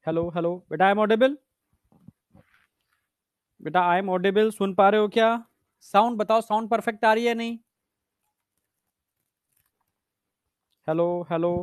Hello hello बेटा, I am audible? बेटा I am audible, सुन पा रहे हो क्या? साउंड बताओ, साउंड परफेक्ट आ रही है नहीं? Hello hello.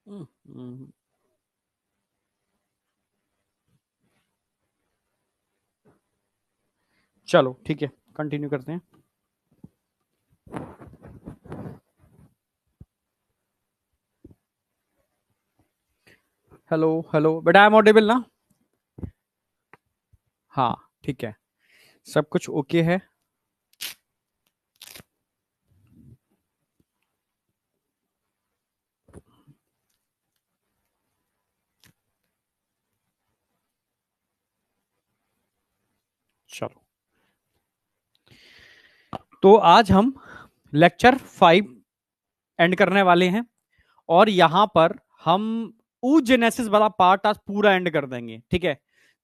हम्म, चलो ठीक है, कंटिन्यू करते हैं। हेलो हेलो बेटा, आई एम ऑडिबल ना? हाँ, ठीक है, सब कुछ ओके है। चलो, तो आज हम लेक्चर 5 एंड करने वाले हैं, और यहां पर हम ऊजेनेसिस वाला पार्ट आज पूरा एंड कर देंगे। ठीक है,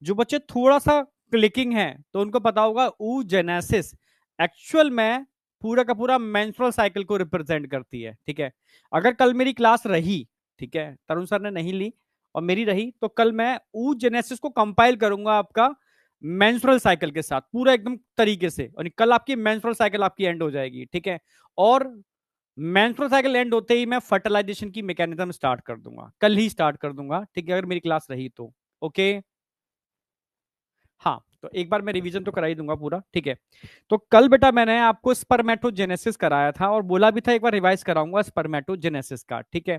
जो बच्चे थोड़ा सा क्लिकिंग है तो उनको पता होगा ऊजेनेसिस एक्चुअल में पूरा का पूरा मेंस्ट्रुअल साइकिल को रिप्रेजेंट करती है। ठीक है, अगर कल मेरी क्लास रही, ठीक है, तरुण सर ने नहीं ली और मेरी रही, तो कल मैं ऊजेनेसिस को कंपाइल करूंगा आपका मेंस्ट्रुअल साइकिल के साथ पूरा एकदम तरीके से, और कल आपकी मेंस्ट्रुअल साइकिल आपकी एंड हो जाएगी। ठीक है, और मेंस्ट्रुअल साइकिल एंड होते ही मैं फर्टिलाइजेशन की मैकेनिज्म स्टार्ट कर दूंगा, कल ही स्टार्ट कर दूंगा। ठीक है, अगर मेरी क्लास रही तो। ओके, हाँ, तो एक बार मैं रिवीजन तो करा ही दूंगा पूरा। ठीक है, तो कल बेटा मैंने आपको स्पर्मेटोजेनेसिस कराया था और बोला भी था एक बार रिवाइज कराऊंगा स्पर्मेटोजेनेसिस का। ठीक है,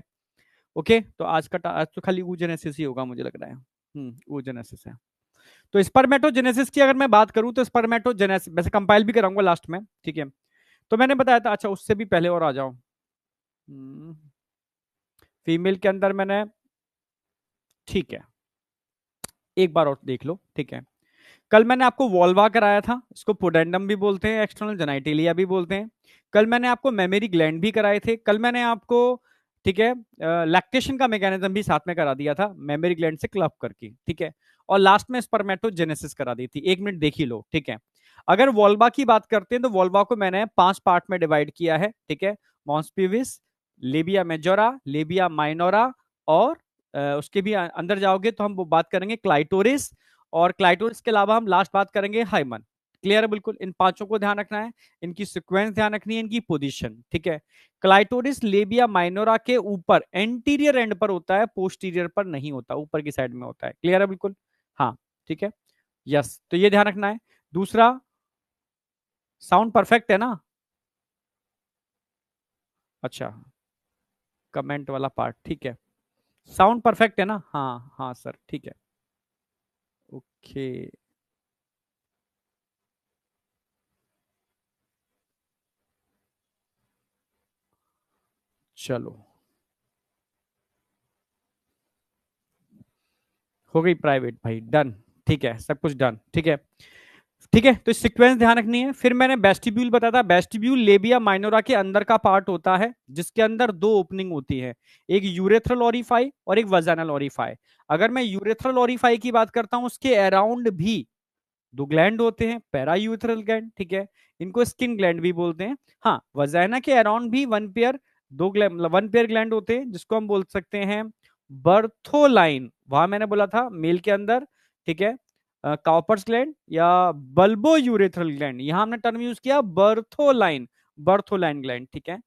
ओके, तो आज तो खाली oogenesis ही होगा मुझे लग रहा है। oogenesis है। तो स्पर्मेटोजेनेसिस की अगर मैं बात करूं तो स्पर्मेटोजेनेसिस वैसे कंपाइल भी कराऊंगा लास्ट में। ठीक है, तो मैंने बताया था, अच्छा उससे भी पहले और आ जाओ। फीमेल के अंदर मैंने, ठीक है, एक बार और देख लो। ठीक है, कल मैंने आपको वोल्वा कराया था, इसको पोडेंडम भी बोलते हैं, एक्सटर्नल जेनाइटेलिया भी बोलते हैं। कल मैंने आपको मेमोरी ग्लैंड भी कराए थे। कल मैंने आपको, ठीक है, लैक्टेशन का मैकेनिज्म भी साथ में करा दिया था, मेमोरी ग्लैंड से क्लब करके। ठीक है, और लास्ट में स्पर्मेटोजेनेसिस करा दी थी। एक मिनट देख ही लो। ठीक है, अगर वोल्वा की बात करते हैं तो वोल्वा को मैंने 5 पार्ट में डिवाइड किया है। ठीक है, mons pubis, labia majora, labia minora, और उसके भी अंदर जाओगे तो हम वो बात करेंगे क्लाइटोरिस, और क्लाइटोरिस के अलावा हम लास्ट बात करेंगे हाइमन। क्लियर है बिल्कुल? इन पांचों को ध्यान रखना है, इनकी सीक्वेंस ध्यान रखनी है, इनकी पोजीशन। ठीक है, क्लाइटोरिस लेबिया माइनोरा के ऊपर एंटीरियर एंड पर होता है, पोस्टीरियर पर नहीं होता, ऊपर की साइड में होता है। क्लियर है बिल्कुल? हाँ, ठीक है, यस, तो ये ध्यान रखना है। दूसरा, साउंड परफेक्ट है ना? अच्छा, कमेंट वाला पार्ट, ठीक है, साउंड परफेक्ट है ना? हाँ हाँ सर, ठीक है, ओके, चलो, हो गई प्राइवेट भाई, डन। ठीक है, सब कुछ डन। ठीक है, ठीक है, तो सीक्वेंस ध्यान रखनी है। फिर मैंने वेस्टिब्यूल बताया था, वेस्टिब्यूल लेबिया माइनोरा के अंदर का पार्ट होता है, जिसके अंदर 2 ओपनिंग होती है, एक यूरेथ्रल ओरिफाई और एक वजानल ओरिफाई। अगर मैं यूरेथ्रल ओरिफाई की बात करता हूं, उसके अराउंड भी 2 ग्लैंड होते हैं, पैरा यूरेथ्रल ग्लैंड। ठीक है, इनको स्किन ग्लैंड भी बोलते हैं। हाँ, वजाइना के अराउंड भी 1 पेयर, 2 ग्लैंड, 1 पेयर ग्लैंड होते हैं, जिसको हम बोल सकते हैं बर्थोलाइन। वहां मैंने बोला था मेल के अंदर, ठीक है, काउपर्स ग्लैंड या बल्बो यूरेथ्रल ग्लैंड, यहां हमने टर्म यूज किया बर्थोलाइन, बर्थोलाइन ग्लैंड। ठीक है,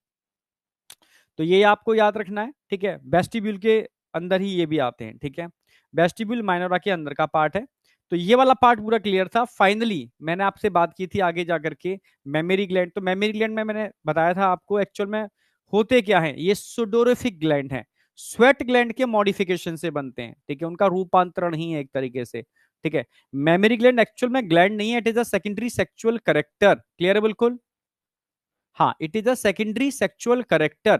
तो ये आपको याद रखना है। ठीक है, वेस्टिब्यूल के अंदर ही ये भी आते हैं। ठीक है, वेस्टिब्यूल माइनोरा के अंदर का पार्ट है। तो ये वाला पार्ट पूरा क्लियर था। फाइनली मैंने आपसे बात की थी आगे जाकर के मेमोरी ग्लैंड, तो मेमोरी ग्लैंड में मैंने बताया था आपको एक्चुअल में होते क्या है, ये सुडोरिफिक ग्लैंड है, स्वेट ग्लैंड के मॉडिफिकेशन से बनते हैं। ठीक है, उनका रूपांतरण ही है एक तरीके से। ठीक है, मेमोरी ग्लैंड एक्चुअल में ग्लैंड नहीं है, it is a secondary sexual character. Clear है बिल्कुल? हाँ, it is a secondary sexual character.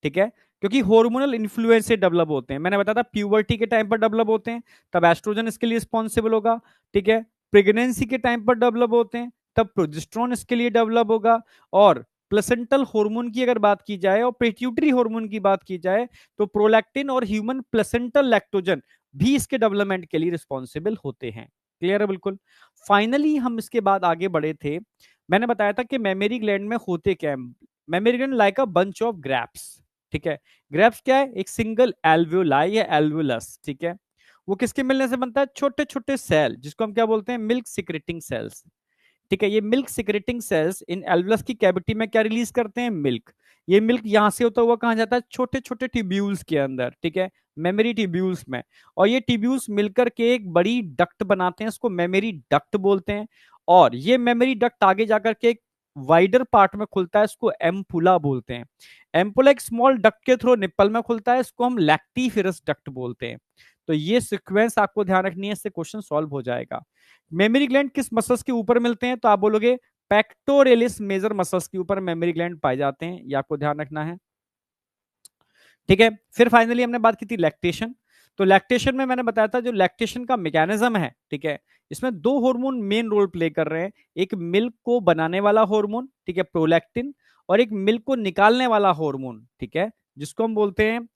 ठीक है, क्योंकि हार्मोनल इन्फ्लुएंस से डेवलप होते हैं। मैंने बताया था प्यूबर्टी के टाइम पर डेवलप होते हैं, तब एस्ट्रोजन इसके लिए रिस्पॉन्सिबल होगा, ठीक है। प्रेगनेंसी के टाइम पर डेवलप होते हैं, तब प्रोजेस्टेरोन इसके लिए डेवलप होगा। और प्लेसेंटल हार्मोन की अगर बात की जाए और पिट्यूटरी हार्मोन की बात की जाए, तो प्रोलैक्टिन और ह्यूमन प्लेसेंटल लैक्टोजन भी इसके डेवलपमेंट के लिए रिस्पॉन्सिबल होते हैं। क्लियर है बिल्कुल। फाइनली हम इसके बाद आगे बढ़े थे। मैंने बताया था कि मेमोरी ग्लैंड में होते क्या है। Mammary gland like a bunch of grapes, ठीक है। ग्रैप्स क्या है? एक सिंगल एल्वियोलाई या एल्वियोलस, ठीक है। वो किसके मिलने से बनता है? छोटे छोटे सेल, जिसको हम क्या बोलते हैं? मिल्क सिक्रेटिंग सेल्स, ठीक है। ये मिल्क सिक्रेटिंग सेल्स इन एल्वुलस की कैविटी में क्या रिलीज करते हैं? मिल्क। ये मिल्क यहां से होता हुआ कहां जाता है? छोटे छोटे ट्यूब्यूल्स के अंदर, ठीक है, मेमोरी ट्यूब्यूल्स में। और ये ट्यूब्यूल्स मिलकर के एक बड़ी डक्ट बनाते हैं, इसको मेमोरी डक्ट बोलते हैं। और ये मेमोरी डक्ट आगे जाकर के एक वाइडर पार्ट में खुलता है, इसको एम्पुला बोलते हैं। एम्पुला एक स्मॉल डक्ट के थ्रू निप्पल में खुलता है, इसको हम लैक्टिफेरस डक्ट बोलते हैं। तो ये सीक्वेंस आपको ध्यान रखनी है, इससे क्वेश्चन सॉल्व हो जाएगा। मेमोरी ग्लैंड किस मसल्स के ऊपर मिलते हैं? तो आप बोलोगे पेक्टोरेलिस मेजर मसल्स के ऊपर मेमोरी ग्लैंड पाए जाते हैं, ये आपको ध्यान रखना है, ठीक है। फिर फाइनली हमने बात की थी लैक्टेशन। तो लैक्टेशन में मैंने बताया था जो लैक्टेशन का मैकेनिज्म है, ठीक है, इसमें दो हार्मोन मेन रोल प्ले कर रहे हैं। एक मिल्क को बनाने वाला हार्मोन, ठीक है, प्रोलैक्टिन, और एक मिल्क को निकालने वाला हार्मोन, ठीक है, जिसको हम बोलते हैं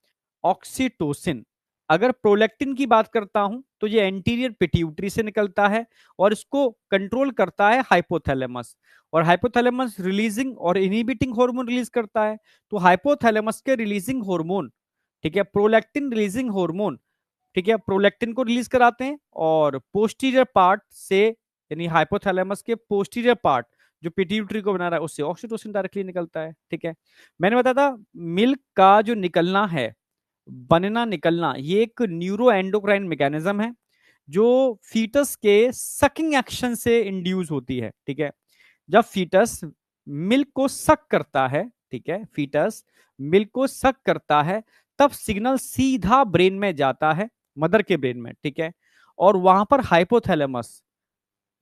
ऑक्सीटोसिन। अगर प्रोलैक्टिन की बात करता हूं तो ये एंटीरियर पिट्यूटरी से निकलता है और इसको कंट्रोल करता है हाइपोथैलेमस। और हाइपोथैलेमस रिलीजिंग और इनहिबिटिंग हार्मोन रिलीज करता है। तो हाइपोथैलेमस के रिलीजिंग हार्मोन, ठीक है, प्रोलैक्टिन रिलीजिंग हार्मोन, ठीक है, प्रोलैक्टिन को रिलीज कराते हैं। और पोस्टीरियर पार्ट से, यानी हाइपोथैलेमस के पोस्टीरियर पार्ट जो पिट्यूटरी को बना रहा है, उससे ऑक्सीटोसिन डायरेक्टली निकलता है, ठीक है। मैंने बताया था मिल्क का जो निकलना है, बनना निकलना, ये एक न्यूरो एंडोक्राइन मैकेनिज्म है जो फीटस के सकिंग एक्शन से इंड्यूस होती है, ठीक है। जब फीटस मिल्क को सक करता है, ठीक है, फीटस मिल्क को सक करता है, तब सिग्नल सीधा ब्रेन में जाता है, मदर के ब्रेन में, ठीक है। और वहां पर हाइपोथैलेमस,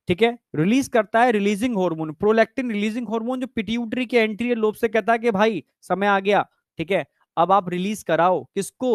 ठीक है, रिलीज करता है releasing hormone, prolactin releasing hormone, जो पिट्यूटरी के एंटीरियर लोब से कहता है कि भाई समय आ गया, ठीक है, अब आप रिलीज कराओ। किसको?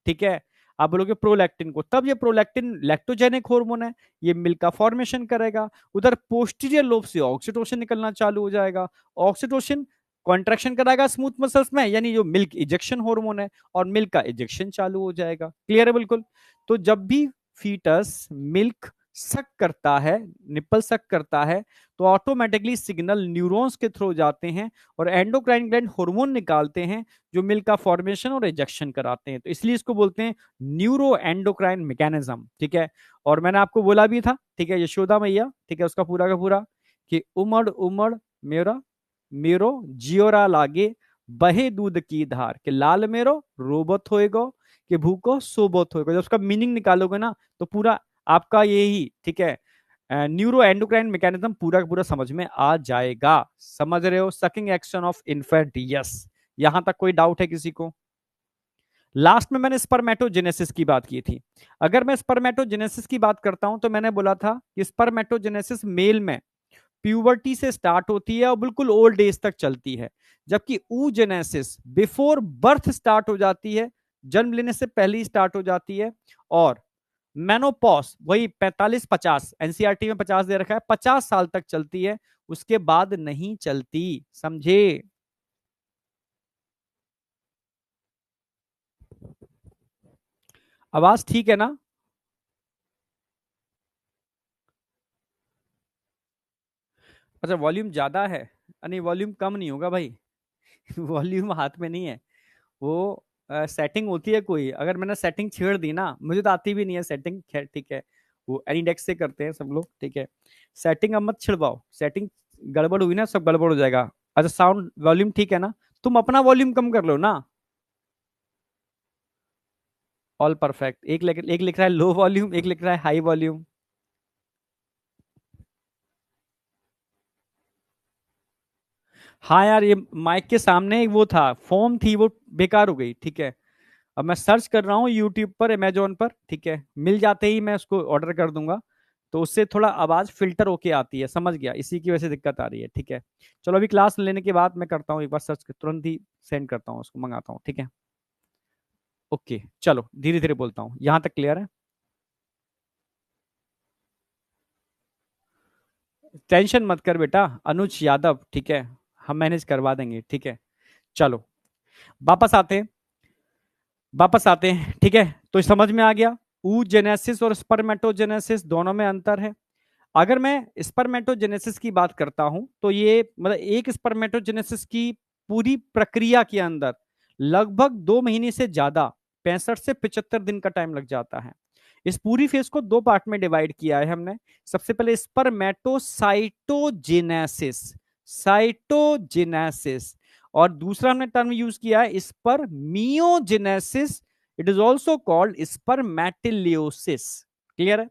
ठीक है, आप बोलोगे प्रोलैक्टिन को। तब ये प्रोलैक्टिन लैक्टोजेनिक हार्मोन है, ये मिल्क का फॉर्मेशन करेगा। उधर पोस्टीरियर लोब से ऑक्सीटोसिन निकलना चालू हो जाएगा। ऑक्सीटोसिन कॉन्ट्रैक्शन कराएगा स्मूथ मसल्स में, यानी जो मिल्क इजेक्शन हार्मोन है, और मिल्क का इजेक्शन चालू हो जाएगा। क्लियर है बिल्कुल। तो जब भी फीटस मिल्क सक करता है, निप्पल सक करता है, तो ऑटोमेटिकली सिग्नल न्यूरॉन्स के थ्रू जाते हैं और एंडोक्राइन ग्लैंड हार्मोन निकालते हैं जो मिल्क का फॉर्मेशन और इजेक्शन कराते हैं। तो इसलिए इसको बोलते हैं न्यूरो एंडोक्राइन मैकेनिज्म, ठीक है। और मैंने आपको बोला भी था, ठीक है, यशोदा मैया, ठीक है, उसका पूरा का पूरा कि उमड़ उमड़ मेरा मेरो जियोरा लागे, बहे दूध की धार, कि लाल मेरो रोबत होएगो, कि भूको सोबत होएगो। जब उसका मीनिंग निकालोगे ना, तो पूरा आपका यही, ठीक है, न्यूरो एंडोक्राइन मैकेनिज्म पूरा का पूरा समझ में आ जाएगा। समझ रहे हो? Sucking action of infant, yes. यहां तक कोई डाउट है किसी को? लास्ट में मैंने स्पर्मेटोजेनेसिस की बात की थी। अगर मैं स्पर्मेटोजेनेसिस की बात करता हूं तो मैंने बोला था कि स्पर्मेटोजेनेसिस मेल में प्यूबर्टी से स्टार्ट होती है और बिल्कुल ओल्ड एज तक चलती है, जबकि ऊजेनेसिस बिफोर बर्थ स्टार्ट हो जाती है, जन्म लेने से पहले ही स्टार्ट हो जाती है। और मेनोपॉज वही 45-50, एनसीईआरटी में 50 दे रखा है, 50 साल तक चलती है, उसके बाद नहीं चलती। समझे? आवाज ठीक है ना? अच्छा, वॉल्यूम ज्यादा है? नहीं, वॉल्यूम कम नहीं होगा भाई। वॉल्यूम हाथ में नहीं है वो, सेटिंग होती है कोई। अगर मैंने सेटिंग छेड़ दी ना, मुझे तो आती भी नहीं है सेटिंग, खैर ठीक है, वो एनीडेक्स से करते हैं सब लोग, ठीक है। सेटिंग अब मत छिड़वाओ, सेटिंग गड़बड़ हुई ना, सब गड़बड़ हो जाएगा। अच्छा, साउंड वॉल्यूम ठीक है ना? तुम अपना वॉल्यूम कम कर लो ना। All perfect. एक लिख रहा है लो वॉल्यूम, एक लिख रहा है हाई वॉल्यूम। हाँ यार, ये माइक के सामने एक वो था, फॉर्म थी, वो बेकार हो गई, ठीक है। अब मैं सर्च कर रहा हूँ यूट्यूब पर, अमेजोन पर, ठीक है, मिल जाते ही मैं उसको ऑर्डर कर दूंगा। तो उससे थोड़ा आवाज फिल्टर होके आती है, समझ गया, इसी की वजह से दिक्कत आ रही है, ठीक है। चलो अभी क्लास लेने के बाद मैं करता हूँ एक बार सर्च, तुरंत ही सेंड करता हूँ उसको, मंगाता हूँ, ठीक है। ओके, चलो धीरे धीरे बोलता हूं, यहां तक क्लियर है? टेंशन मत कर बेटा अनुज यादव, ठीक है, हम मैनेज करवा देंगे, ठीक है। चलो वापस आते हैं, वापस आते हैं, ठीक है। तो समझ में आ गया ऊजेनेसिस और स्पर्मेटोजेनेसिस दोनों में अंतर है। अगर मैं स्पर्मेटोजेनेसिस की बात करता हूं तो ये मतलब एक स्पर्मेटोजेनेसिस की पूरी प्रक्रिया के अंदर लगभग 2 महीने से ज्यादा 65 से 75 दिन का टाइम लग जाता है। इस पूरी फेज को दो पार्ट में डिवाइड किया है हमने। सबसे पहले स्पर्मेटोसाइटोजेनेसिस, साइटोजेनेसिस, और दूसरा हमने टर्म यूज किया है spermiogenesis. It is also called spermateliosis. Clear है?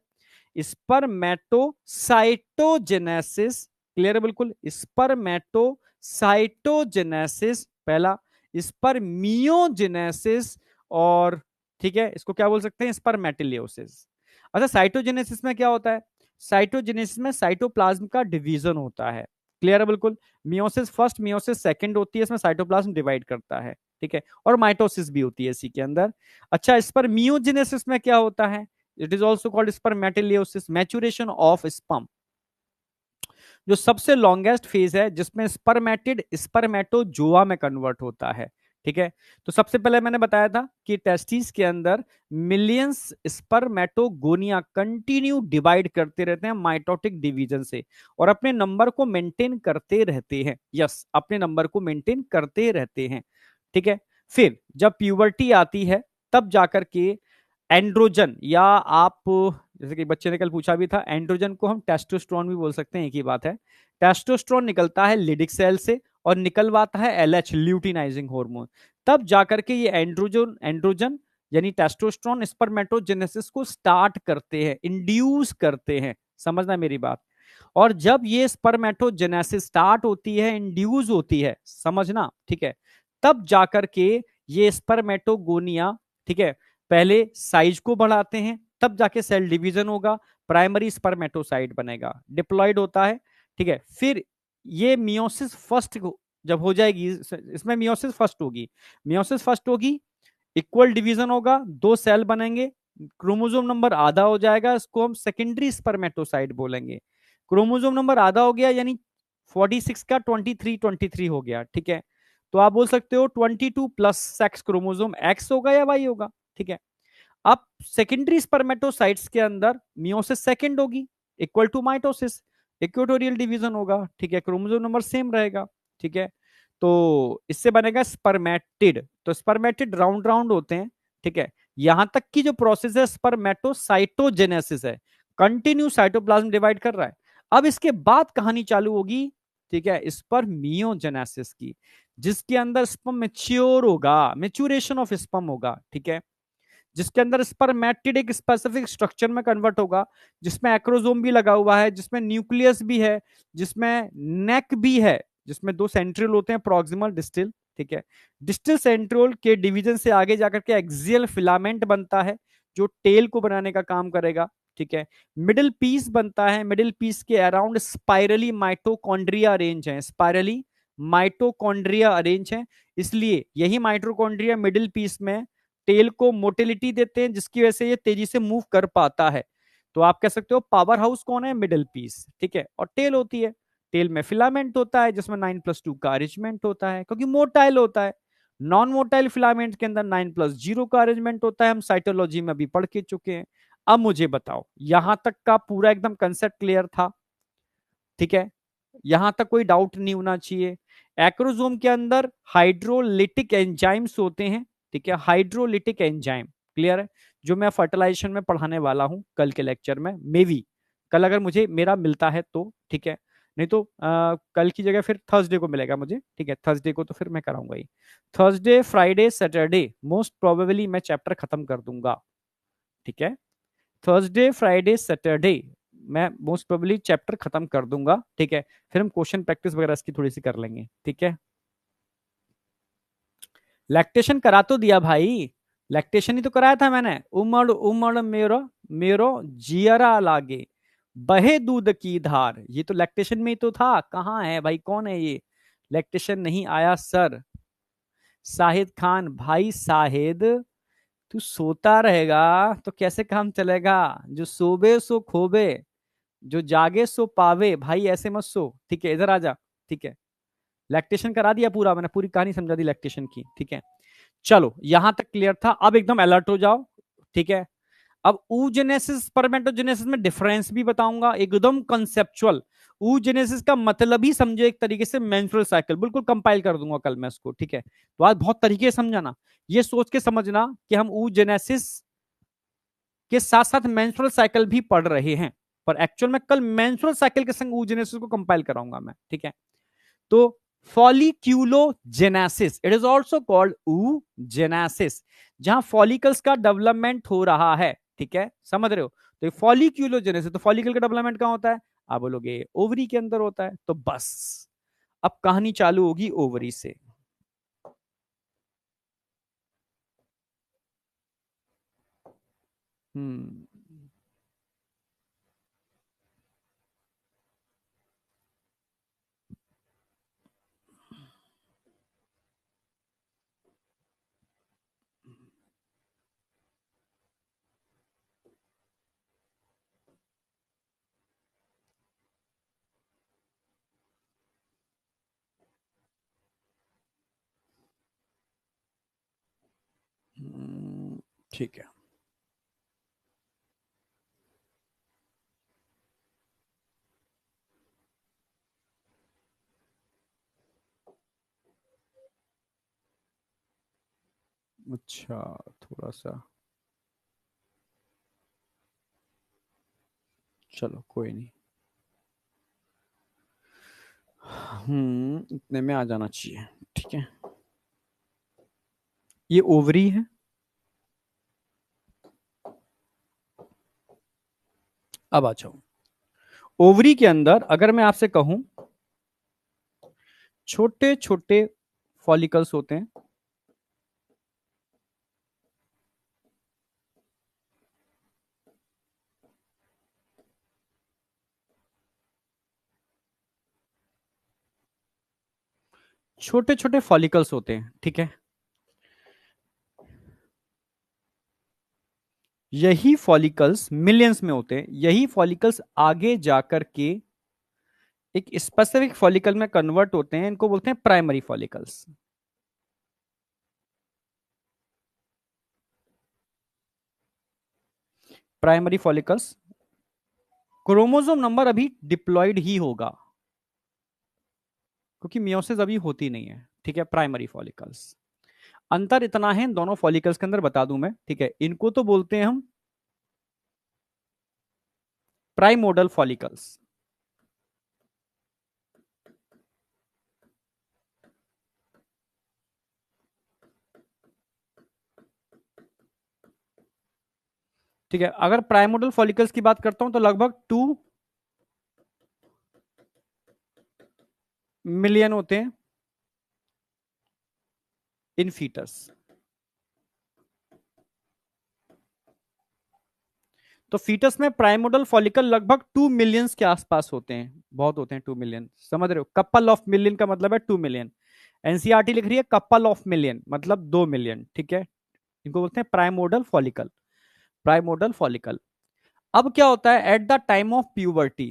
स्पर्मेटोसाइटोजेनेसिस, क्लियर है बिल्कुल, स्पर्मेटोसाइटोजेनेसिस पहला, स्पर्मियोजेनेसिस, और ठीक है इसको क्या बोल सकते हैं, स्पर्मेटिलियोसिस। अच्छा साइटोजेनेसिस में क्या होता है? साइटोजेनेसिस में साइटोप्लाज्म का डिवीजन होता है। क्लियर है बिल्कुल। मियोसिस फर्स्ट, मियोसिस सेकंड होती है, इसमें साइटोप्लाज्म डिवाइड करता है, ठीक है, और माइटोसिस भी होती है इसी के अंदर। अच्छा स्पर्मियोजेनेसिस में क्या होता है? It is also called spermateliosis, maturation of sperm, जो सबसे लॉन्गेस्ट फेज है जिसमें स्पर्मेटिड स्पर्मेटोजोआ में कन्वर्ट होता है, ठीक है। तो सबसे पहले मैंने बताया था कि टेस्टिस के अंदर मिलियंस स्पर्मेटोगोनिया कंटिन्यू डिवाइड करते रहते हैं माइटोटिक डिवीजन से, और अपने नंबर को मेंटेन करते रहते हैं। यस, अपने नंबर को मेंटेन करते रहते हैं, ठीक है। फिर जब प्यूबर्टी आती है तब जाकर के एंड्रोजन, या आप जैसे कि बच्चे ने कल पूछा भी था, एंड्रोजन को हम टेस्टोस्टेरोन भी बोल सकते हैं, एक ही बात है। टेस्टोस्टेरोन निकलता है लिडिक सेल से और निकलवाता है एलएच, ल्यूटिनाइजिंग हार्मोन। तब जाकर के ये एंड्रोजन एंड्रोजन यानी टेस्टोस्टेरोन स्पर्मेटोजेनेसिस को स्टार्ट करते हैं, इंड्यूस करते हैं, समझना मेरी बात। और जब ये स्पर्मेटोजेनेसिस स्टार्ट होती है, इंड्यूस होती है, समझना, ठीक है, तब जाकर के ये स्पर्मेटोगोनिया, ठीक है, पहले साइज को बढ़ाते हैं, तब जाके सेल डिवीजन होगा, प्राइमरी स्पर्मेटोसाइट बनेगा, डिप्लॉयड होता है, ठीक है। फिर ये मियोसिस फर्स्ट जब हो जाएगी, इसमें मियोसिस फर्स्ट होगी, मियोसिस फर्स्ट होगी, इक्वल डिवीजन होगा, दो सेल बनेंगे, क्रोमोसोम नंबर आधा हो जाएगा, इसको हम सेकेंडरी स्पर्मेटोसाइट बोलेंगे। क्रोमोसोम नंबर आधा हो गया यानी 46 का 23 हो गया, ठीक है। तो आप बोल सकते हो 22 प्लस सेक्स क्रोमोसोम एक्स होगा या वाई होगा, ठीक है। अब सेकेंडरी स्पर्मेटोसाइट्स के अंदर मियोसिस सेकेंड होगी, equal to mitosis, equatorial division होगा, ठीक है, क्रोमोसोम नंबर सेम रहेगा, ठीक है। तो इससे बनेगा स्पर्मेटिड। तो स्पर्मेटिड राउंड राउंड होते हैं, ठीक है। यहां तक की जो प्रोसेस है स्पर्मेटोसाइटोजेनेसिस है, कंटिन्यू साइटोप्लाज्म डिवाइड कर रहा है। अब इसके बाद कहानी चालू होगी, ठीक है, स्पर्मियोजेनेसिस की, जिसके अंदर स्पर्म मैच्योर होगा, मैच्योरेशन ऑफ स्पर्म होगा, ठीक है, जिसके अंदर स्पर्मेटिड एक स्पेसिफिक स्ट्रक्चर में कन्वर्ट होगा, जिसमें एक्रोजोम भी लगा हुआ है, जिसमें न्यूक्लियस भी है, जिसमें नेक भी है, जिसमें दो सेंट्रियोल होते हैं, प्रॉक्सिमल डिस्टल, ठीक है। डिस्टल सेंट्रियोल के डिवीजन से आगे जाकर के एक्सियल फिलामेंट बनता है जो टेल को बनाने का काम करेगा, ठीक है। मिडिल पीस बनता है, मिडिल पीस के अराउंड स्पाइरली माइटोकॉन्ड्रिया अरेंज है, स्पाइरली माइटोकॉन्ड्रिया अरेंज है, इसलिए यही माइटोकॉन्ड्रिया मिडिल पीस में टेल को मोटिलिटी देते हैं, जिसकी वजह से ये तेजी से मूव कर पाता है। तो आप कह सकते हो पावर हाउस कौन है? मिडिल पीस, ठीक है, और टेल होती है, टेल में फिलामेंट होता है जिसमें 9+2 का अरेंजमेंट होता है, क्योंकि मोटाइल होता है। नॉन मोटाइल फिलामेंट के अंदर 9+0 का अरेंजमेंट होता है, हम साइटोलॉजी में अभी पढ़ के चुके हैं। अब मुझे बताओ यहां तक का पूरा एकदम कंसेप्ट क्लियर था? ठीक है, यहां तक कोई डाउट नहीं होना चाहिए। एक्रोजोम के अंदर हाइड्रोलिटिक एंजाइम्स होते हैं, ठीक है, हाइड्रोलिटिक एंजाइम, क्लियर है, जो मैं फर्टिलाइजेशन में पढ़ाने वाला हूं कल के लेक्चर में, मे बी कल अगर मुझे मेरा मिलता है तो, ठीक है, नहीं तो कल की जगह फिर थर्सडे को मिलेगा मुझे, ठीक है, थर्सडे को तो फिर मैं कराऊंगा ही, Thursday Friday Saturday most probably मैं चैप्टर खत्म कर दूंगा, ठीक है, थर्सडे फ्राइडे सैटरडे मैं मोस्ट प्रोबेबली चैप्टर खत्म कर दूंगा, ठीक है। फिर हम क्वेश्चन प्रैक्टिस वगैरह इसकी थोड़ी सी कर लेंगे, ठीक है। लैक्टेशन करा तो दिया भाई, लैक्टेशन ही तो कराया था मैंने। उमड़ उमड़ मेरो मेरो जियरा लागे, बहे दूध की धार, ये तो लैक्टेशन में ही तो था। कहाँ है भाई, कौन है ये? लैक्टेशन नहीं आया सर। शाहिद खान भाई, शाहिद तू सोता रहेगा तो कैसे काम चलेगा? जो सोबे सो खोबे, जो जागे सो पावे। भाई ऐसे मत सो, ठीक है, इधर आ जा। ठीक है, लैक्टेशन करा दिया पूरा, मैंने पूरी कहानी समझा दी लैक्टेशन की। ठीक है, चलो यहां तक क्लियर था। अब एकदम अलर्ट हो जाओ। ठीक है, अब oogenesis spermatogenesis में डिफरेंस भी बताऊंगा, एकदम कंसेप्चुअल। oogenesis का मतलब ही समझो एक तरीके से मेंस्ट्रुअल साइकिल, बिल्कुल कंपाइल कर दूंगा कल मैं इसको। ठीक है, तो आज बहुत तरीके से समझाना, ये सोच के समझना कि हम oogenesis के साथ साथ मेंस्ट्रुअल साइकिल भी पढ़ रहे हैं, पर एक्चुअल में कल मेंस्ट्रुअल साइकिल के संग oogenesis को कंपाइल कराऊंगा मैं। ठीक है, तो folliculogenesis, it is also called oogenesis, जहां फॉलिकल्स का डेवलपमेंट हो रहा है। ठीक है, समझ रहे हो? तो फॉलिक्यूलोजेनेसिस, तो फॉलिकल का डेवलपमेंट कहां होता है? आप बोलोगे ओवरी के अंदर होता है। तो बस अब कहानी चालू होगी ओवरी से। हम्म ठीक है। अच्छा, थोड़ा सा, चलो कोई नहीं। इतने में आ जाना चाहिए। ठीक है, ये ओवरी है। अब आ जाओ, ओवरी के अंदर अगर मैं आपसे कहूं, छोटे छोटे फॉलिकल्स होते हैं। छोटे छोटे फॉलिकल्स होते हैं। ठीक है, यही फॉलिकल्स मिलियंस में होते हैं। यही फॉलिकल्स आगे जाकर के एक स्पेसिफिक फॉलिकल में कन्वर्ट होते हैं, इनको बोलते हैं primary follicles. Primary follicles, chromosome number अभी डिप्लॉयड ही होगा, क्योंकि मियोसिस अभी होती नहीं है। ठीक है, प्राइमरी फॉलिकल्स। अंतर इतना है इन दोनों फॉलिकल्स के अंदर, बता दूं मैं। ठीक है, इनको तो बोलते हैं हम प्राइमोडल फॉलिकल्स। ठीक है, अगर प्राइमोडल फॉलिकल्स की बात करता हूं तो लगभग 2 मिलियन होते हैं इन फीटस। तो फीटस में प्राइमोडल फॉलिकल लगभग 2 मिलियंस के आसपास होते हैं। बहुत होते हैं 2 मिलियन, समझ रहे हो? कपल ऑफ मिलियन का मतलब है 2 मिलियन। एनसीईआरटी लिख रही है कपल ऑफ मिलियन, मतलब 2 मिलियन। ठीक है, इनको बोलते हैं प्राइमोडल फॉलिकल। Primordial follicle. अब क्या होता है at the time of puberty,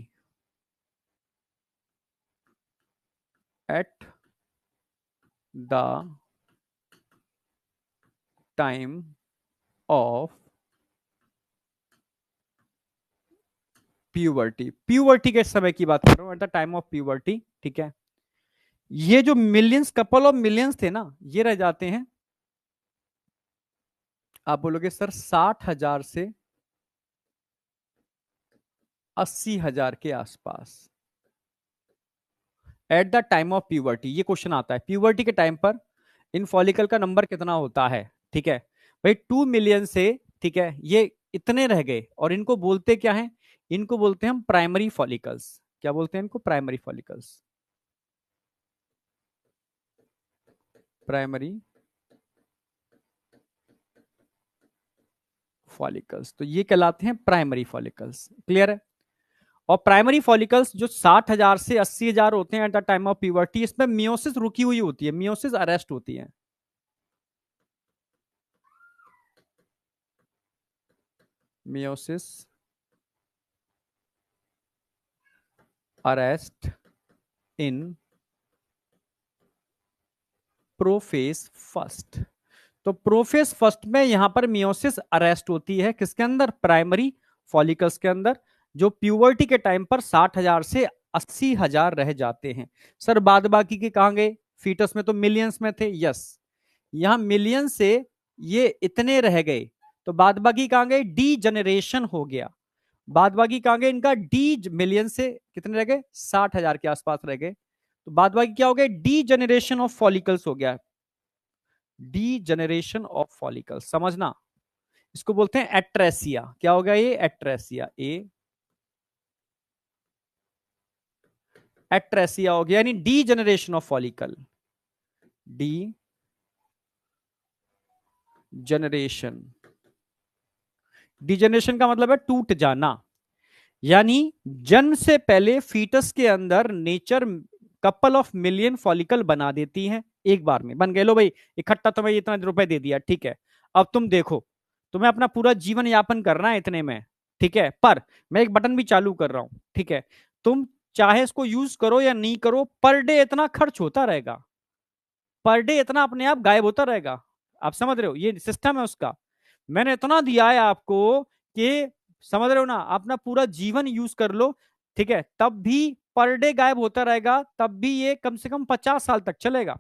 at the time of puberty, puberty के समय की बात कर रहा हूं, at the time of puberty. ठीक है, ये जो मिलियंस, कपल ऑफ मिलियंस थे ना, ये रह जाते हैं, आप बोलोगे सर 60,000 से 80,000 के आसपास at the time of puberty. ये क्वेश्चन आता है प्यूबर्टी के टाइम पर इन फॉलिकल का नंबर कितना होता है। ठीक है भाई, 2 मिलियन से, ठीक है, ये इतने रह गए, और इनको बोलते क्या है? इनको बोलते हैं हम प्राइमरी फॉलिकल्स। क्या बोलते हैं इनको? Primary follicles. प्राइमरी फॉलिकल्स, तो ये कहलाते हैं प्राइमरी फॉलिकल्स। क्लियर है? और प्राइमरी फॉलिकल्स जो 60,000 से 80,000 होते हैं at the time of puberty, इसमें मियोसिस रुकी हुई होती है, मियोसिस अरेस्ट होती है। मियोसिस अरेस्ट इन प्रोफेज फर्स्ट। तो प्रोफेज फर्स्ट में यहां पर मियोसिस अरेस्ट होती है किसके अंदर? प्राइमरी फॉलिकल्स के अंदर, जो प्यूबर्टी के टाइम पर 60,000 से 80,000 रह जाते हैं। सर बाद बाकी के कहां गए? फीटस में तो मिलियंस में थे, यस, यहां मिलियन से ये इतने रह गए, तो बाद बाकी कहां गए? डी जनरेशन हो गया। बाद बाकी कहां गए इनका? डी मिलियन से कितने रह गए? 60,000 के आसपास रह गए। तो बाद बाकी क्या हो गया? डी जनरेशन ऑफ फॉलिकल्स हो गया। डी जनरेशन ऑफ फॉलिकल्स समझना, इसको बोलते हैं एट्रेसिया। क्या हो गया ये? एट्रेसिया। एट्रेसिया हो गया, यानी D generation of follicle. D generation, degeneration का मतलब है टूट जाना। यानी जन्म से पहले फीटस के अंदर nature couple of million follicle बना देती है, एक बार में बन गए। लो भाई इकट्ठा तुम्हें इतना रुपए दे दिया, ठीक है, अब तुम देखो, तुम्हें अपना पूरा जीवन यापन करना है इतने में, ठीक है, पर मैं एक बटन भी चालू कर रहा हूं, ठीक है, तुम चाहे इसको यूज करो या नहीं करो, पर डे इतना खर्च होता रहेगा, पर डे इतना अपने आप गायब होता रहेगा। आप समझ रहे हो? ये सिस्टम है उसका। मैंने इतना दिया है आपको कि समझ रहे हो ना, अपना पूरा जीवन यूज कर लो, ठीक है, तब भी पर डे गायब होता रहेगा, तब भी ये कम से कम 50 साल तक चलेगा।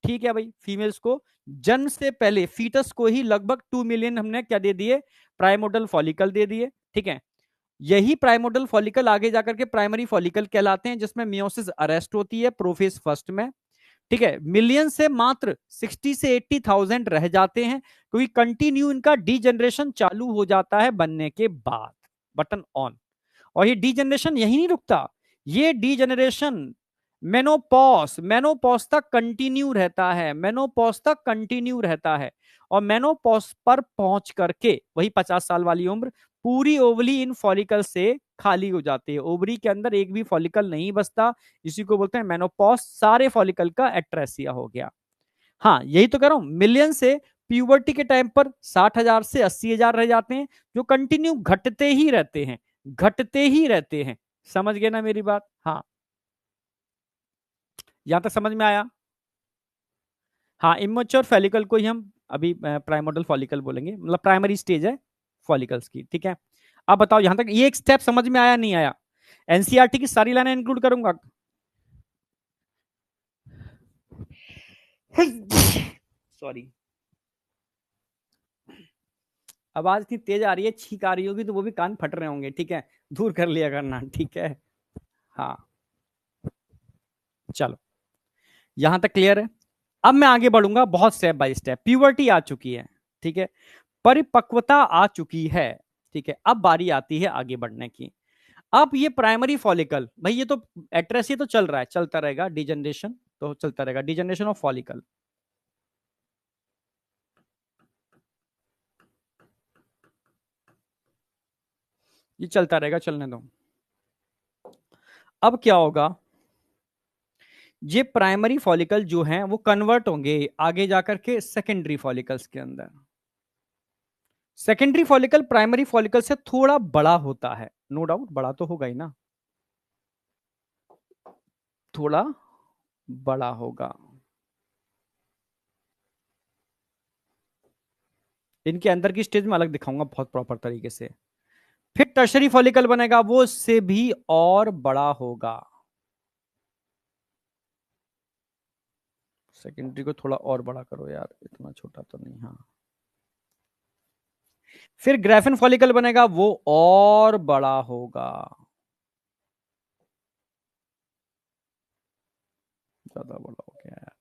ठीक है भाई, फीमेल्स को जन्म से पहले फीटस को ही लगभग 2 मिलियन हमने क्या दे दिए? प्राइमोडल फॉलिकल दे दिए, ठीक है। यही प्राइमोडल फॉलिकल आगे जाकर के प्राइमरी फॉलिकल कहलाते हैं, जिसमें मियोसिस अरेस्ट होती है प्रोफेज फर्स्ट में, ठीक है। मिलियन से मात्र 60 से 80,000 रह जाते हैं, क्योंकि कंटिन्यू इनका डीजनरेशन चालू हो जाता है बनने के बाद। Button on. और ये डीजनरेशन यही नहीं रुकता, ये डीजनरेशन मेनोपॉज, मेनोपॉज तक कंटिन्यू रहता है, मेनोपॉज तक कंटिन्यू रहता है। और मेनोपॉज पर पहुंच करके वही 50 साल वाली उम्र, पूरी ओवली इन फॉलिकल से खाली हो जाती है, ओवरी के अंदर एक भी फॉलिकल नहीं बचता। इसी को बोलते हैं मेनोपॉज, सारे फॉलिकल का एट्रेसिया हो गया। हाँ यही तो कह रहा हूं, मिलियन से प्यूबर्टी के टाइम पर 60,000 से 80,000 रह जाते हैं, जो कंटिन्यू घटते ही रहते हैं, घटते ही रहते हैं। समझ गए ना मेरी बात? हाँ, यहां तक समझ में आया? हाँ, इमेच्योर फॉलिकल को ही हम अभी प्राइमोडल फॉलिकल बोलेंगे, मतलब प्राइमरी स्टेज है फॉलिकल्स की, ठीक है। अब बताओ यहां तक ये एक स्टेप समझ में आया नहीं आया? एनसीईआरटी की सारी लाइनें इंक्लूड करूंगा। सॉरी, आवाज इतनी तेज आ रही है, छींक आ रही होगी तो वो भी कान फट रहे होंगे, ठीक है, दूर कर लिया करना, ठीक है। हाँ चलो, यहां तक क्लियर है। अब मैं आगे बढ़ूंगा बहुत स्टेप बाय स्टेप। प्यूबर्टी आ चुकी है, ठीक है, परिपक्वता आ चुकी है, ठीक है, अब बारी आती है आगे बढ़ने की। अब ये प्राइमरी फॉलिकल, भाई ये तो एट्रेसी तो चल रहा है, चलता रहेगा, डिजनरेशन तो चलता रहेगा, डिजनरेशन ऑफ फॉलिकल, ये चलता रहेगा, चलने दो। अब क्या होगा? ये प्राइमरी फॉलिकल जो हैं वो कन्वर्ट होंगे आगे जाकर के सेकेंडरी फॉलिकल्स के अंदर। सेकेंडरी फॉलिकल प्राइमरी फॉलिकल से थोड़ा बड़ा होता है, नो डाउट बड़ा तो होगा ही ना, थोड़ा बड़ा होगा। इनके अंदर की स्टेज में अलग दिखाऊंगा बहुत प्रॉपर तरीके से। फिर टर्शरी फॉलिकल बनेगा, वो उससे भी और बड़ा होगा। सेकेंडरी को थोड़ा और बड़ा करो यार, इतना छोटा तो नहीं। हाँ, फिर ग्रेफिन फॉलिकल बनेगा, वो और बड़ा होगा, ज्यादा बड़ा हो गया यार।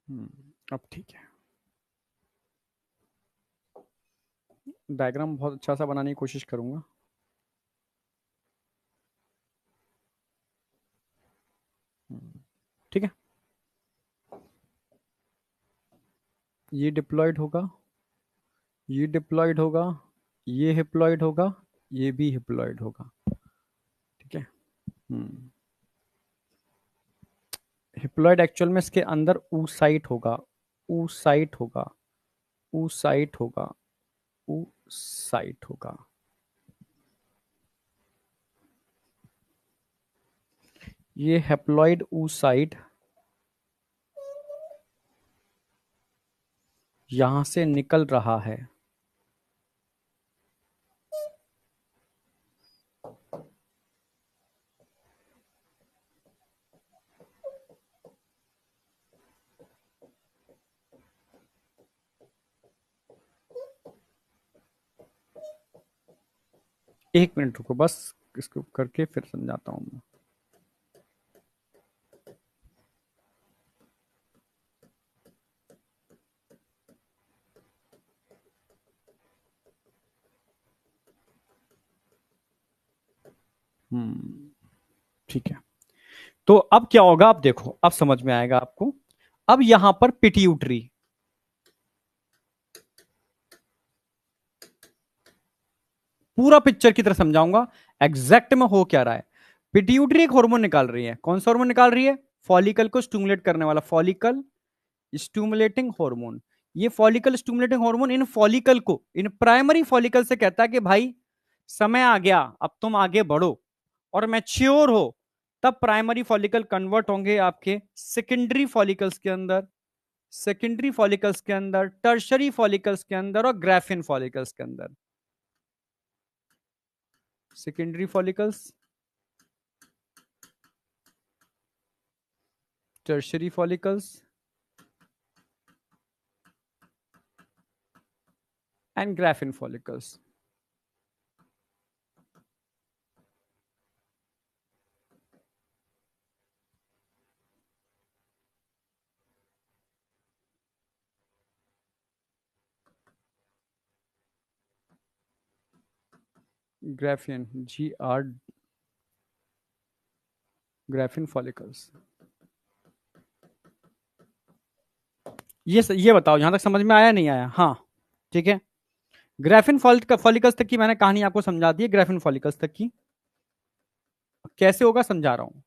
अब ठीक है। डायग्राम बहुत अच्छा सा बनाने की कोशिश करूंगा। ठीक है, ये डिप्लॉयड होगा, ये डिप्लॉयड होगा, ये हिप्लॉयड होगा, ये भी हिप्लॉयड होगा। ठीक है। हम्म हिप्लॉयड एक्चुअल में इसके अंदर ऊ साइट होगा, ऊ साइट होगा, ऊ साइट होगा, ऊ साइट होगा। ये हेप्लॉइड ऊ साइट यहां से निकल रहा है। एक मिनट रुको बस, इसको करके फिर समझाता हूं मैं। ठीक है, तो अब क्या होगा, अब देखो, अब समझ में आएगा आपको। अब यहां पर पिट्यूटरी, पूरा पिक्चर की तरह समझाऊंगा एग्जैक्ट में हो क्या रहा है। पिट्यूटरी एक हार्मोन निकाल रही है। कौन सा हार्मोन निकाल रही है? फॉलिकल को स्टिमुलेट करने वाला फॉलिकल स्टिमुलेटिंग हार्मोन। ये फॉलिकल स्टिमुलेटिंग हार्मोन इन फॉलिकल को, इन प्राइमरी फॉलिकल से कहता है कि भाई समय आ गया, अब तुम आगे बढ़ो और मैच्योर हो। तब प्राइमरी फॉलिकल कन्वर्ट होंगे आपके सेकेंडरी फॉलिकल्स के अंदर, सेकेंडरी फॉलिकल्स के अंदर, टर्शरी फॉलिकल्स के अंदर और ग्राफिन फॉलिकल्स के अंदर। Secondary follicles, tertiary follicles and Graafian follicles. Graafian, G R, Graafian follicles. ये बताओ यहां तक समझ में आया नहीं आया? हाँ, ठीक है। ग्राफिन फॉलिकल्स तक की मैंने कहानी आपको समझा दी है, ग्राफिन फॉलिकल्स तक की। कैसे होगा समझा रहा हूं।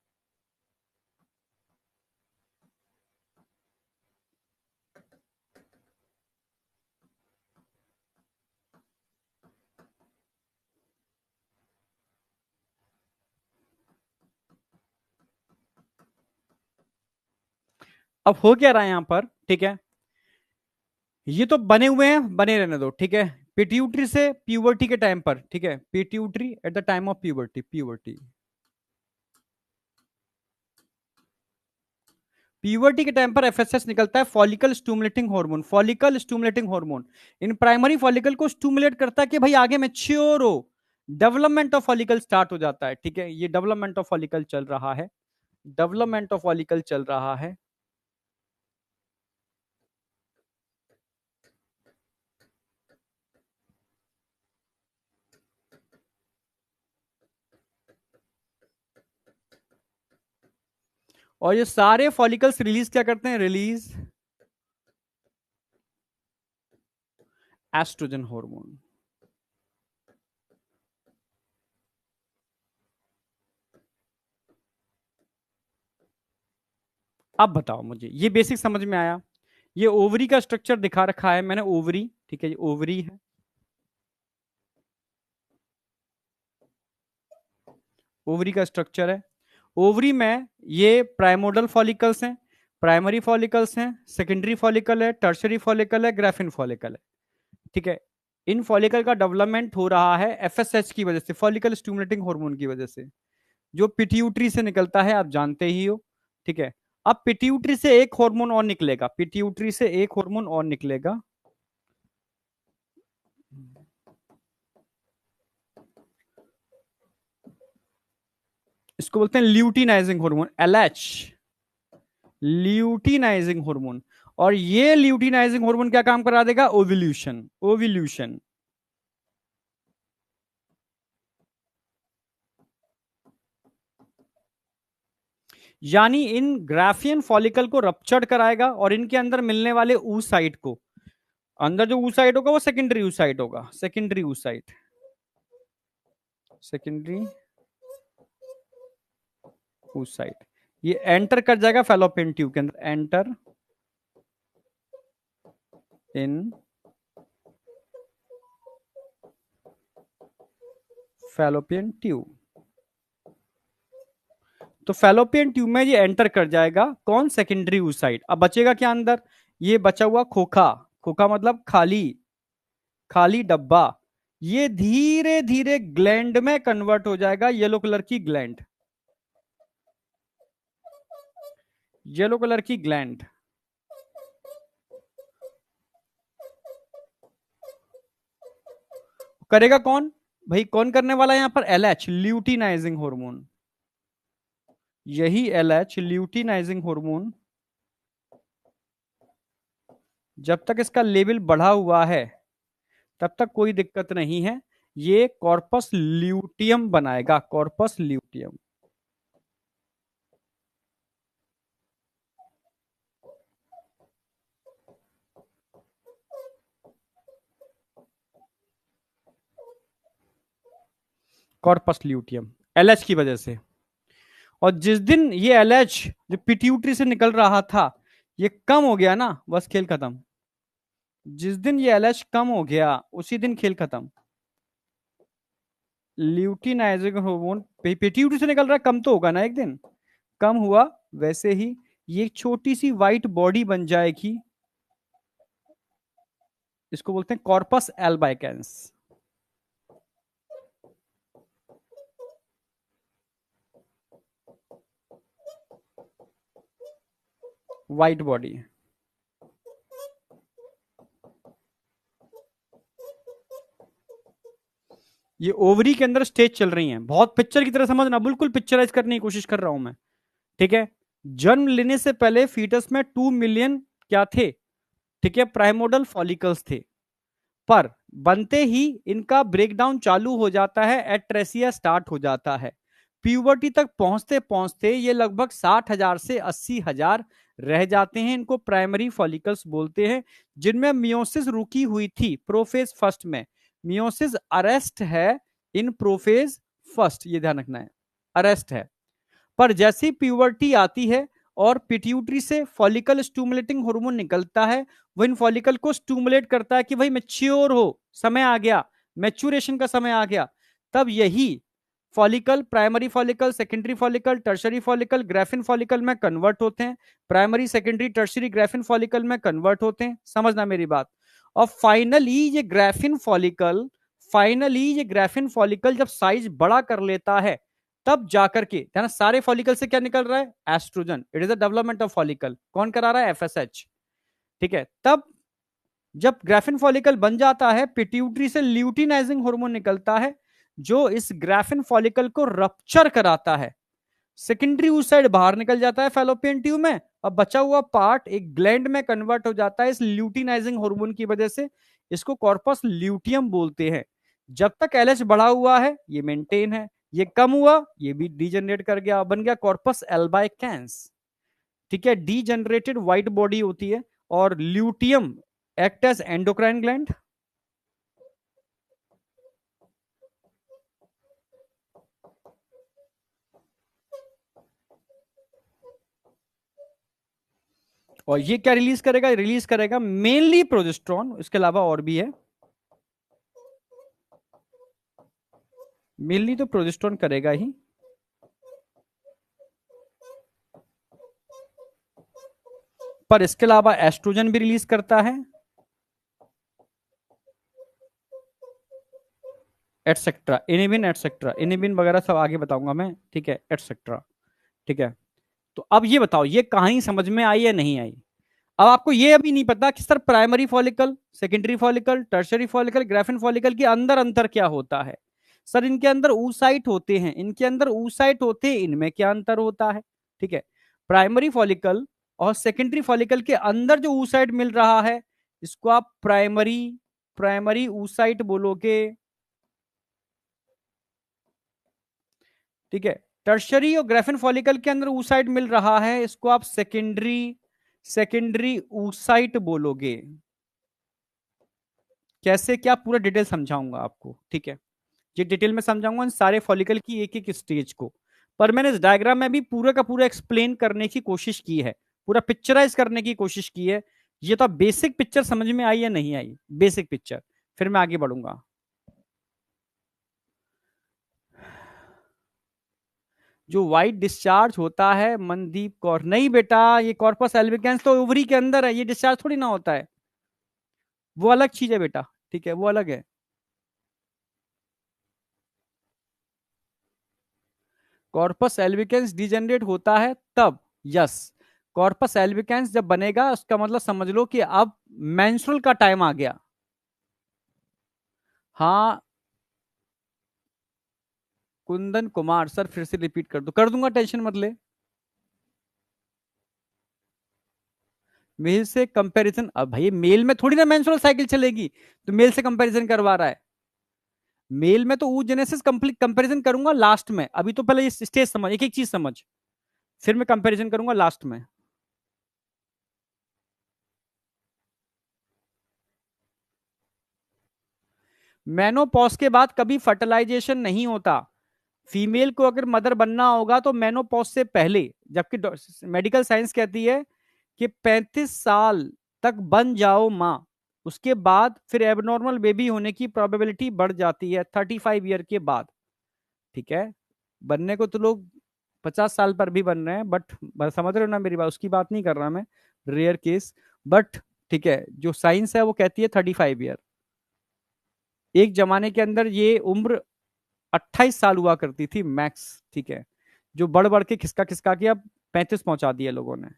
अब हो क्या रहा है यहां पर, ठीक है। ये तो बने हुए हैं, बने रहने दो, ठीक है। पिट्यूटरी से प्यूबर्टी के टाइम पर, ठीक है, pituitary at the time of puberty, puberty, puberty के टाइम पर एफएसएस निकलता है, follicle stimulating hormone, follicle stimulating hormone in primary follicle को स्टिमुलेट करता है कि भाई आगे मैच्योर हो। डेवलपमेंट ऑफ फॉलिकल स्टार्ट हो जाता है, ठीक है। ये डेवलपमेंट ऑफ फॉलिकल चल रहा है, डेवलपमेंट ऑफ फॉलिकल चल रहा है। और ये सारे फॉलिकल्स रिलीज क्या करते हैं? Release estrogen hormone. अब बताओ मुझे, ये बेसिक समझ में आया? ये ओवरी का स्ट्रक्चर दिखा रखा है मैंने, ओवरी, ठीक है, ये ओवरी है। ओवरी का स्ट्रक्चर है। ओवरी में ये प्राइमोडल फॉलिकल्स हैं, प्राइमरी फॉलिकल्स हैं, सेकेंडरी फॉलिकल है, टर्शरी फॉलिकल है, ग्राफिन फॉलिकल है, ठीक है। इन फॉलिकल का डेवलपमेंट हो रहा है एफएसएच की वजह से, फॉलिकल स्टिमुलेटिंग हार्मोन की वजह से, जो पिट्यूटरी से निकलता है, आप जानते ही हो, ठीक है। अब पिट्यूटरी से एक हार्मोन और निकलेगा, पिट्यूटरी से एक हार्मोन और निकलेगा, इसको बोलते हैं luteinizing hormone, LH, luteinizing hormone. और ये ल्यूटिनाइजिंग हार्मोन क्या काम करा देगा? ओव्यूल्यूशन। ओव्यूल्यूशन यानी इन ग्राफियन फॉलिकल को रप्चर्ड कराएगा और इनके अंदर मिलने वाले oocyte को, अंदर जो oocyte होगा वो सेकेंडरी oocyte होगा, सेकेंडरी oocyte, सेकेंडरी oocyte, ये एंटर कर जाएगा फैलोपियन ट्यूब के अंदर, एंटर इन फैलोपियन ट्यूब। तो फैलोपियन ट्यूब में ये एंटर कर जाएगा, कौन? Secondary oocyte। अब बचेगा क्या अंदर? ये बचा हुआ खोखा, खोखा मतलब खाली, खाली डब्बा, ये धीरे धीरे ग्लैंड में कन्वर्ट हो जाएगा, येलो कलर की ग्लैंड, येलो कलर की ग्लैंड। करेगा कौन भाई? कौन करने वाला है यहां पर? LH, luteinizing hormone. यही एलएच, ल्यूटिनाइजिंग हार्मोन, जब तक इसका लेवल बढ़ा हुआ है तब तक कोई दिक्कत नहीं है, ये कॉर्पस ल्यूटियम बनाएगा, corpus luteum. Corpus luteum LH की वजह से। और जिस दिन ये एलएच जो पिट्यूटरी से निकल रहा था ये कम हो गया ना, बस खेल खत्म। जिस दिन ये एलएच कम हो गया उसी दिन खेल खत्म। ल्यूटिनाइजिंग हार्मोन पिट्यूटरी से निकल रहा है, कम तो होगा ना एक दिन, कम हुआ, वैसे ही ये एक छोटी सी व्हाइट बॉडी बन जाएगी, इसको बोलते हैं कॉर्पस एल्बाइकेंस। व्हाइट बॉडी, ये ओवरी के अंदर स्टेज चल रही है, बहुत पिक्चर की तरह समझना, बिल्कुल पिक्चराइज करने की कोशिश कर रहा हूं मैं, ठीक है। जन्म लेने से पहले फीटस में 2 मिलियन क्या थे? ठीक है, प्राइमोडल फॉलिकल्स थे, पर बनते ही इनका ब्रेकडाउन चालू हो जाता है, एट्रेसिया स्टार्ट हो जाता है। प्यूबर्टी तक पहुंचते पहुंचते ये लगभग 60,000 से 80,000 रह जाते हैं, इनको प्राइमरी फॉलिकल्स बोलते हैं, जिनमें मियोसिस रुकी हुई थी प्रोफेज फर्स्ट में। मियोसिस अरेस्ट है इन प्रोफेज फर्स्ट, ये ध्यान रखना है, अरेस्ट है। पर जैसी प्यूबर्टी आती है और पिट्यूटरी से फॉलिकल स्टूमुलेटिंग हार्मोन निकलता है, वो इन फॉलिकल को स्टूमुलेट करता है कि भाई मैच्योर हो, समय आ गया, मैच्योरेशन का समय आ गया। तब यही follicle primary follicle, secondary follicle, tertiary follicle, graphene follicle में कन्वर्ट होते हैं, primary secondary tertiary graphene follicle में कन्वर्ट होते हैं, समझना मेरी बात। और फाइनली ये ग्राफिन फॉलिकल जब साइज बड़ा कर लेता है तब जाकर के ना सारे फॉलिकल से क्या निकल रहा है? Estrogen. It is a development of follicle, कौन करा रहा है? एफएसएच, ठीक है। तब जब ग्राफिन फॉलिकल बन जाता है, पिट्यूटरी से ल्यूटिनाइजिंग हार्मोन निकलता है जो इस ग्राफिन फॉलिकल को रप्चर कराता है, सेकेंडरी oocyte बाहर निकल जाता है फैलोपियन ट्यूब में, अब बचा हुआ पार्ट एक ग्लैंड में कन्वर्ट हो जाता है इस ल्यूटिनाइजिंग हार्मोन की वजह से, इसको कॉर्पस ल्यूटियम बोलते हैं। जब तक एलएच बढ़ा हुआ है ये मेंटेन है, ये कम हुआ ये भी डीजनरेट कर गया, बन गया कॉर्पस एल्बाइकेंस, ठीक है। डीजनरेटेड व्हाइट बॉडी होती है और luteum act as endocrine gland. और ये क्या रिलीज करेगा? रिलीज करेगा मेनली प्रोजेस्टेरॉन, इसके अलावा और भी है, मेनली तो प्रोजेस्टेरॉन करेगा ही, पर इसके अलावा एस्ट्रोजन भी रिलीज करता है, एटसेट्रा, इनिबिन वगैरह सब आगे बताऊंगा मैं, ठीक है, एटसेट्रा, ठीक है। तो अब ये बताओ ये कहानी समझ में आई या नहीं आई? अब आपको ये अभी नहीं पता कि sir primary follicle, secondary follicle, tertiary follicle, graphene follicle के अंदर अंतर क्या होता है? सर इनके अंदर oocyte होते हैं, इनके अंदर oocyte होते हैं, इनमें क्या अंतर होता है? ठीक है, प्राइमरी फॉलिकल और सेकेंडरी फॉलिकल के अंदर जो oocyte मिल रहा है इसको आप प्राइमरी प्राइमरी oocyte बोलोगे, ठीक है। टर्शरी और ग्राफिन फॉलिकल के अंदर oocyte मिल रहा है, इसको आप सेकेंडरी सेकेंडरी oocyte बोलोगे। कैसे क्या पूरा डिटेल समझाऊंगा आपको, ठीक है। ये डिटेल में समझाऊंगा इन सारे फॉलिकल की एक एक स्टेज को। पर मैंने इस डायग्राम में भी पूरा का पूरा एक्सप्लेन करने की कोशिश की है, पूरा पिक्चराइज करने की कोशिश की है। ये तो बेसिक पिक्चर समझ में आई या नहीं आई, बेसिक पिक्चर, फिर मैं आगे बढ़ूंगा। जो व्हाइट डिस्चार्ज होता है मनदीप कौर, नहीं बेटा ये कॉर्पस एल्बिकेंस तो ओवरी के अंदर है, ये डिस्चार्ज थोड़ी ना होता है, वो अलग चीज है बेटा, ठीक है, वो अलग है। कॉर्पस एल्बिकेंस डिजेनरेट होता है तब, यस, कॉर्पस एल्बिकेंस जब बनेगा उसका मतलब समझ लो कि अब मेंस्ट्रुअल का टाइम आ गया। हाँ, कुंदन कुमार सर फिर से रिपीट कर दो, कर दूंगा, टेंशन मत ले। मेल से कंपैरिजन, अब भाई मेल में थोड़ी ना मेंस्ट्रुअल साइकिल चलेगी, तो मेल से कंपैरिजन करवा रहा है। मेल में तो oogenesis कंप्लीट कंपैरिजन करूंगा लास्ट में, अभी तो पहले ये स्टेज समझ, एक एक चीज समझ, फिर मैं कंपैरिजन करूंगा लास्ट में। मेनोपॉज के बाद कभी फर्टिलाइजेशन नहीं होता। फीमेल को अगर मदर बनना होगा तो मेनोपॉज से पहले, जबकि मेडिकल साइंस कहती है कि 35 साल तक बन जाओ मां, उसके बाद फिर एबनॉर्मल बेबी होने की प्रोबेबिलिटी बढ़ जाती है 35 ईयर के बाद, ठीक है। बनने को तो लोग 50 साल पर भी बन रहे हैं, बट समझ रहे हो ना मेरी बात, उसकी बात नहीं कर रहा मैं, रेयर केस, बट ठीक है, जो साइंस है वो कहती है 35 ईयर। एक जमाने के अंदर ये उम्र 28 साल हुआ करती थी मैक्स, ठीक है, जो बढ़ बढ़ के खिसका खिसका के अब 35 पहुंचा दिया लोगों ने।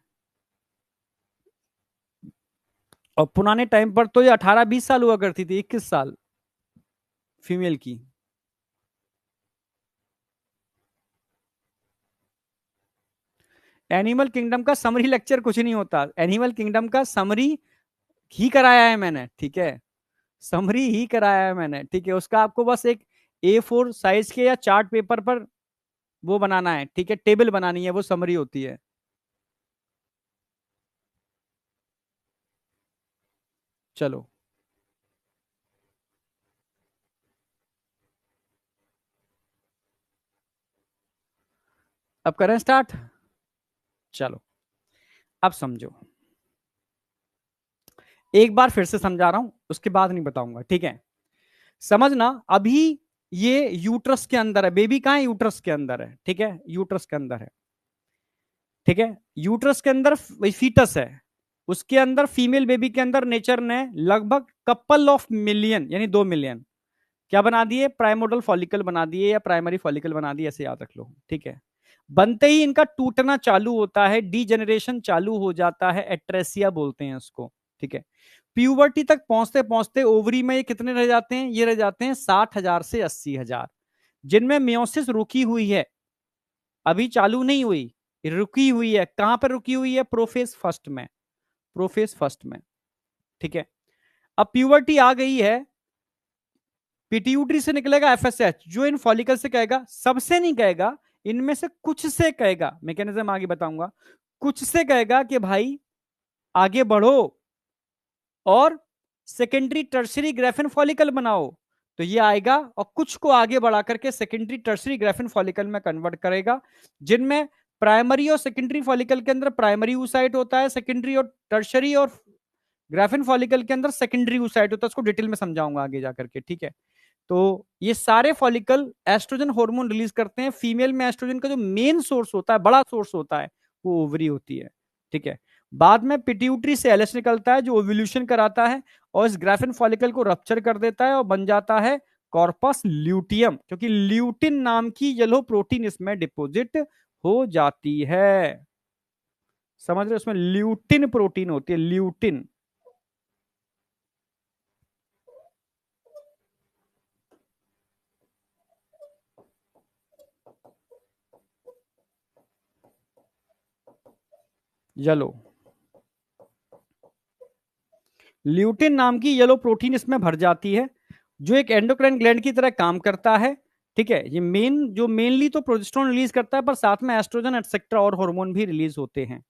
और पुराने टाइम पर तो ये 18-20 साल हुआ करती थी, 21 साल फीमेल की। एनिमल किंगडम का समरी लेक्चर कुछ नहीं होता, एनिमल किंगडम का समरी ही कराया है मैंने, ठीक है, समरी ही कराया है मैंने, ठीक है। उसका आपको बस एक A4 साइज के या चार्ट पेपर पर वो बनाना है, ठीक है, टेबल बनानी है, वो समरी होती है। चलो अब करें स्टार्ट। चलो अब समझो, एक बार फिर से समझा रहा हूं, उसके बाद नहीं बताऊंगा, ठीक है। समझना, अभी ये यूट्रस के अंदर है, बेबी कहां है, यूट्रस के अंदर है, ठीक है, यूट्रस के अंदर है, ठीक है। यूट्रस के अंदर फीटस है, उसके अंदर फीमेल बेबी के अंदर नेचर ने लगभग कपल ऑफ मिलियन यानी 2 मिलियन क्या बना दिए, प्राइमोडल फॉलिकल बना दिए या प्राइमरी फॉलिकल बना दिए, ऐसे याद रख लो, ठीक है। बनते ही इनका टूटना चालू होता है, डीजेनरेशन चालू हो जाता है, एट्रेसिया बोलते हैं उसको, ठीक है। प्यूबर्टी तक पहुंचते पहुंचते ओवरी में ये कितने रह जाते हैं, ये रह जाते हैं 60,000 से 80,000, जिनमें मियोसिस रुकी हुई है, अभी चालू नहीं हुई, रुकी हुई है। कहां पर रुकी हुई है, प्रोफेज फर्स्ट में, प्रोफेज फर्स्ट में, ठीक है। अब प्यूबर्टी आ गई है, पिट्यूटरी से निकलेगा एफएसएच, जो इन फॉलिकल से कहेगा, सबसे नहीं कहेगा, इनमें से कुछ से कहेगा, मैकेनिज्म आगे बताऊंगा, कुछ से कहेगा कि भाई आगे बढ़ो और सेकेंडरी टर्सरी ग्रेफिन फॉलिकल बनाओ, तो ये आएगा और कुछ को आगे बढ़ा करके सेकेंडरी टर्सरी ग्रेफिन फॉलिकल में कन्वर्ट करेगा, जिनमें प्राइमरी और सेकेंडरी फॉलिकल के अंदर प्राइमरी ऊसाइट होता है, सेकेंडरी और टर्सरी और ग्राफिन फॉलिकल के अंदर सेकेंडरी ऊसाइट होता है, उसको डिटेल में समझाऊंगा आगे जाकर के, ठीक है। तो ये सारे फॉलिकल एस्ट्रोजन हार्मोन रिलीज करते हैं, फीमेल में एस्ट्रोजन का जो मेन सोर्स होता है, बड़ा सोर्स होता है, वो ओवरी होती है, ठीक है। बाद में पिट्यूटरी से एलएच निकलता है जो ओव्यूल्यूशन कराता है और इस ग्राफिन फॉलिकल को रप्चर कर देता है और बन जाता है कॉर्पस ल्यूटियम, क्योंकि ल्यूटिन नाम की येलो प्रोटीन इसमें डिपोजिट हो जाती है। समझ रहे हो, उसमें ल्यूटिन प्रोटीन होती है, ल्यूटिन। चलो ल्यूटिन नाम की येलो प्रोटीन इसमें भर जाती है, जो एक एंडोक्राइन ग्लैंड की तरह काम करता है। ठीक है, ये मेनली तो प्रोजेस्टेरोन रिलीज करता है, पर साथ में एस्ट्रोजन एटसेट्रा और हार्मोन भी रिलीज होते हैं।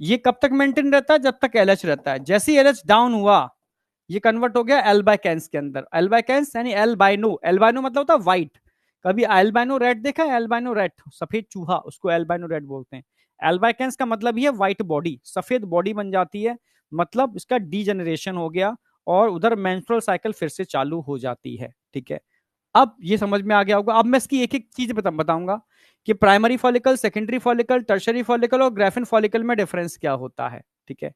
ये कब तक मेंटेन रहता है? जब तक एलएच रहता है। जैसे ही एलएच डाउन हुआ, ये कन्वर्ट हो गया एल्बाइकेंस के अंदर। एल्बाइकेंस यानी एल्बाइनो, एल्बाइनो मतलब होता है व्हाइट। कभी एल्बाइनो रेड देखा है? एल्बाइनो रेड, सफेद चूहा, उसको एल्बाइनो रेड बोलते हैं। एल्बाइकेंस का मतलब ही है व्हाइट बॉडी, सफेद बॉडी बन जाती है, मतलब इसका डीजेनरेशन हो गया और उधर मेंस्ट्रुअल साइकिल फिर से चालू हो जाती है। ठीक है, अब ये समझ में आ गया होगा। अब मैं इसकी एक एक चीज बताऊंगा कि primary follicle, secondary follicle, tertiary follicle और ग्राफिन फॉलिकल में डिफरेंस क्या होता है। ठीक है,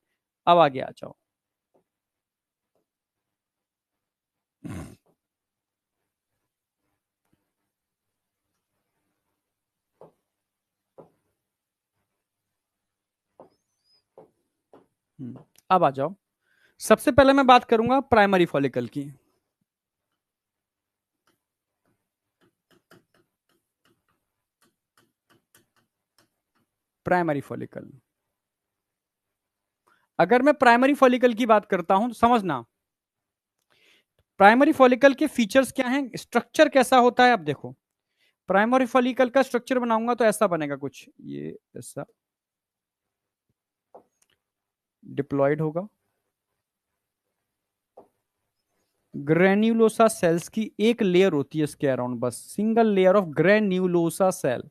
अब आगे आ जाओ। अब आ जाओ। सबसे पहले मैं बात करूंगा प्राइमरी फॉलिकल की। प्राइमरी फॉलिकल, अगर मैं प्राइमरी फॉलिकल की बात करता हूं तो समझना, प्राइमरी फॉलिकल के फीचर्स क्या हैं, स्ट्रक्चर कैसा होता है। अब देखो, प्राइमरी फॉलिकल का स्ट्रक्चर बनाऊंगा तो ऐसा बनेगा कुछ, ये ऐसा डिप्लॉयड होगा। ग्रेन्यूलोसा सेल्स की एक लेयर होती है इसके अराउंड, बस single layer of granulosa cell,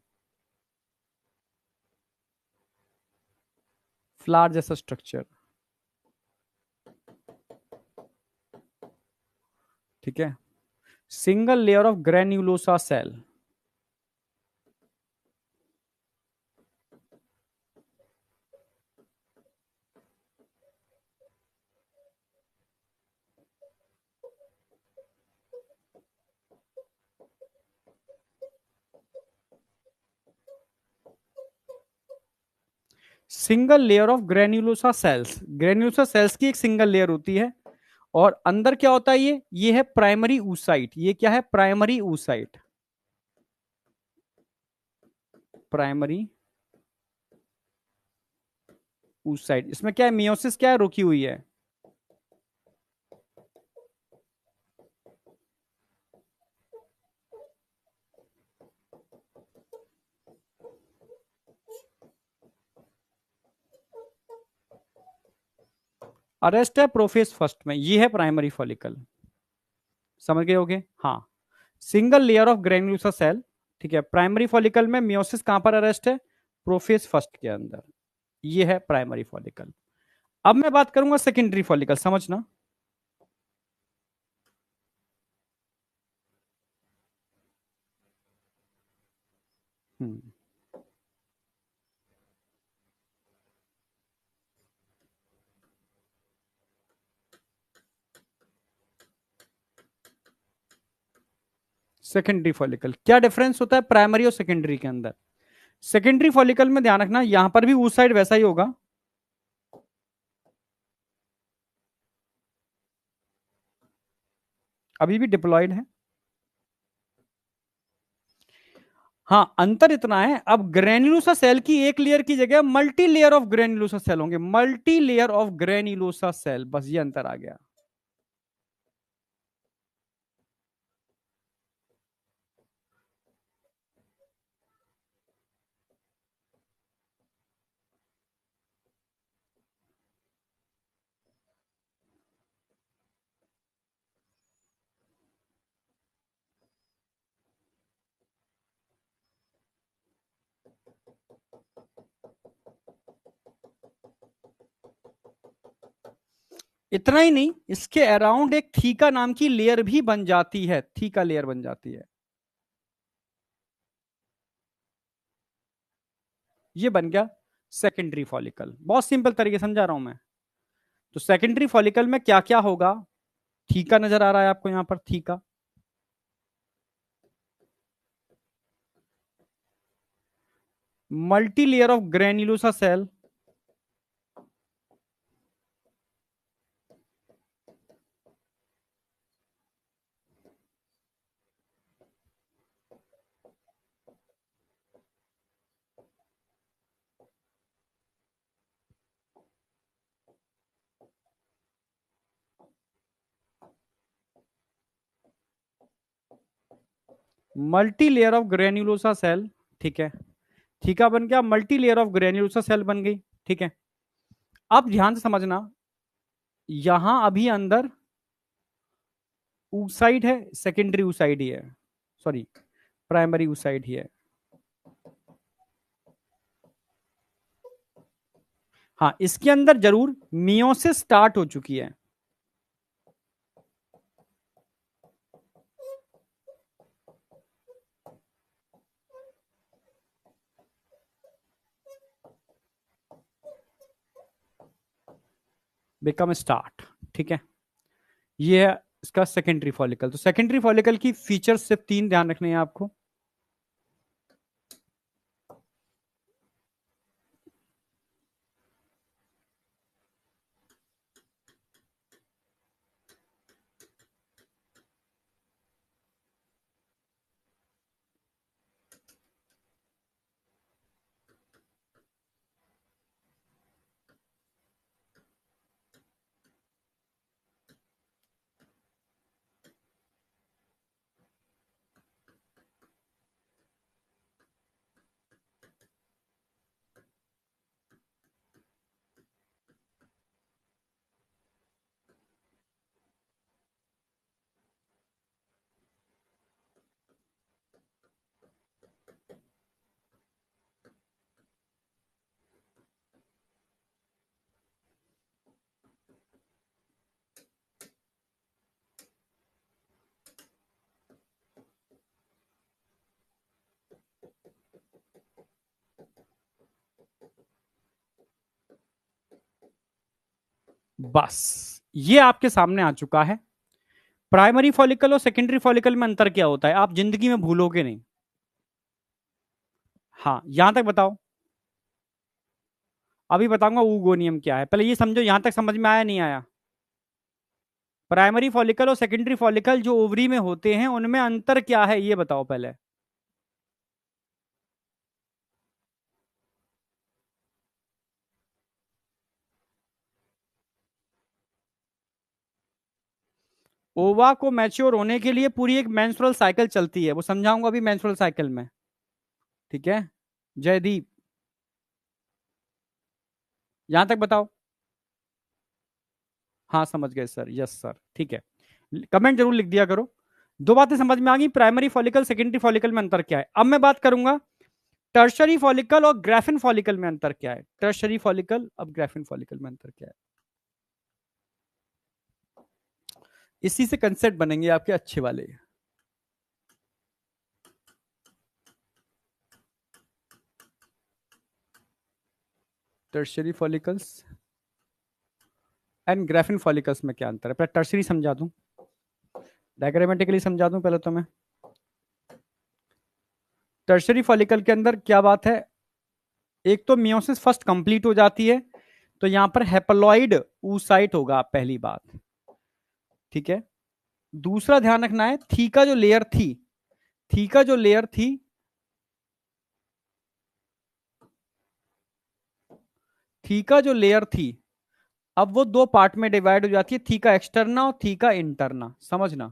flower जैसा स्ट्रक्चर। ठीक है, single layer of granulosa cell. Single layer of granulosa cells, granulosa cells की एक सिंगल लेयर होती है। और अंदर क्या होता है? ये है प्राइमरी ऊसाइट। ये क्या है? Primary oocyte, primary oocyte. इसमें क्या है? मियोसिस क्या है? रुकी हुई है। अरेस्ट है प्रोफेज फर्स्ट में, ये है प्राइमरी फॉलिकल। समझ गए होगे? हाँ, single layer of granulosa cell. ठीक है, प्राइमरी फॉलिकल में मियोसिस कहां पर अरेस्ट है? प्रोफेज फर्स्ट के अंदर। ये है प्राइमरी फॉलिकल। अब मैं बात करूंगा सेकेंडरी फॉलिकल, समझना। सेकेंडरी फॉलिकल, क्या डिफरेंस होता है प्राइमरी और सेकेंडरी के अंदर? सेकेंडरी फॉलिकल में ध्यान रखना, यहां पर भी उस साइड वैसा ही होगा, अभी भी डिप्लॉयड है। हाँ, अंतर इतना है, अब ग्रेन्युलोसा सेल की एक लेयर की जगह multi layer of granulosa cell होंगे, multi layer of granulosa cell, बस ये अंतर आ गया। इतना ही नहीं, इसके अराउंड एक थीका नाम की लेयर भी बन जाती है, थीका लेयर बन जाती है। ये बन गया सेकेंडरी फॉलिकल। बहुत सिंपल तरीके समझा रहा हूं मैं। तो सेकेंडरी फॉलिकल में क्या क्या होगा? थीका नजर आ रहा है आपको यहां पर, theca, multi layer of granulosa cell, multi layer of granulosa cell, ठीक है, थीका बन गया, multi layer of granulosa cell बन गई, ठीक है। अब ध्यान से समझना, यहां अभी अंदर ऊसाइड है, सेकेंडरी ऊसाइड ही है, सॉरी प्राइमरी ऊसाइड ही है। हाँ, इसके अंदर जरूर मियोसिस स्टार्ट हो चुकी है। बिकम स्टार्ट, ठीक है। ये है इसका सेकेंडरी फॉलिकल। तो सेकेंडरी फॉलिकल की फीचर्स सिर्फ 3 ध्यान रखने हैं आपको। बस ये आपके सामने आ चुका है। प्राइमरी फॉलिकल और सेकेंडरी फॉलिकल में अंतर क्या होता है, आप जिंदगी में भूलोगे नहीं। हाँ, यहां तक बताओ। अभी बताऊंगा ऊगोनियम क्या है, पहले ये समझो, यहां तक समझ में आया नहीं आया। प्राइमरी फॉलिकल और सेकेंडरी फॉलिकल जो ओवरी में होते हैं, उनमें अंतर क्या है ये बताओ पहले। ओवा को मैच्योर होने के लिए पूरी एक मेंस्ट्रुअल साइकिल चलती है, वो समझाऊंगा अभी मेंस्ट्रुअल साइकिल में, ठीक है। जयदीप, यहां तक बताओ। हाँ समझ गए सर, यस सर, ठीक है। कमेंट जरूर लिख दिया करो। दो बातें समझ में आ गई, प्राइमरी फॉलिकल सेकेंडरी फॉलिकल में अंतर क्या है। अब मैं बात करूंगा टर्शरी फॉलिकल और ग्राफिन फॉलिकल में अंतर क्या है। टर्शरी फॉलिकल, अब ग्राफिन फॉलिकल में अंतर क्या है, इसी से कंसेप्ट बनेंगे आपके अच्छे वाले। Tertiary follicles and Graafian follicles में क्या अंतर है, पहले टर्शरी समझा दूं, डायग्रामेटिकली समझा दूं पहले तो मैं। टर्शरी फॉलिकल के अंदर क्या बात है, एक तो मियोसिस फर्स्ट कंप्लीट हो जाती है, तो यहां पर हेप्लॉइड ऊसाइट होगा, पहली बात, ठीक है। दूसरा ध्यान रखना है, थीका जो लेयर थी, थीका जो लेयर थी, थीका जो लेयर थी, अब वो दो पार्ट में डिवाइड हो जाती है, थीका एक्सटर्ना और थीका इंटरना, समझना।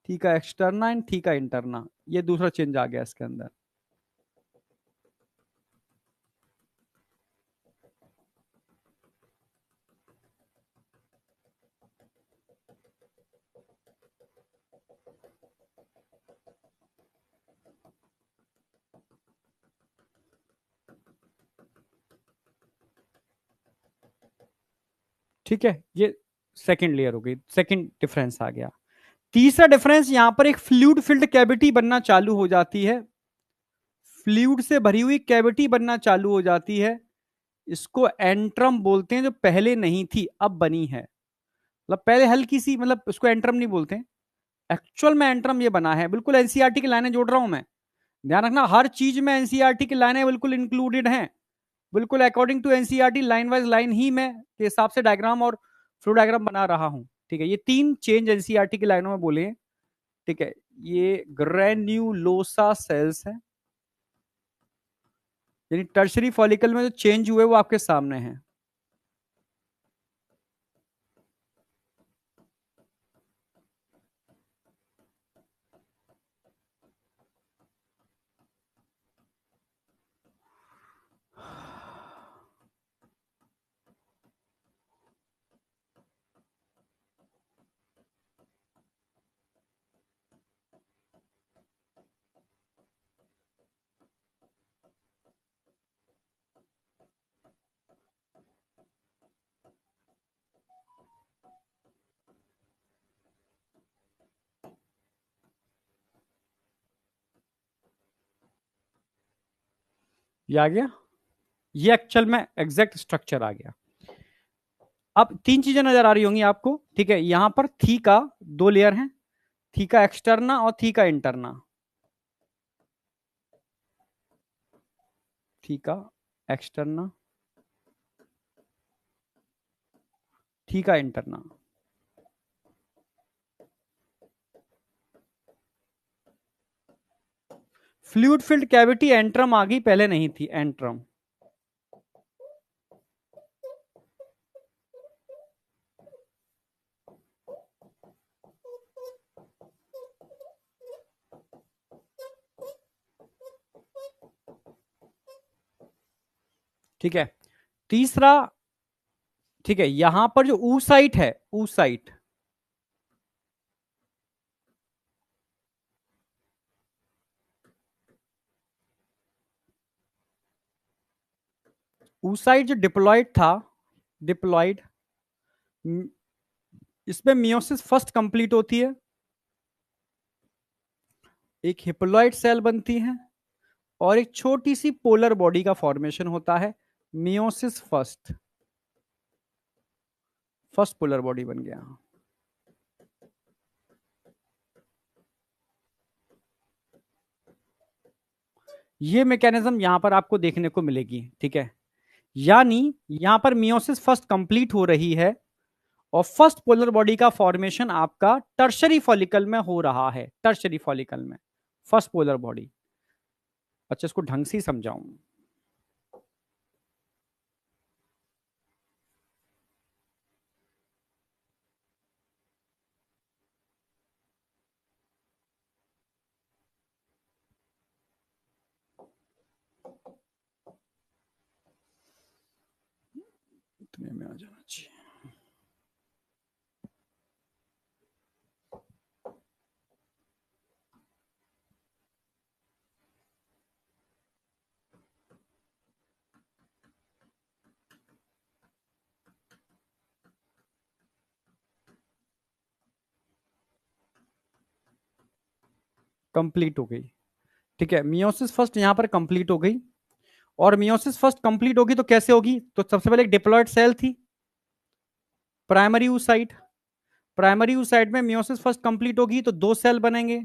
Theca externa and theca interna, ये दूसरा चेंज आ गया इसके अंदर। ठीक है, ये सेकंड लेयर हो गई, सेकंड डिफरेंस आ गया। तीसरा डिफरेंस, यहां पर एक फ्लूइड फिल्ड कैविटी बनना चालू हो जाती है, फ्लूइड से भरी हुई कैविटी बनना चालू हो जाती है। इसको एंट्रम बोलते हैं, जो पहले नहीं थी अब बनी है। मतलब पहले हल्की सी, मतलब उसको एंट्रम नहीं बोलते, एक्चुअल में एंट्रम ये बना है। बिल्कुल एनसीईआरटी की लाइनें जोड़ रहा हूं मैं, ध्यान रखना, हर चीज में एनसीईआरटी की लाइनें बिल्कुल इंक्लूडेड हैं, बिल्कुल according to NCERT line wise line ही मैं के हिसाब से डायग्राम और फ्लो डायग्राम बना रहा हूं, ठीक है। ये 3 चेंज एनसीईआरटी की लाइनों में बोले हैं, ठीक है। ये ग्रेन्यूलोसा सेल्स है, यानी टर्शरी फॉलिकल में जो चेंज हुए वो आपके सामने हैं। ये आ गया, ये एक्चुअल में एग्जैक्ट स्ट्रक्चर आ गया। अब तीन चीजें नजर आ रही होंगी आपको, ठीक है। यहां पर थी का दो लेयर हैं, थी का एक्सटर्ना और थी का इंटरना। थी का externa, theca interna. Fluid filled cavity antrum आ गई, पहले नहीं थी एंट्रम। ठीक है। तीसरा, ठीक है, यहां पर जो ऊ साइट है, ऊ साइट, ऊ साइट जो डिप्लॉयड था, डिप्लॉयड, इसमें मियोसिस फर्स्ट कंप्लीट होती है, एक हिप्लॉयड सेल बनती है और एक छोटी सी पोलर बॉडी का फॉर्मेशन होता है। Meiosis first, first polar body बन गया। ये मैकेनिज्म यहां पर आपको देखने को मिलेगी, ठीक है। यानी यहां पर मियोसिस फर्स्ट कंप्लीट हो रही है और फर्स्ट पोलर बॉडी का फॉर्मेशन आपका टर्शरी फॉलिकल में हो रहा है, टर्शरी फॉलिकल में फर्स्ट पोलर बॉडी। अच्छा, इसको ढंग से समझाऊं। इतने में आ जाना चाहिए। कंप्लीट हो गई, ठीक है। मियोसिस फर्स्ट यहां पर कंप्लीट हो गई, और मियोसिस फर्स्ट कंप्लीट होगी तो कैसे होगी? तो सबसे पहले एक डिप्लॉयड सेल थी, प्राइमरी ऊसाइट। प्राइमरी ऊसाइट में मियोसिस फर्स्ट कंप्लीट होगी तो दो सेल बनेंगे,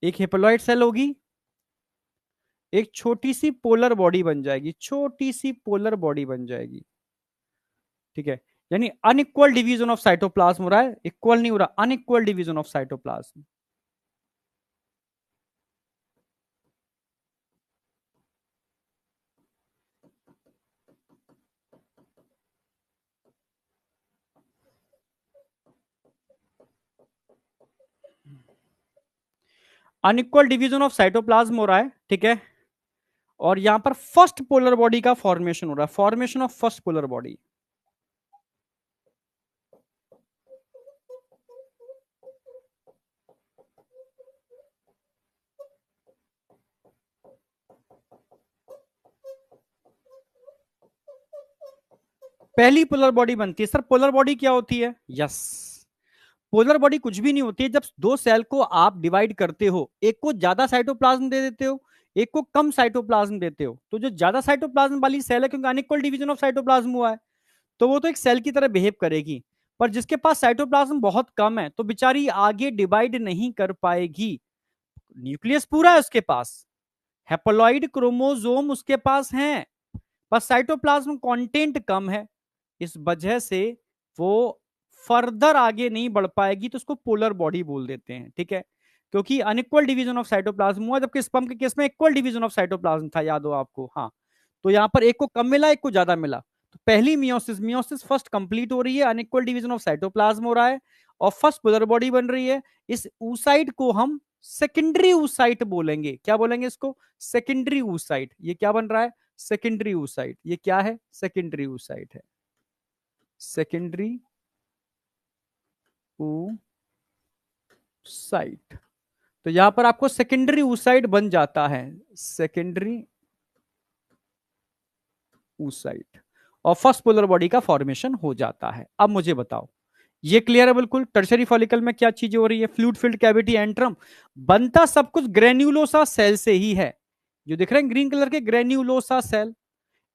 एक हिप्लॉयड सेल होगी, एक छोटी सी पोलर बॉडी बन जाएगी, छोटी सी पोलर बॉडी बन जाएगी, ठीक है। यानी अनइक्वल डिवीजन ऑफ साइटोप्लाज्म हो रहा है, इक्वल नहीं हो रहा, unequal division of cytoplasm. Unequal division of cytoplasm हो रहा है, ठीक है। और यहां पर फर्स्ट पोलर बॉडी का फॉर्मेशन हो रहा है, formation of first polar body. पहली पोलर बॉडी बनती है। सर पोलर बॉडी क्या होती है? यस, पोलर बॉडी कुछ भी नहीं होती है। जब दो सेल को आप डिवाइड करते हो, एक को ज्यादा साइटोप्लाज्म दे देते हो, एक को कम साइटोप्लाज्म देते हो, तो जो ज्यादा साइटोप्लाज्म वाली सेल है, क्योंकि अनइक्वल डिवीजन ऑफ साइटोप्लाज्म हुआ है, तो वो तो एक सेल की तरह बिहेव करेगी। पर जिसके पास साइटोप्लाज्म बहुत कम है, तो बेचारी आगे डिवाइड नहीं कर पाएगी। न्यूक्लियस पूरा है उसके पास, हेप्लॉइड क्रोमोसोम उसके पास है, पर साइटोप्लाज्म कंटेंट कम है, इस वजह से वो फर्दर आगे नहीं बढ़ पाएगी, तो उसको पोलर बॉडी बोल देते हैं, ठीक है। क्योंकि अनइक्वल डिवीजन ऑफ साइटोप्लाज्म हुआ, जबकि स्पर्म के केस में इक्वल डिवीजन ऑफ साइटोप्लाज्म था, याद हो आपको? हाँ। तो यहां पर एक को कम मिला, एक को ज्यादा मिला। तो पहली मियोसिस, मियोसिस फर्स्ट कंप्लीट हो रही है, अनइक्वल डिवीजन ऑफ साइटोप्लाज्म हो रहा है और फर्स्ट पोलर बॉडी बन रही है। इस ऊसाइट को हम सेकेंडरी ऊसाइट बोलेंगे। क्या बोलेंगे इसको? Secondary oocyte. ये क्या बन रहा है? Secondary oocyte. ये क्या है? सेकेंडरी ऊसाइट है, सेकेंडरी ऊसाइट। तो यहां पर आपको सेकेंडरी ऊसाइट बन जाता है, सेकेंडरी ऊसाइट, और फर्स्ट पोलर बॉडी का फॉर्मेशन हो जाता है। अब मुझे बताओ, ये क्लियर है बिल्कुल? टर्शरी फॉलिकल में क्या चीजें हो रही है? फ्लूइड फिल्ड कैविटी एंट्रम बनता सब कुछ ग्रेन्युलोसा सेल से ही है। जो दिख रहे हैं ग्रीन कलर के, ग्रेन्युलोसा सेल।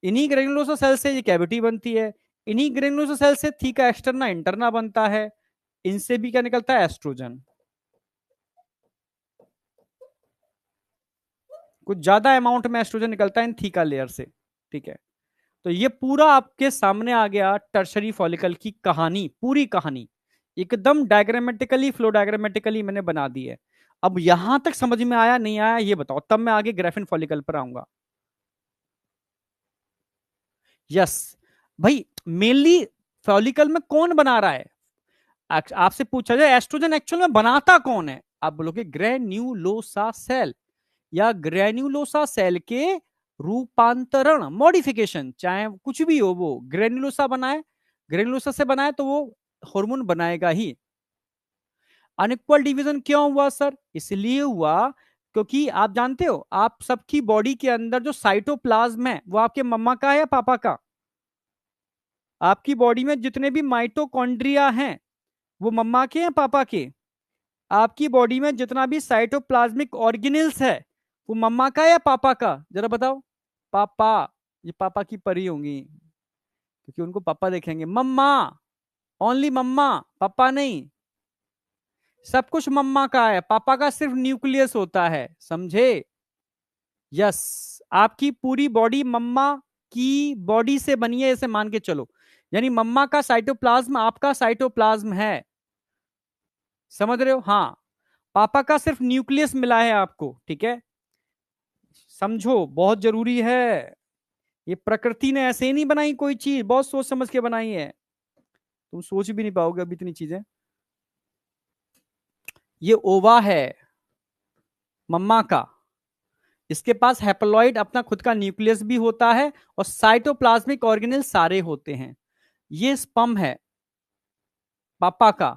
इन्हीं ग्रेन्युलोसा सेल से ये कैविटी बनती है, इन्हीं ग्रेन्युलोसा सेल से थीका एक्सटर्ना इंटरना बनता है, इनसे भी क्या निकलता है, एस्ट्रोजन। कुछ ज्यादा अमाउंट में एस्ट्रोजन निकलता है इन थीका लेयर से, ठीक है। तो ये पूरा आपके सामने आ गया टर्शरी फॉलिकल की कहानी, पूरी कहानी एकदम डायग्रामेटिकली, फ्लो डायग्रामेटिकली मैंने बना दी है। अब यहां तक समझ में आया नहीं आया ये बताओ, तब मैं आगे ग्राफिन फॉलिकल पर आऊंगा। यस भाई, मेनली फॉलिकल में कौन बना रहा है, आपसे पूछा जाए एस्ट्रोजन एक्चुअल में बनाता कौन है, आप बोलोगे ग्रेन्युलोसा सेल, या ग्रेन्युलोसा सेल के रूपांतरण, मॉडिफिकेशन, चाहे कुछ भी हो, वो ग्रेन्युलोसा बनाए, ग्रेन्युलोसा से बनाए तो वो हार्मोन बनाएगा ही। अनइक्वल डिवीजन क्यों हुआ सर, इसलिए हुआ क्योंकि आप जानते हो आप सबकी बॉडी के अंदर जो साइटोप्लाज्म है वो आपके मम्मा का है या पापा का। आपकी बॉडी में जितने भी माइटोकॉन्ड्रिया हैं वो मम्मा के या पापा के। आपकी बॉडी में जितना भी साइटोप्लाज्मिक ऑर्गेनेल्स है वो मम्मा का या पापा का, जरा बताओ। पापा, ये पापा की परी होंगी क्योंकि उनको पापा देखेंगे, मम्मा, ओनली मम्मा, पापा नहीं। सब कुछ मम्मा का है, पापा का सिर्फ न्यूक्लियस होता है, समझे। यस, आपकी पूरी बॉडी मम्मा की बॉडी से बनी है ऐसे मान के चलो, यानी मम्मा का साइटोप्लाज्म आपका साइटोप्लाज्म है, समझ रहे हो। हाँ, पापा का सिर्फ न्यूक्लियस मिला है आपको, ठीक है, समझो बहुत जरूरी है। ये प्रकृति ने ऐसे ही नहीं बनाई कोई चीज, बहुत सोच समझ के बनाई है, तुम सोच भी नहीं पाओगे अभी इतनी चीजें। ये ओवा है मम्मा का, इसके पास हैप्लॉइड अपना खुद का न्यूक्लियस भी होता है और साइटोप्लाज्मिक ऑर्गेनेल सारे होते हैं। ये स्पर्म है पापा का,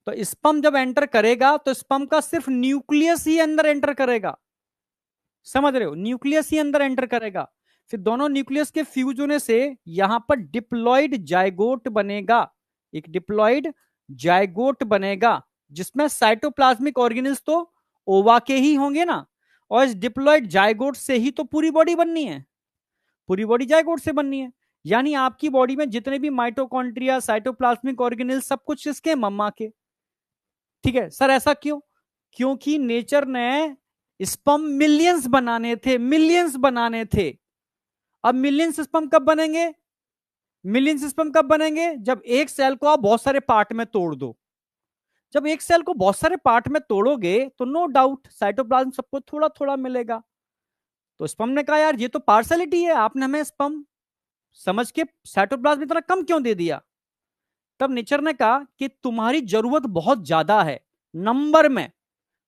तो स्पर्म जब एंटर करेगा तो स्पर्म का सिर्फ न्यूक्लियस ही अंदर एंटर करेगा, समझ रहे हो, न्यूक्लियस ही अंदर एंटर करेगा। फिर दोनों न्यूक्लियस के फ्यूज होने से यहां पर डिप्लॉइड जायगोट बनेगा, एक डिप्लॉइड जायगोट बनेगा जिसमें साइटोप्लाज्मिक ऑर्गेनेल्स तो ओवा के ही होंगे ना, और इस डिप्लॉइड जायगोट से ही तो पूरी बॉडी बननी है, पूरी बॉडी जायगोट से बननी है। यानी आपकी बॉडी में जितने भी माइटोकॉन्ड्रिया, साइटोप्लाज्मिक ऑर्गेनेल, सब कुछ इसके मम्मा के, ठीक है। सर ऐसा क्यों, क्योंकि नेचर ने स्पर्म मिलियंस बनाने थे, मिलियंस बनाने थे। अब मिलियंस स्पर्म कब बनेंगे, मिलियंस स्पर्म कब बनेंगे, जब एक सेल को आप बहुत सारे पार्ट में तोड़ दो। जब एक सेल को बहुत सारे पार्ट में तोड़ोगे तो नो डाउट साइटोप्लाज्म सबको थोड़ा थोड़ा मिलेगा। तो स्पर्म ने कहा यार ये तो पार्सलिटी है, आपने हमें स्पर्म समझ के साइटोप्लाज्म इतना कम क्यों दे दिया। तब नेचर ने कहा कि तुम्हारी जरूरत बहुत ज्यादा है, नंबर में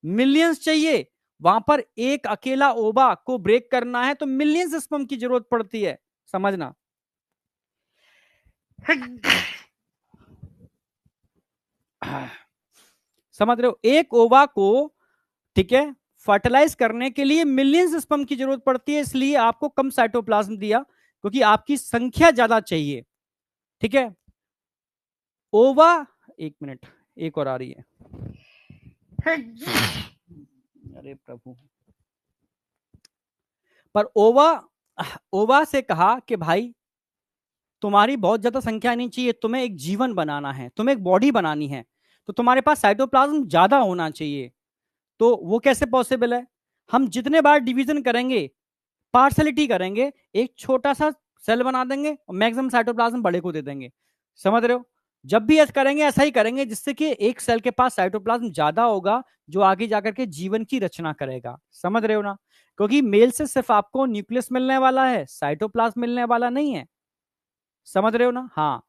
मिलियंस चाहिए, वहां पर एक अकेला ओवा को ब्रेक करना है तो मिलियंस स्पर्म की जरूरत पड़ती है, समझना। समझ रहे हो, एक ओवा को, ठीक है, फर्टिलाइज करने के लिए मिलियंस स्पर्म की जरूरत पड़ती है, इसलिए आपको कम साइटोप्लाज्म दिया क्योंकि आपकी संख्या ज्यादा चाहिए, ठीक है। ओवा, एक मिनट, एक और आ रही है, अरे प्रभु। पर ओवा, ओवा से कहा कि भाई तुम्हारी बहुत ज्यादा संख्या नहीं चाहिए, तुम्हें एक जीवन बनाना है, तुम्हें एक बॉडी बनानी है, तो तुम्हारे पास साइटोप्लाज्म ज्यादा होना चाहिए। तो वो कैसे पॉसिबल है, हम जितने बार डिवीजन करेंगे, पार्सलिटी करेंगे, एक छोटा सा सेल बना देंगे और मैक्सिमम साइटोप्लाज्म बड़े को दे देंगे, समझ रहे हो। जब भी ऐसा करेंगे ऐसा ही करेंगे जिससे कि एक सेल के पास साइटोप्लाज्म ज्यादा होगा जो आगे जाकर के जीवन की रचना करेगा, समझ रहे हो ना। क्योंकि मेल से सिर्फ आपको न्यूक्लियस मिलने वाला है, साइटोप्लाज्म मिलने वाला नहीं है, समझ रहे हो ना। हाँ,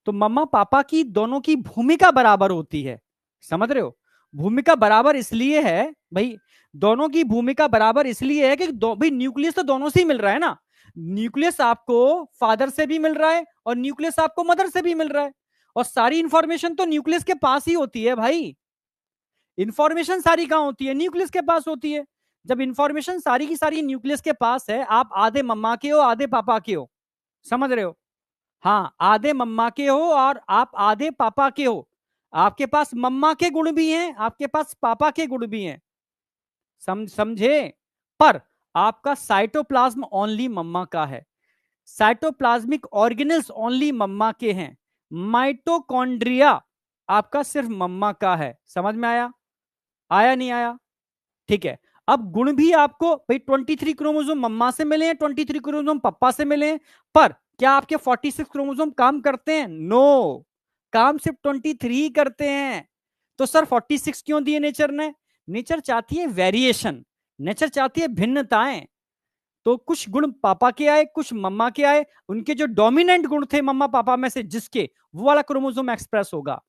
तो मम्मा पापा की दोनों की भूमिका बराबर होती है, समझ रहे हो। भूमिका बराबर इसलिए है भाई, दोनों की भूमिका बराबर इसलिए है कि भाई न्यूक्लियस तो दोनों से ही मिल रहा है ना, न्यूक्लियस आपको फादर से भी मिल रहा है और न्यूक्लियस आपको मदर से भी मिल रहा है, और सारी इंफॉर्मेशन तो न्यूक्लियस के पास ही होती है भाई। इंफॉर्मेशन सारी कहां होती है, न्यूक्लियस के पास होती है। जब इंफॉर्मेशन सारी की सारी न्यूक्लियस के पास है, आप आधे मम्मा के हो आधे पापा के हो, समझ रहे हो। हाँ, आधे मम्मा के हो और आप आधे पापा के हो, आपके पास मम्मा के गुण भी हैं, आपके पास पापा के गुण भी हैं, समझे। पर आपका साइटोप्लाज्म ओनली मम्मा का है, साइटोप्लाज्मिक ऑर्गेनल्स ओनली मम्मा के हैं, माइटोकॉन्ड्रिया आपका सिर्फ मम्मा का है। समझ में आया? आया नहीं आया? ठीक है। अब गुण भी आपको भाई 23 क्रोमोसोम मम्मा से मिले हैं, 23 क्रोमोसोम पापा से मिले हैं, पर क्या आपके 46 क्रोमोसोम काम करते हैं? नो, काम सिर्फ 23 करते हैं। तो सर 46 क्यों दिए नेचर ने? नेचर चाहती है वेरिएशन, नेचर चाहती है भिन्नताएं। तो कुछ गुण पापा के आए, कुछ मम्मा के आए, उनके जो डोमिनेंट गुण थे मम्मा पापा में से, जिसके वो वाला क्रोमोसोम एक्सप्रेस होगा।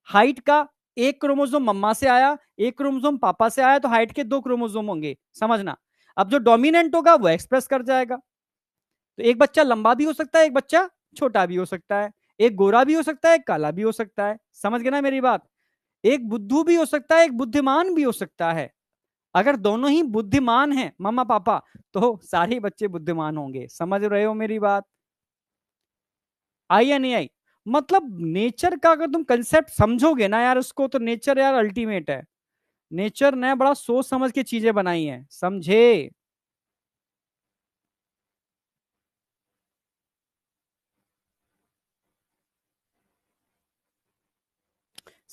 हाइट का एक क्रोमोसोम मम्मा से आया, एक क्रोमोसोम पापा से आया, तो हाइट के 2 क्रोमोसोम होंगे, समझना। अब जो डोमिनेंट होगा वो एक्सप्रेस कर जाएगा। तो एक बच्चा लंबा भी हो सकता है, एक बच्चा छोटा भी हो सकता है, एक गोरा भी हो सकता है, एक काला भी हो सकता है। समझ गए ना मेरी बात? एक बुद्धू भी हो सकता है, एक बुद्धिमान भी हो सकता है। अगर दोनों ही बुद्धिमान हैं मम्मा पापा, तो सारे बच्चे बुद्धिमान होंगे। समझ रहे हो मेरी बात? आई या नहीं आई? मतलब नेचर का अगर तुम कंसेप्ट समझोगे ना यार उसको, तो नेचर यार अल्टीमेट है। नेचर ने बड़ा सोच समझ के चीजें बनाई हैं, समझे?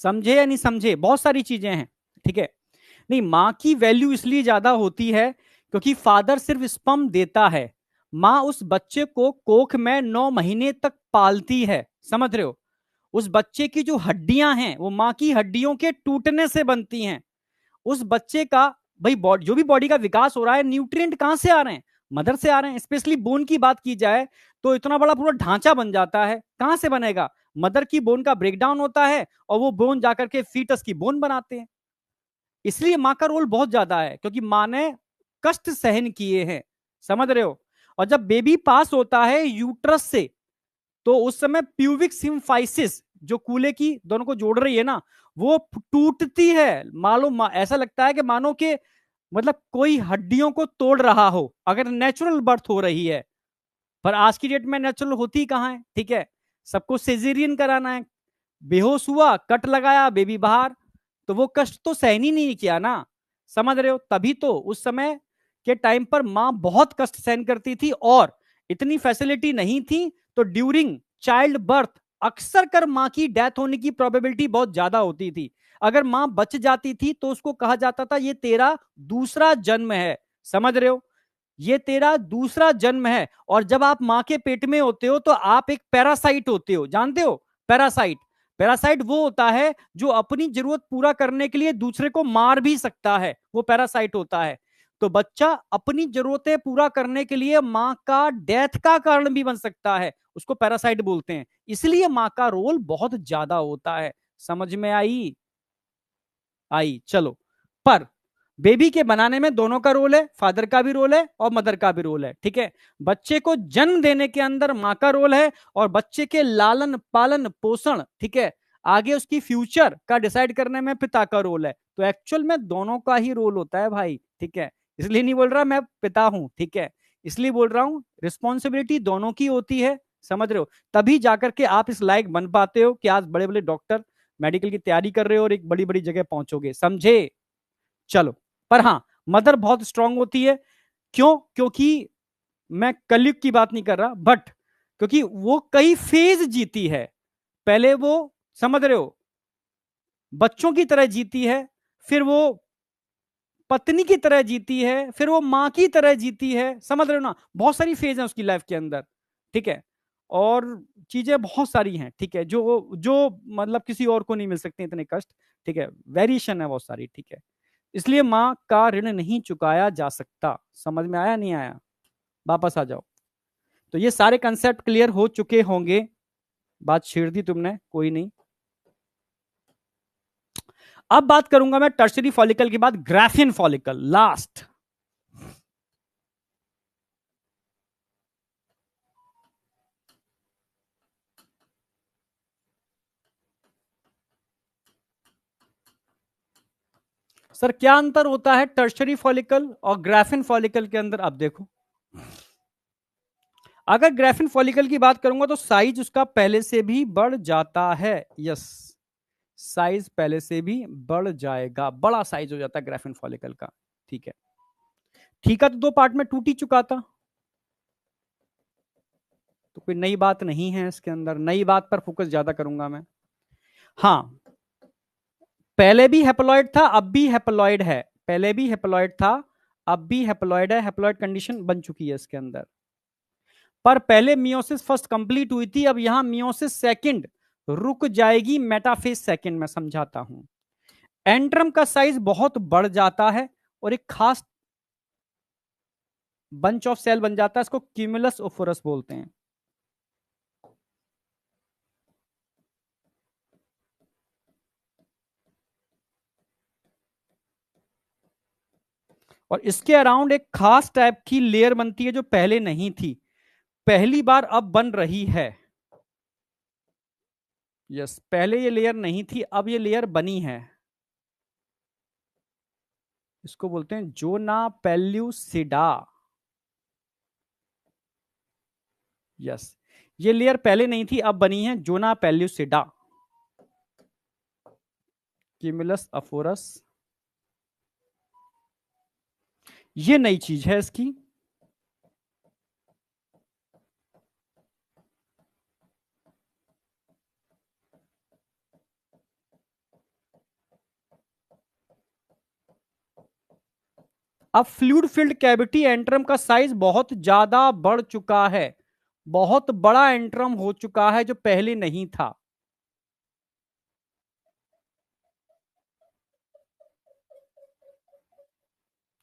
समझे या नहीं समझे? बहुत सारी चीजें हैं, ठीक है। नहीं, माँ की वैल्यू इसलिए ज्यादा होती है क्योंकि फादर सिर्फ स्पर्म देता है, माँ उस बच्चे को कोख में 9 महीने तक पालती है। समझ रहे हो? उस बच्चे की जो हड्डियां हैं वो माँ की हड्डियों के टूटने से बनती हैं। उस बच्चे का भाई बॉडी, जो भी बॉडी का विकास हो रहा है, न्यूट्रिएंट कहां से आ रहे हैं? मदर से आ रहे हैं। स्पेशली बोन की बात की जाए तो इतना बड़ा पूरा ढांचा बन जाता है, कहां से बनेगा? मदर की बोन का ब्रेकडाउन होता है और वो बोन जाकर के फीटस की बोन बनाते हैं। इसलिए माँ का रोल बहुत ज्यादा है, क्योंकि माँ ने कष्ट सहन किए हैं। समझ रहे हो? और जब बेबी पास होता है यूट्रस से, तो उस समय प्यूबिक सिम्फाइसिस, जो कूले की दोनों को जोड़ रही है ना, वो टूटती है। मालूम, ऐसा लगता है कि मानो के मतलब कोई हड्डियों को तोड़ रहा हो, अगर नेचुरल बर्थ हो रही है। पर आज की डेट में नेचुरल होती कहां है? ठीक है, सबको सेजेरियन कराना है। बेहोश हुआ, कट लगाया, बेबी बाहर, तो वो कष्ट तो सहन ही नहीं किया ना। समझ रहे हो? तभी तो उस समय के टाइम पर मां बहुत कष्ट सहन करती थी, और इतनी फैसिलिटी नहीं थी, तो ड्यूरिंग चाइल्ड बर्थ अक्सर कर मां की डेथ होने की प्रोबेबिलिटी बहुत ज्यादा होती थी। अगर मां बच जाती थी तो उसको कहा जाता था ये तेरा दूसरा जन्म है। समझ रहे हो? ये तेरा दूसरा जन्म है। और जब आप मां के पेट में होते हो तो आप एक पैरासाइट होते हो, जानते हो? पैरासाइट, पैरासाइट वो होता है जो अपनी जरूरत पूरा करने के लिए दूसरे को मार भी सकता है, वो पैरासाइट होता है। तो बच्चा अपनी जरूरतें पूरा करने के लिए मां का डेथ का कारण भी बन सकता है, उसको पैरासाइट बोलते हैं। इसलिए मां का रोल बहुत ज्यादा होता है। समझ में आई? आई, चलो। पर बेबी के बनाने में दोनों का रोल है, फादर का भी रोल है और मदर का भी रोल है, ठीक है। बच्चे को जन्म देने के अंदर मां का रोल है, और बच्चे के लालन पालन पोषण, ठीक है, आगे उसकी फ्यूचर का डिसाइड करने में पिता का रोल है। तो एक्चुअल में दोनों का ही रोल होता है भाई, ठीक है। इसलिए नहीं बोल रहा मैं पिता हूं, ठीक है, इसलिए बोल रहा हूं रिस्पॉन्सिबिलिटी दोनों की होती है। समझ रहे हो? तभी जाकर के आप इस लायक बन पाते हो कि आज बड़े बड़े डॉक्टर मेडिकल की तैयारी कर रहे हो और एक बड़ी बड़ी जगह पहुंचोगे। समझे? चलो। पर हाँ, मदर बहुत स्ट्रांग होती है। क्यों? क्योंकि मैं कलयुग की बात नहीं कर रहा, बट क्योंकि वो कई फेज जीती है। पहले वो, समझ रहे हो, बच्चों की तरह जीती है, फिर वो पत्नी की तरह जीती है, फिर वो मां की तरह जीती है। समझ रहे हो ना? बहुत सारी फेज है उसकी लाइफ के अंदर, ठीक है। और चीजें बहुत सारी हैं, ठीक है, जो जो मतलब किसी और को नहीं मिल सकते इतने कष्ट, ठीक है। वेरिएशन है बहुत सारी, ठीक है। इसलिए मां का ऋण नहीं चुकाया जा सकता। समझ में आया नहीं आया? वापस आ जाओ। तो ये सारे कंसेप्ट क्लियर हो चुके होंगे। बात छेड़ दी तुमने, कोई नहीं। अब बात करूंगा मैं टर्शरी फॉलिकल के बाद ग्राफियन फॉलिकल, लास्ट। सर क्या अंतर होता है टर्शरी फॉलिकल और ग्राफिन फॉलिकल के अंदर? अब देखो, अगर ग्राफिन फॉलिकल की बात करूंगा तो साइज उसका पहले से भी बढ़ जाता है। यस, साइज पहले से भी बढ़ जाएगा, बड़ा साइज हो जाता है ग्राफिन फॉलिकल का, ठीक है। ठीका तो दो पार्ट में टूट ही चुका था, तो कोई नई बात नहीं है इसके अंदर, नई बात पर फोकस ज्यादा करूंगा मैं। हाँ, पहले भी हेप्लॉइड था, अब भी हेप्लॉइड है, पहले भी हेप्लॉइड था, अब भी हेप्लॉइड है, हेप्लॉइड कंडीशन बन चुकी है इसके अंदर। पर पहले मियोसिस फर्स्ट कंप्लीट हुई थी, अब यहां मियोसिस सेकंड रुक जाएगी, मेटाफेज सेकंड में समझाता हूं। एंट्रम का साइज बहुत बढ़ जाता है और एक खास बंच ऑफ सेल बन जाता है, इसको क्यूमुलस ओफोरस बोलते हैं। और इसके अराउंड एक खास टाइप की लेयर बनती है जो पहले नहीं थी, पहली बार अब बन रही है। यस, पहले ये लेयर नहीं थी, अब ये लेयर बनी है। इसको बोलते हैं जोना पेल्यूसिडा। यस, ये लेयर पहले नहीं थी, अब बनी है जोना पेल्यूसिडा। क्यूमुलस अफोरस, ये नई चीज है इसकी। अब फ्लूइड फिल्ड कैविटी एंट्रम का साइज बहुत ज्यादा बढ़ चुका है, बहुत बड़ा एंट्रम हो चुका है जो पहले नहीं था।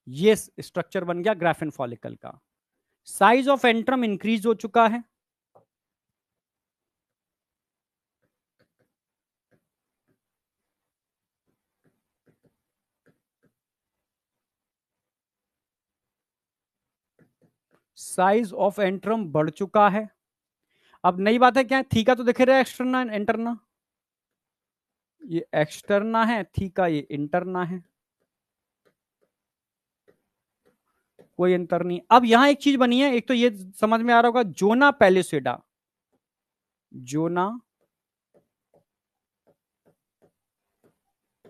ये स्ट्रक्चर बन गया ग्राफिन फॉलिकल का, साइज ऑफ एंट्रम इंक्रीज हो चुका है। साइज ऑफ एंट्रम बढ़ चुका है। अब नई बात है क्या है, थीका तो दिख रहा है एक्सटर्ना इंटरना, ये एक्सटर्ना है, थीका ये इंटरना है, कोई अंतर नहीं। अब यहां एक चीज बनी है, एक तो ये समझ में आ रहा होगा, जोना पैलिसेडा, जोना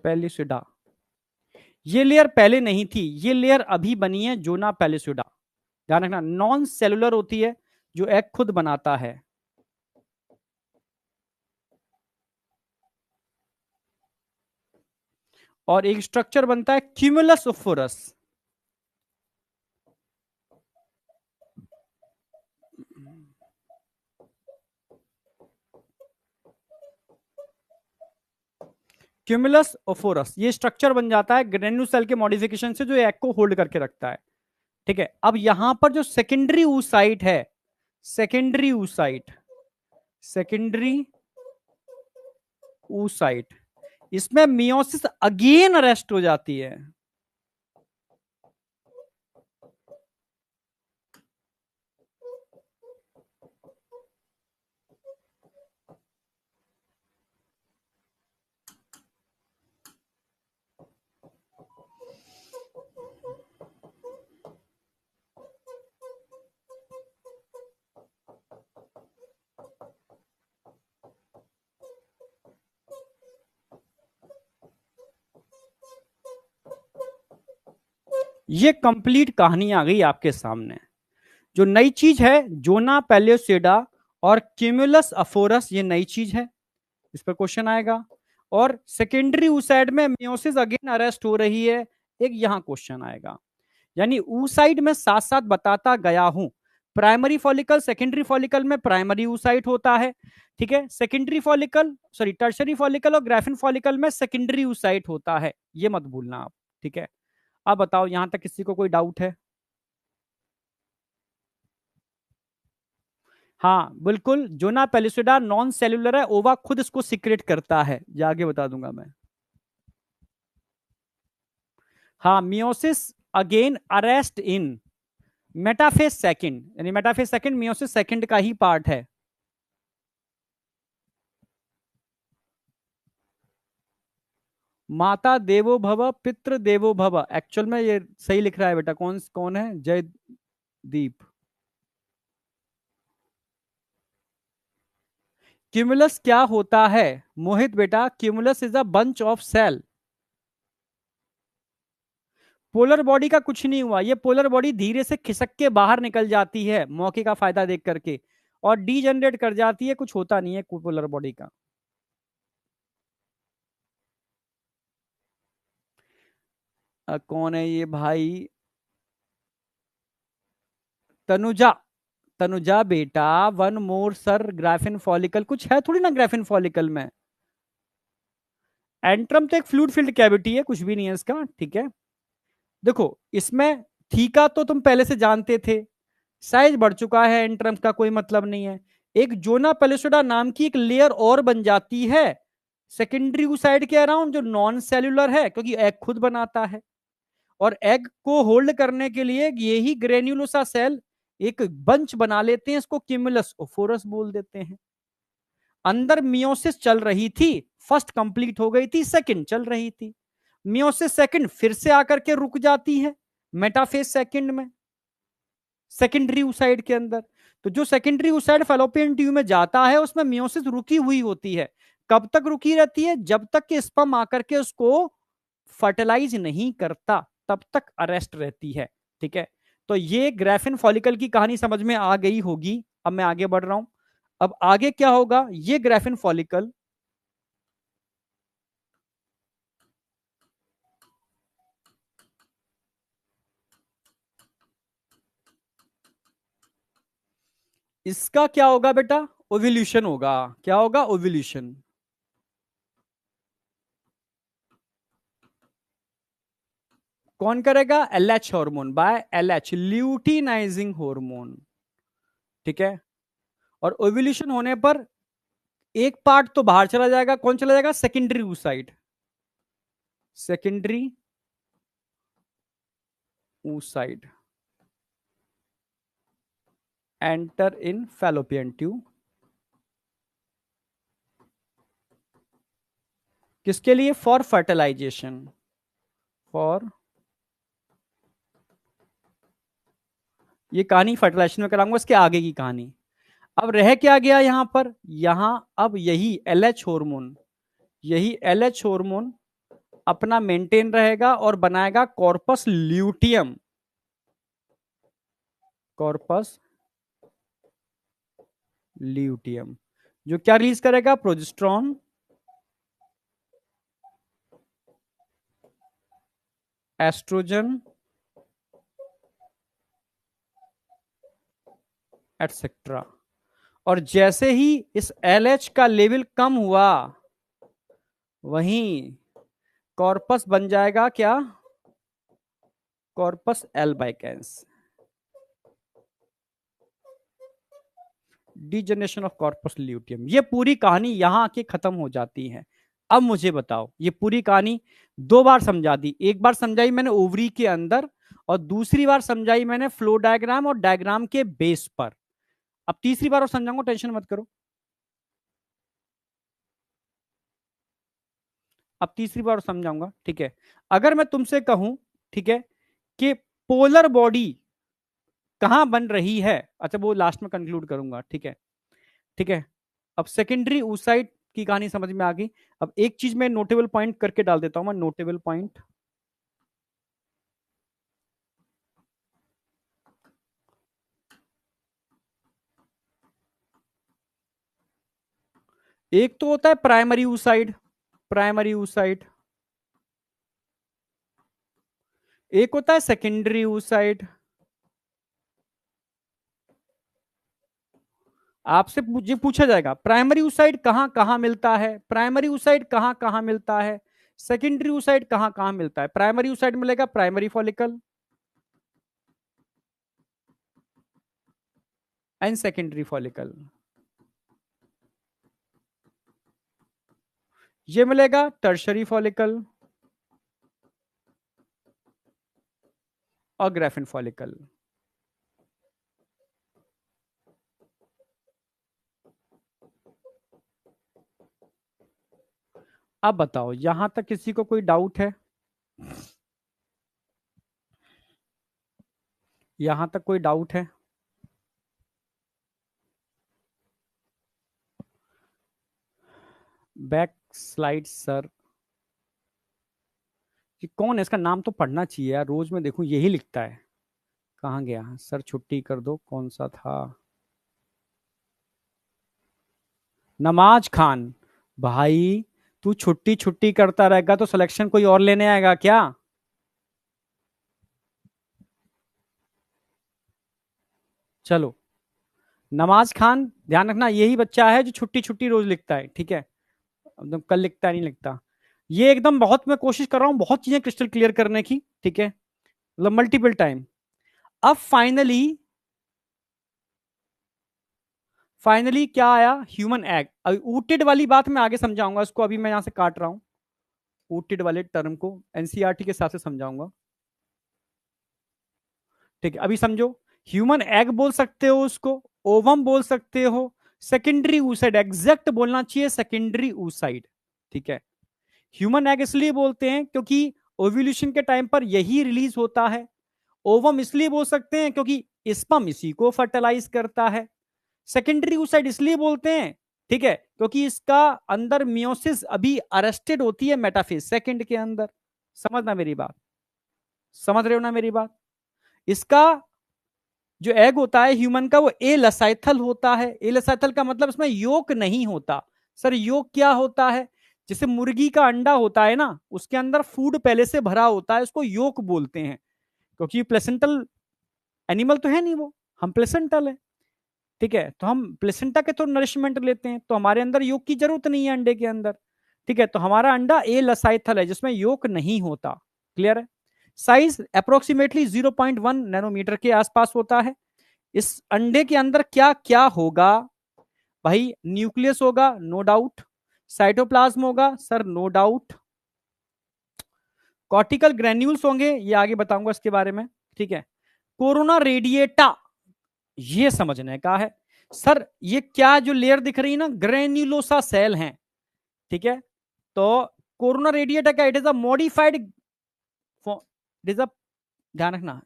पैलिसेडा, ये लेयर पहले नहीं थी, ये लेयर अभी बनी है, जोना पैलिसेडा। ध्यान रखना, नॉन सेलुलर होती है, जो एग खुद बनाता है। और एक स्ट्रक्चर बनता है क्यूमुलस ओफोरस। क्यूमुलस ओफोरस, ये स्ट्रक्चर बन जाता है ग्रेन्यू सेल के मॉडिफिकेशन से, जो एग को होल्ड करके रखता है। ठीक है, अब यहां पर जो सेकेंडरी ऊसाइट है, सेकेंडरी ऊसाइट, सेकेंडरी ऊसाइट, इसमें मियोसिस अगेन अरेस्ट हो जाती है। ये कंप्लीट कहानी आ गई आपके सामने। जो नई चीज है, जोना पैलियोसेडा और क्यूमुलस अफोरस, ये नई चीज है, इस पर क्वेश्चन आएगा। और सेकेंडरी ऊसाइड में मियोसिस अगेन अरेस्ट हो रही है, एक यहां क्वेश्चन आएगा। यानी ऊसाइड में साथ साथ बताता गया हूं, प्राइमरी फॉलिकल सेकेंडरी फॉलिकल में प्राइमरी ऊसाइट होता है, ठीक है, secondary follicle sorry tertiary follicle और ग्राफिन फॉलिकल में सेकेंडरी ऊसाइट होता है, ये मत भूलना आप। ठीक है, अब बताओ यहां तक किसी को कोई डाउट है? हाँ बिल्कुल, जोना पेलिसिडा नॉन सेल्यूलर है, ओवा खुद इसको सीक्रेट करता है, ये आगे बता दूंगा मैं। हाँ, मियोसिस अगेन अरेस्ट इन मेटाफेज सेकंड, यानी मेटाफेज सेकंड मियोसिस सेकंड का ही पार्ट है। माता देवो भव पितृ देवो भव, एक्चुअल में ये सही लिख रहा है बेटा, कौन कौन है, जयदीप। क्यूमुलस क्या होता है मोहित बेटा? Cumulus is a bunch of cell. Polar body का कुछ नहीं हुआ, ये पोलर बॉडी धीरे से खिसक के बाहर निकल जाती है मौके का फायदा देख करके, और डीजनरेट कर जाती है, कुछ होता नहीं है पोलर बॉडी का। कौन है ये भाई? तनुजा। तनुजा बेटा, one more sir, graphene follicle कुछ है थोड़ी ना ग्राफिन फॉलिकल में। एंट्रम तो एक फ्लूइड फिल्ड कैविटी है, कुछ भी नहीं है इसका, ठीक है। देखो इसमें थीका तो तुम पहले से जानते थे, साइज बढ़ चुका है, एंट्रम का कोई मतलब नहीं है। एक जोना पेलिसोडा नाम की एक लेयर और बन जाती है सेकेंडरी ऊसाइड के अराउंड, जो नॉन सेल्यूलर है क्योंकि एग खुद बनाता है, और एग को होल्ड करने के लिए यही ग्रेन्युलोसा सेल एक बंच बना लेते हैं, इसको क्यूमुलस ओफोरस बोल देते हैं। अंदर मियोसिस चल रही थी, फर्स्ट कंप्लीट हो गई थी, सेकंड चल रही थी, मियोसिस सेकंड फिर से आकर के रुक जाती है मेटाफेज सेकंड में, सेकेंडरी ऊसाइड के अंदर। तो जो सेकेंडरी ऊसाइड फैलोपियन ट्यूब में जाता है उसमें मियोसिस रुकी हुई होती है। कब तक रुकी रहती है? जब तक कि स्पर्म आकर के उसको फर्टिलाइज नहीं करता, तब तक अरेस्ट रहती है, ठीक है। तो ये ग्राफिन फॉलिकल की कहानी समझ में आ गई होगी। अब मैं आगे बढ़ रहा हूं। अब आगे क्या होगा, ये ग्राफिन फॉलिकल इसका क्या होगा बेटा? ओव्यूल्यूशन होगा। क्या होगा? ओव्यूल्यूशन। कौन करेगा? LH hormone, by LH, luteinizing hormone, ठीक है। और ओव्यूल्यूशन होने पर एक पार्ट तो बाहर चला जाएगा, कौन चला जाएगा? Secondary oocyte, secondary oocyte enter in fallopian tube. किसके लिए? फॉर फर्टिलाइजेशन, फॉर, ये कहानी फर्टिलाइजेशन में कराऊंगा, इसके आगे की कहानी। अब रह क्या गया यहां पर? यहां अब यही एलएच हार्मोन, यही एलएच हार्मोन अपना मेंटेन रहेगा और बनाएगा कॉर्पस ल्यूटियम, कॉर्पस ल्यूटियम, जो क्या रिलीज करेगा? Progesterone, estrogen, etcetera. और जैसे ही इस एलएच का लेवल कम हुआ, वहीं कॉर्पस बन जाएगा क्या? Corpus albicans, degeneration of corpus luteum. ये पूरी कहानी यहां आके खत्म हो जाती है। अब मुझे बताओ, ये पूरी कहानी दो बार समझा दी, एक बार समझाई मैंने ओवरी के अंदर, और दूसरी बार समझाई मैंने फ्लो डायग्राम और डायग्राम के बेस पर। अब तीसरी बार और समझाऊंगा, टेंशन मत करो। अब तीसरी बार और समझाऊंगा, ठीक है। अगर मैं तुमसे कहूं, ठीक है, कि पोलर बॉडी कहां बन रही है, अच्छा वो लास्ट में कंक्लूड करूंगा, ठीक है, ठीक है। अब सेकेंडरी oocyte की कहानी समझ में आ गई। अब एक चीज मैं नोटेबल पॉइंट करके डाल देता हूं, मैं नोटेबल पॉइंट। एक तो होता है प्राइमरी oocyte, प्राइमरी oocyte, एक होता है सेकेंडरी oocyte। आपसे मुझे पूछा जाएगा प्राइमरी oocyte कहां कहां मिलता है, प्राइमरी oocyte कहां कहां मिलता है, सेकेंडरी oocyte कहां कहां मिलता है। प्राइमरी oocyte मिलेगा primary follicle and secondary follicle, ये मिलेगा टर्शरी फॉलिकल और ग्राफिन फॉलिकल। अब बताओ यहां तक किसी को कोई डाउट है? यहां तक कोई डाउट है? Back slide sir. ये कौन है, इसका नाम तो पढ़ना चाहिए यार, रोज मैं देखूं यही लिखता है। कहाँ गया सर, छुट्टी कर दो, कौन सा था? नमाज खान। भाई तू छुट्टी छुट्टी करता रहेगा तो सिलेक्शन कोई और लेने आएगा क्या? चलो, नमाज खान, ध्यान रखना यही बच्चा है जो छुट्टी छुट्टी रोज लिखता है, ठीक है? एकदम कल लिखता है, नहीं लिखता। ये एकदम बहुत मैं कोशिश कर रहा हूं बहुत चीजें क्रिस्टल क्लियर करने की, ठीक है, मतलब मल्टीपल टाइम। अब फाइनली, फाइनली क्या आया? Human egg. अभी ऊटेड वाली बात मैं आगे समझाऊंगा, इसको अभी मैं यहां से काट रहा हूं। ऊटेड वाले टर्म को एनसीईआरटी के हिसाब से समझाऊंगा, ठीक है? अभी समझो, ह्यूमन एग बोल सकते हो उसको, ओवम बोल सकते हो, सेकेंडरी oocyte, एग्जैक्ट बोलना चाहिए सेकेंडरी oocyte, ठीक है? ह्यूमन एग इसलिए बोलते हैं क्योंकि ओव्यूलेशन के टाइम पर यही रिलीज होता है। ओवम इसलिए बोल सकते हैं क्योंकि स्पर्म इसी को फर्टिलाइज करता है। सेकेंडरी oocyte इसलिए बोलते हैं, ठीक है, क्योंकि इसका अंदर मियोसिस अभी अरेस्टेड होती है मेटाफेज सेकंड के अंदर। समझना मेरी बात, समझ रहे हो ना मेरी बात? इसका जो एग होता है ह्यूमन का वो ए लसाइथल होता है। ए लसाइथल का मतलब इसमें योक नहीं होता। सर योक क्या होता है? जैसे मुर्गी का अंडा होता है ना, उसके अंदर फूड पहले से भरा होता है, उसको योक बोलते हैं, क्योंकि प्लेसेंटल एनिमल तो है नहीं वो, हम प्लेसेंटल है, ठीक है? तो हम प्लेसेंटा के तो नरिशमेंट लेते हैं, तो हमारे अंदर योक की जरूरत नहीं है अंडे के अंदर, ठीक है? तो हमारा अंडा ए लसाइथल है जिसमें योक नहीं होता। क्लियर है? साइज अप्रोक्सीमेटली 0.1 नैनोमीटर के आसपास होता है। इस अंडे के अंदर क्या क्या होगा? भाई न्यूक्लियस होगा, नो डाउट। साइटोप्लाज्म होगा, sir no doubt. Cortical granules होंगे, ये आगे बताऊंगा इसके बारे में, ठीक है? कोरोना रेडिएटा, ये समझने का है। सर ये क्या जो लेयर दिख रही है ना, ग्रेन्यूलोसा सेल हैं, ठीक है? तो कोरोना रेडिएटा क्या? It is a modified, it is a, ध्यान रखना,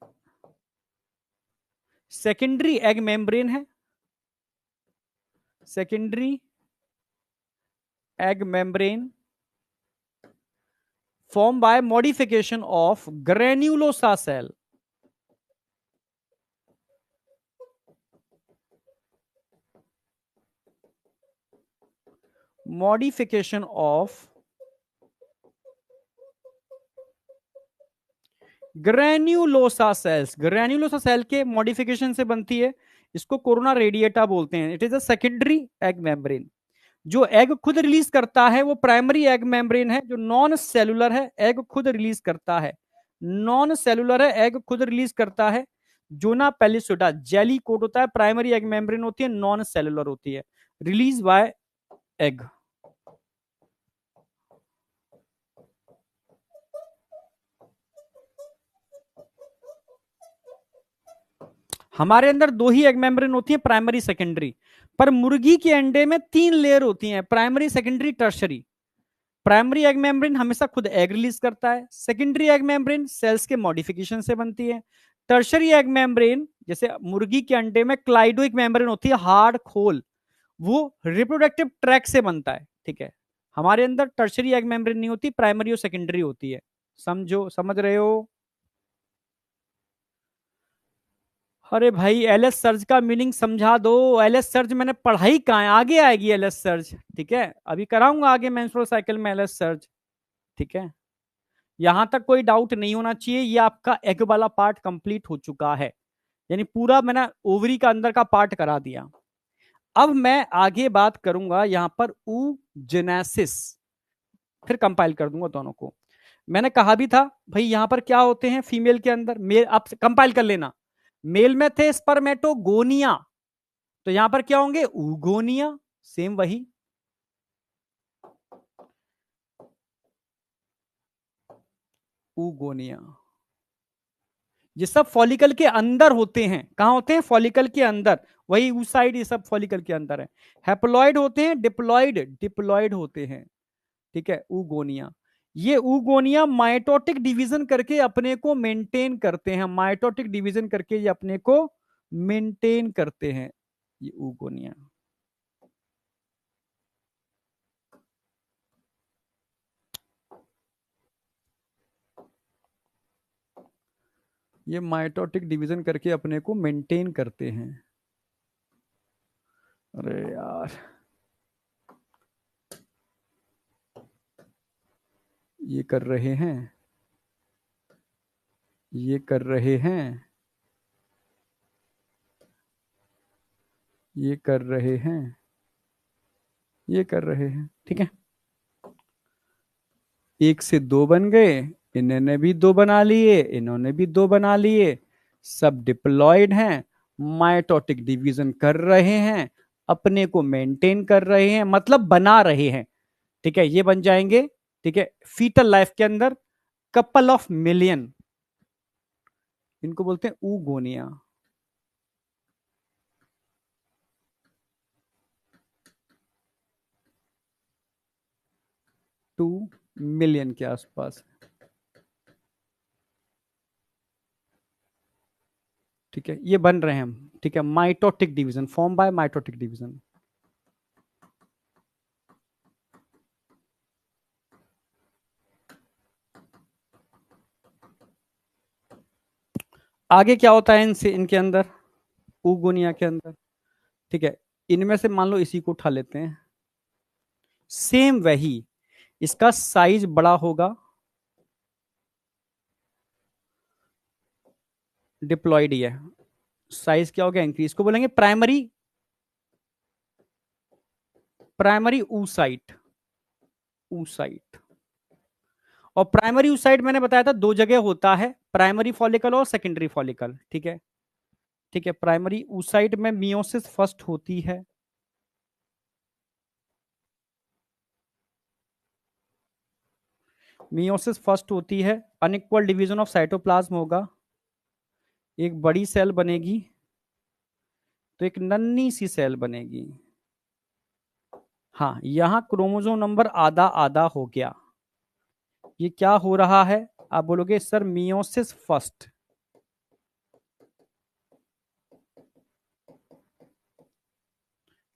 सेकेंडरी एग मेम्ब्रेन है, secondary egg membrane formed by modification of granulosa cell. Modification of granulosa cells, granulosa cell के मॉडिफिकेशन से बनती है, इसको कोरोना रेडिएटा बोलते हैं। It is a secondary egg membrane. जो एग खुद रिलीज करता है वो प्राइमरी एग मेम्ब्रेन है, जो नॉन सेलुलर है एग खुद रिलीज करता है, नॉन सेलुलर है एग खुद रिलीज करता है। जोना पेलिसोडा जेली कोट होता है, प्राइमरी एग मेम्ब्रेन होती है, नॉन सेलुलर होती है, रिलीज बाय एग। हमारे अंदर दो ही एग मेम्ब्रेन होती है, प्राइमरी सेकेंडरी। पर मुर्गी के अंडे में तीन लेयर होती हैं, primary secondary tertiary. Primary egg membrane हमेशा खुद एग रिलीज करता है, सेकेंडरी एग मेम्ब्रेन सेल्स के मॉडिफिकेशन से बनती है। टर्शरी एग मेम्ब्रेन, जैसे मुर्गी के अंडे में क्लाइडोइक मेम्ब्रेन होती है, हार्ड खोल, वो रिप्रोडक्टिव ट्रैक से बनता है, ठीक है? हमारे अंदर टर्शरी एग मेम्ब्रेन नहीं होती, प्राइमरी और सेकेंडरी होती है। समझो, समझ रहे हो? अरे भाई एलएस सर्च का मीनिंग समझा दो। एलएस सर्च मैंने पढ़ाई कहाँ है, आगे आएगी एलएस सर्च, ठीक है? अभी कराऊंगा आगे मेंस्ट्रुअल साइकिल में एलएस सर्च, ठीक है? यहां तक कोई डाउट नहीं होना चाहिए, ये आपका एग वाला पार्ट कंप्लीट हो चुका है, यानी पूरा मैंने ओवरी का अंदर का पार्ट करा दिया। अब मैं आगे बात करूंगा यहां पर ऊजेनेसिस, फिर कंपाइल कर दूंगा दोनों को। मैंने कहा भी था भाई यहां पर क्या होते हैं फीमेल के अंदर, मेल, आप कंपाइल कर लेना। मेल में थे स्पर्मेटोगोनिया, तो यहां पर क्या होंगे? ऊगोनिया, सेम वही। ऊगोनिया, ये सब फॉलिकल के अंदर होते हैं। कहां होते हैं? फॉलिकल के अंदर, वही उस साइड, ये सब फॉलिकल के अंदर है। हैप्लॉइड होते हैं, डिप्लॉइड, डिप्लॉइड होते हैं, ठीक है? ऊगोनिया, ये ऊगोनिया माइटोटिक डिवीजन करके अपने को मेंटेन करते हैं, माइटोटिक डिवीजन करके ये अपने को मेंटेन करते हैं, ये ऊगोनिया। ये माइटोटिक डिवीजन करके अपने को मेंटेन करते हैं। अरे यार, ये कर रहे हैं, ये कर रहे हैं, ये कर रहे हैं, ये कर रहे हैं। ठीक है, एक से दो बन गए, इन्होंने भी दो बना लिए, इन्होंने भी दो बना लिए, सब डिप्लॉयड हैं, माइटोटिक डिवीजन कर रहे हैं, अपने को मेंटेन कर रहे हैं, मतलब बना रहे हैं। ठीक है, ये बन जाएंगे। ठीक है, फीटल लाइफ के अंदर कपल ऑफ मिलियन, इनको बोलते हैं ऊगोनिया। 2 मिलियन के आसपास। ठीक है, ये बन रहे हैं हम। ठीक है, mitotic division, form by mitotic division. आगे क्या होता है इनसे, इनके अंदर, ऊगोनिया के अंदर। ठीक है, इनमें से मान लो इसी को उठा लेते हैं, सेम वही, इसका साइज बड़ा होगा, डिप्लॉयड ही है, साइज क्या हो गया, इंक्रीज, को बोलेंगे प्राइमरी, प्राइमरी ऊसाइट, ऊसाइट। और प्राइमरी ऊसाइट मैंने बताया था दो जगह होता है, प्राइमरी फॉलिकल और सेकेंडरी फॉलिकल। ठीक है, ठीक है, प्राइमरी ऊसाइट में मियोसिस फर्स्ट होती है, मियोसिस फर्स्ट होती है, अनइक्वल डिवीजन ऑफ साइटोप्लाज्म होगा, एक बड़ी सेल बनेगी, तो एक नन्ही सी सेल बनेगी। हाँ, यहां क्रोमोसोम नंबर आधा आधा हो गया। ये क्या हो रहा है, आप बोलोगे सर मियोसिस फर्स्ट।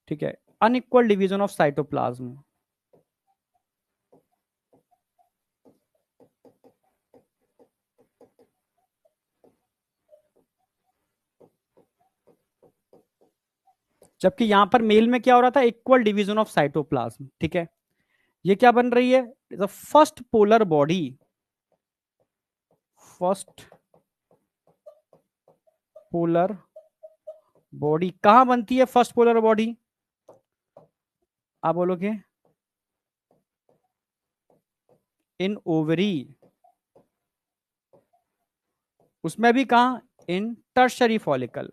ठीक है, अनइक्वल डिवीजन ऑफ साइटोप्लाज्म। जबकि यहां पर मेल में क्या हो रहा था, इक्वल डिवीजन ऑफ साइटोप्लाज्म। ठीक है, ये क्या बन रही है, the first polar body, first polar body कहां बनती है, फर्स्ट पोलर बॉडी, आप बोलोगे इन ओवरी, उसमें भी कहा, इन टर्शरी फॉलिकल।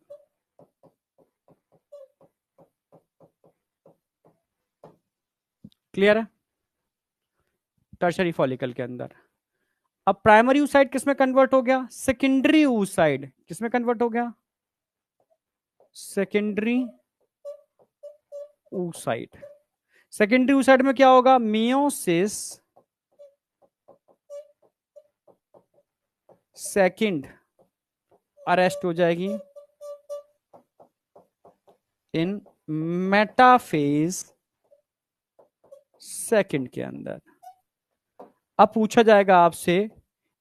क्लियर है, टर्शरी फॉलिकल के अंदर। अब प्राइमरी ऊसाइड किसमें कन्वर्ट हो गया, सेकेंडरी ऊसाइड किसमें कन्वर्ट हो गया, सेकेंडरी ऊसाइड। सेकेंडरी ऊसाइड में क्या होगा, मियोसिस सेकंड अरेस्ट हो जाएगी, इन मेटाफेज सेकंड के अंदर। अब पूछा जाएगा आपसे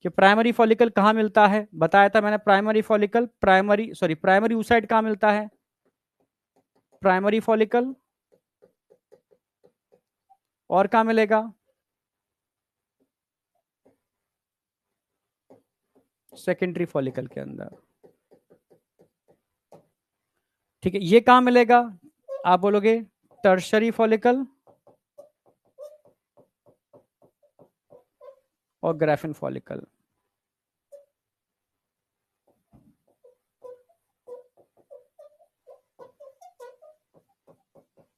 कि प्राइमरी फॉलिकल कहां मिलता है, बताया था मैंने, प्राइमरी फॉलिकल, प्राइमरी ऊसाइड कहां मिलता है, प्राइमरी फॉलिकल, और कहां मिलेगा, सेकेंडरी फॉलिकल के अंदर। ठीक है, ये कहां मिलेगा, आप बोलोगे टर्शरी फॉलिकल और ग्राफिन फॉलिकल।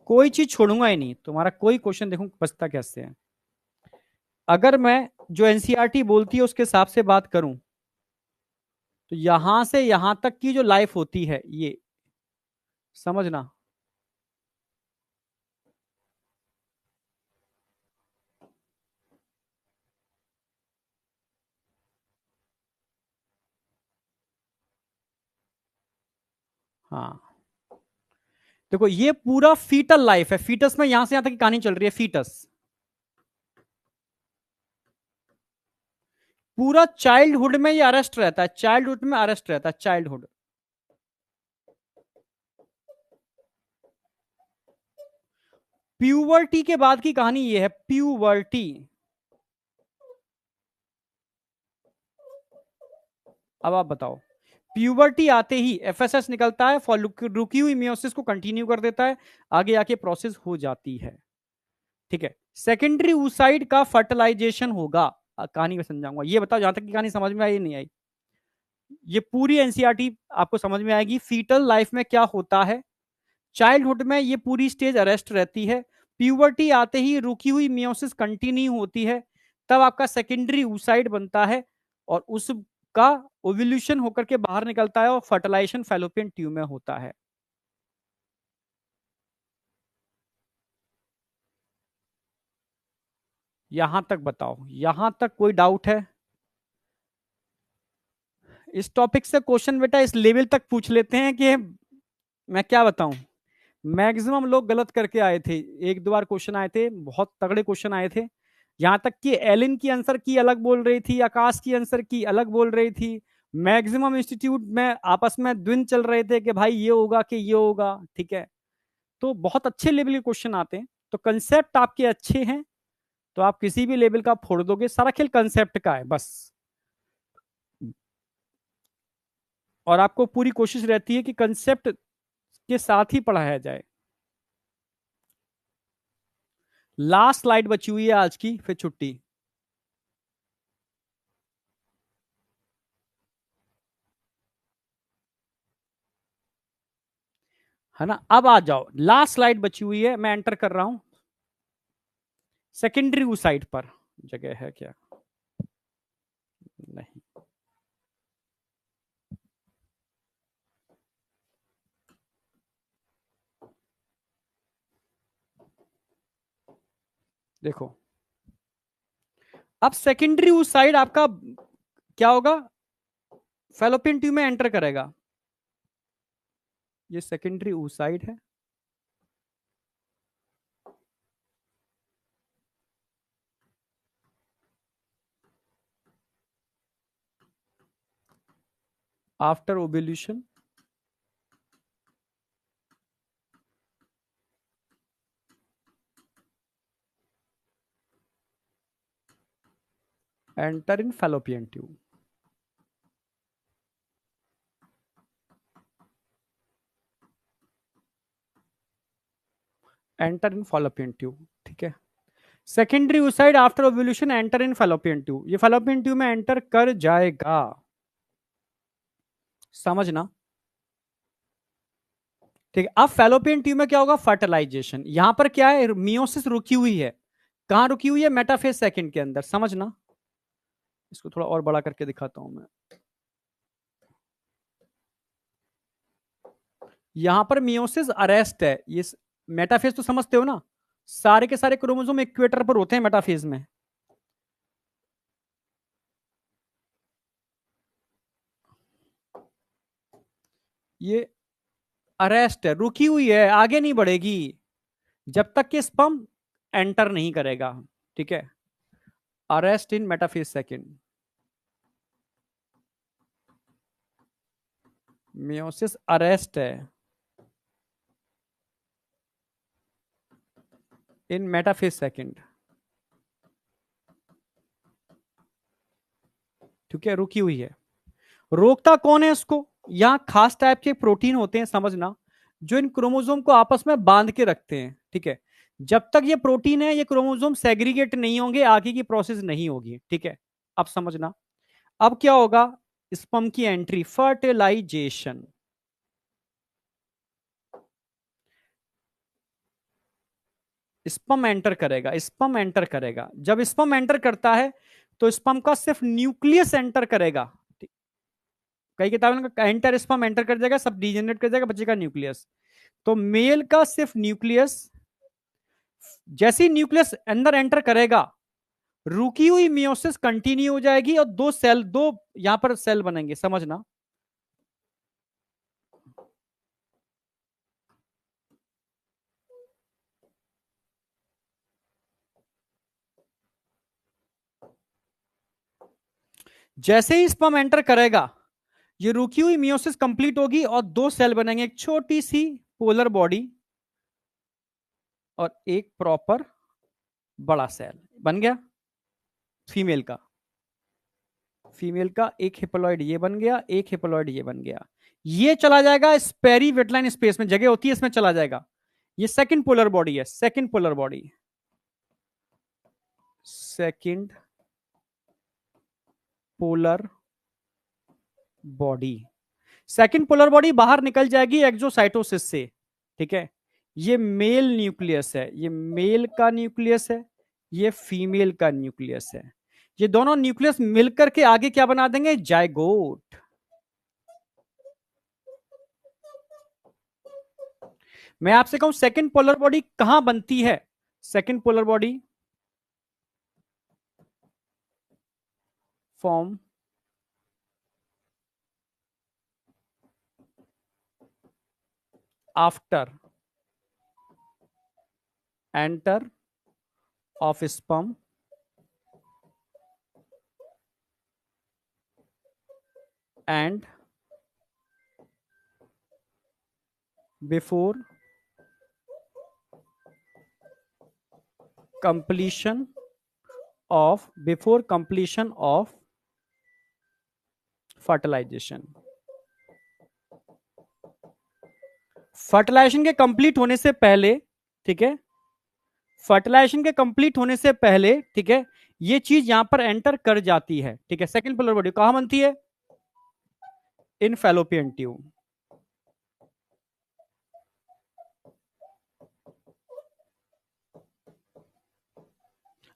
कोई चीज छोड़ूंगा ही नहीं, तुम्हारा कोई क्वेश्चन देखूं बचता कैसे है। अगर मैं जो एनसीईआरटी बोलती है उसके हिसाब से बात करूं, तो यहां से यहां तक की जो लाइफ होती है, ये समझना, हाँ देखो ये पूरा फीटल लाइफ है, फीटस में यहां से यहां तक की कहानी चल रही है, फीटस। पूरा चाइल्डहुड में ये अरेस्ट रहता है, चाइल्डहुड में अरेस्ट रहता है, चाइल्डहुड। प्यूबर्टी के बाद की कहानी ये है, प्यूबर्टी। अब आप बताओ, प्यूबर्टी आते ही एफएसएस निकलता है, रुकी हुई मियोसिस को कंटिन्यू कर देता है, आगे आके प्रोसेस हो जाती है। ठीक है, सेकेंडरी oocyte का फर्टिलाइजेशन होगा। कहानी में समझाऊंगा, ये बताओ जहां तक की कहानी समझ में आई नहीं आई। ये पूरी एनसीईआरटी आपको समझ में आएगी। फीटल लाइफ में क्या होता है, चाइल्डहुड में ये पूरी स्टेज अरेस्ट रहती है, प्यूबर्टी आते ही रुकी हुई मियोसिस कंटिन्यू होती है, तब आपका सेकेंडरी oocyte बनता है और उसका ओव्यूल्यूशन होकर के बाहर निकलता है और फर्टिलाइजेशन फैलोपियन ट्यूब में होता है। यहां तक बताओ, यहां तक कोई डाउट है? इस टॉपिक से क्वेश्चन बेटा इस लेवल तक पूछ लेते हैं कि मैं क्या बताऊं, मैक्सिमम लोग गलत करके आए थे। एक दो बार क्वेश्चन आए थे, बहुत तगड़े क्वेश्चन आए थे। यहां तक कि एलिन की आंसर की अलग बोल रही थी, आकाश की आंसर की अलग बोल रही थी। मैक्सिमम इंस्टीट्यूट में आपस में द्विन चल रहे थे कि भाई ये होगा कि ये होगा। ठीक है, तो बहुत अच्छे लेवल के क्वेश्चन आते हैं, तो कंसेप्ट आपके अच्छे हैं तो आप किसी भी लेवल का फोड़ दोगे। सारा खेल कंसेप्ट का है बस, और आपको पूरी कोशिश रहती है कि कंसेप्ट के साथ ही पढ़ाया जाए। लास्ट स्लाइड बची हुई है आज की, फिर छुट्टी है ना। अब आ जाओ, लास्ट स्लाइड बची हुई है, मैं एंटर कर रहा हूं सेकेंडरी oocyte पर। जगह है क्या? नहीं। देखो, अब सेकेंडरी oocyte आपका क्या होगा, फैलोपियन ट्यूब में एंटर करेगा। ये सेकेंडरी oocyte है, after ovulation enter in fallopian tube. Enter in fallopian tube, ठीक है। Secondary oocyte after ovulation enter in fallopian tube, ये फैलोपियन ट्यूब में एंटर कर जाएगा, समझना। ठीक है, अब फैलोपियन ट्यूब में क्या होगा, फर्टिलाइजेशन। यहां पर क्या है, मियोसिस रुकी हुई है, कहां रुकी हुई है, मेटाफेज सेकंड के अंदर, समझना। इसको थोड़ा और बड़ा करके दिखाता हूं मैं। यहां पर मियोसिस अरेस्ट है, ये मेटाफेज तो समझते हो ना, सारे के सारे क्रोमोसोम इक्वेटर पर होते हैं मेटाफेज में। ये अरेस्ट है, रुकी हुई है, आगे नहीं बढ़ेगी जब तक कि स्पर्म एंटर नहीं करेगा। ठीक है, अरेस्ट इन मेटाफेज सेकंड, मियोसिस अरेस्ट है इन मेटाफेज सेकंड। ठीक है, रुकी हुई है। रोकता कौन है इसको, यहां खास टाइप के प्रोटीन होते हैं, समझना, जो इन क्रोमोसोम को आपस में बांध के रखते हैं। ठीक है, जब तक ये प्रोटीन है, ये क्रोमोसोम सेग्रीगेट नहीं होंगे, आगे की प्रोसेस नहीं होगी। ठीक है, अब समझना। अब क्या होगा, स्पर्म की एंट्री, फर्टिलाइजेशन। स्पर्म एंटर करेगा, स्पर्म एंटर करेगा, जब स्पर्म एंटर करता है तो स्पर्म का सिर्फ न्यूक्लियस एंटर करेगा। कई किताबों में एंटर स्पर्म एंटर कर जाएगा, सब डिजेनरेट कर जाएगा, बचेगा न्यूक्लियस। तो मेल का सिर्फ न्यूक्लियस, जैसे ही न्यूक्लियस अंदर एंटर करेगा, रुकी हुई मियोसिस कंटिन्यू हो जाएगी और दो सेल, दो यहां पर सेल बनेंगे, समझना। जैसे ही स्पर्म एंटर करेगा, ये रुकी हुई मियोसिस कंप्लीट होगी और दो सेल बनेंगे, एक छोटी सी पोलर बॉडी और एक प्रॉपर बड़ा सेल बन गया। फीमेल का एक हिप्लोइड ये बन गया, एक हिप्लोइड ये बन गया। ये चला जाएगा स्पेरी वेटलाइन स्पेस में, जगह होती है इसमें चला जाएगा। ये सेकंड पोलर बॉडी है, second polar body, second polar body. Second polar body बाहर निकल जाएगी एक्सोसाइटोसिस से, ठीक है। ये मेल न्यूक्लियस है, ये मेल का न्यूक्लियस है, ये फीमेल का न्यूक्लियस है। ये दोनों न्यूक्लियस मिलकर के आगे क्या बना देंगे, जाइगोट। मैं आपसे कहूं सेकंड पोलर बॉडी कहां बनती है, second polar body form after enter of sperm and before completion of fertilization. Fertilization के कंप्लीट होने से पहले, ठीक है, फर्टिलाइजेशन के कंप्लीट होने से पहले, ठीक है, ये चीज यहां पर एंटर कर जाती है, ठीक है। सेकंड पोलर बॉडी कहां बनती है, इन फैलोपियन ट्यूब।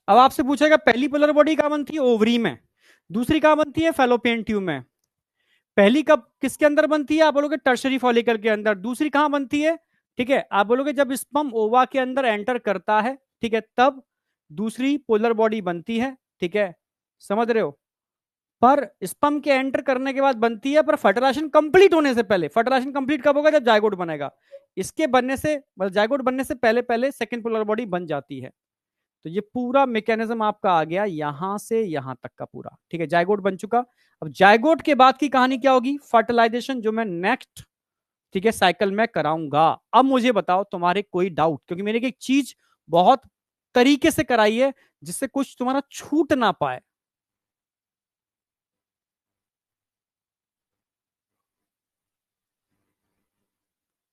अब आपसे पूछेगा पहली पोलर बॉडी कहां बनती है, ओवरी में। दूसरी कहां बनती है, फैलोपियन ट्यूब में। पहली कब किसके अंदर बनती है, आप बोलोगे टर्शरी फॉलिकल के अंदर। दूसरी कहां बनती है, ठीक है, आप बोलोगे जब स्पर्म ओवा के अंदर एंटर करता है, ठीक है, तब दूसरी पोलर बॉडी बनती है, ठीक है, समझ रहे हो। पर स्पर्म के एंटर करने के बाद बनती है, पर फर्टिलाइजेशन कंप्लीट होने से पहले। फर्टिलाइजेशन कंप्लीट कब होगा, जब जायगोट बनेगा। इसके बनने से, मतलब जायगोट बनने से पहले पहले सेकंड पोलर बॉडी बन जाती है। तो ये पूरा मैकेनिज्म आपका आ गया यहां से यहां तक का पूरा, ठीक है। जायगोट बन चुका। अब जायगोट के बाद की कहानी क्या होगी, फर्टिलाइजेशन, जो मैं नेक्स्ट, ठीक है, साइकिल में कराऊंगा। अब मुझे बताओ तुम्हारे कोई डाउट, क्योंकि मैंने एक चीज बहुत तरीके से कराई है जिससे कुछ तुम्हारा छूट ना पाए।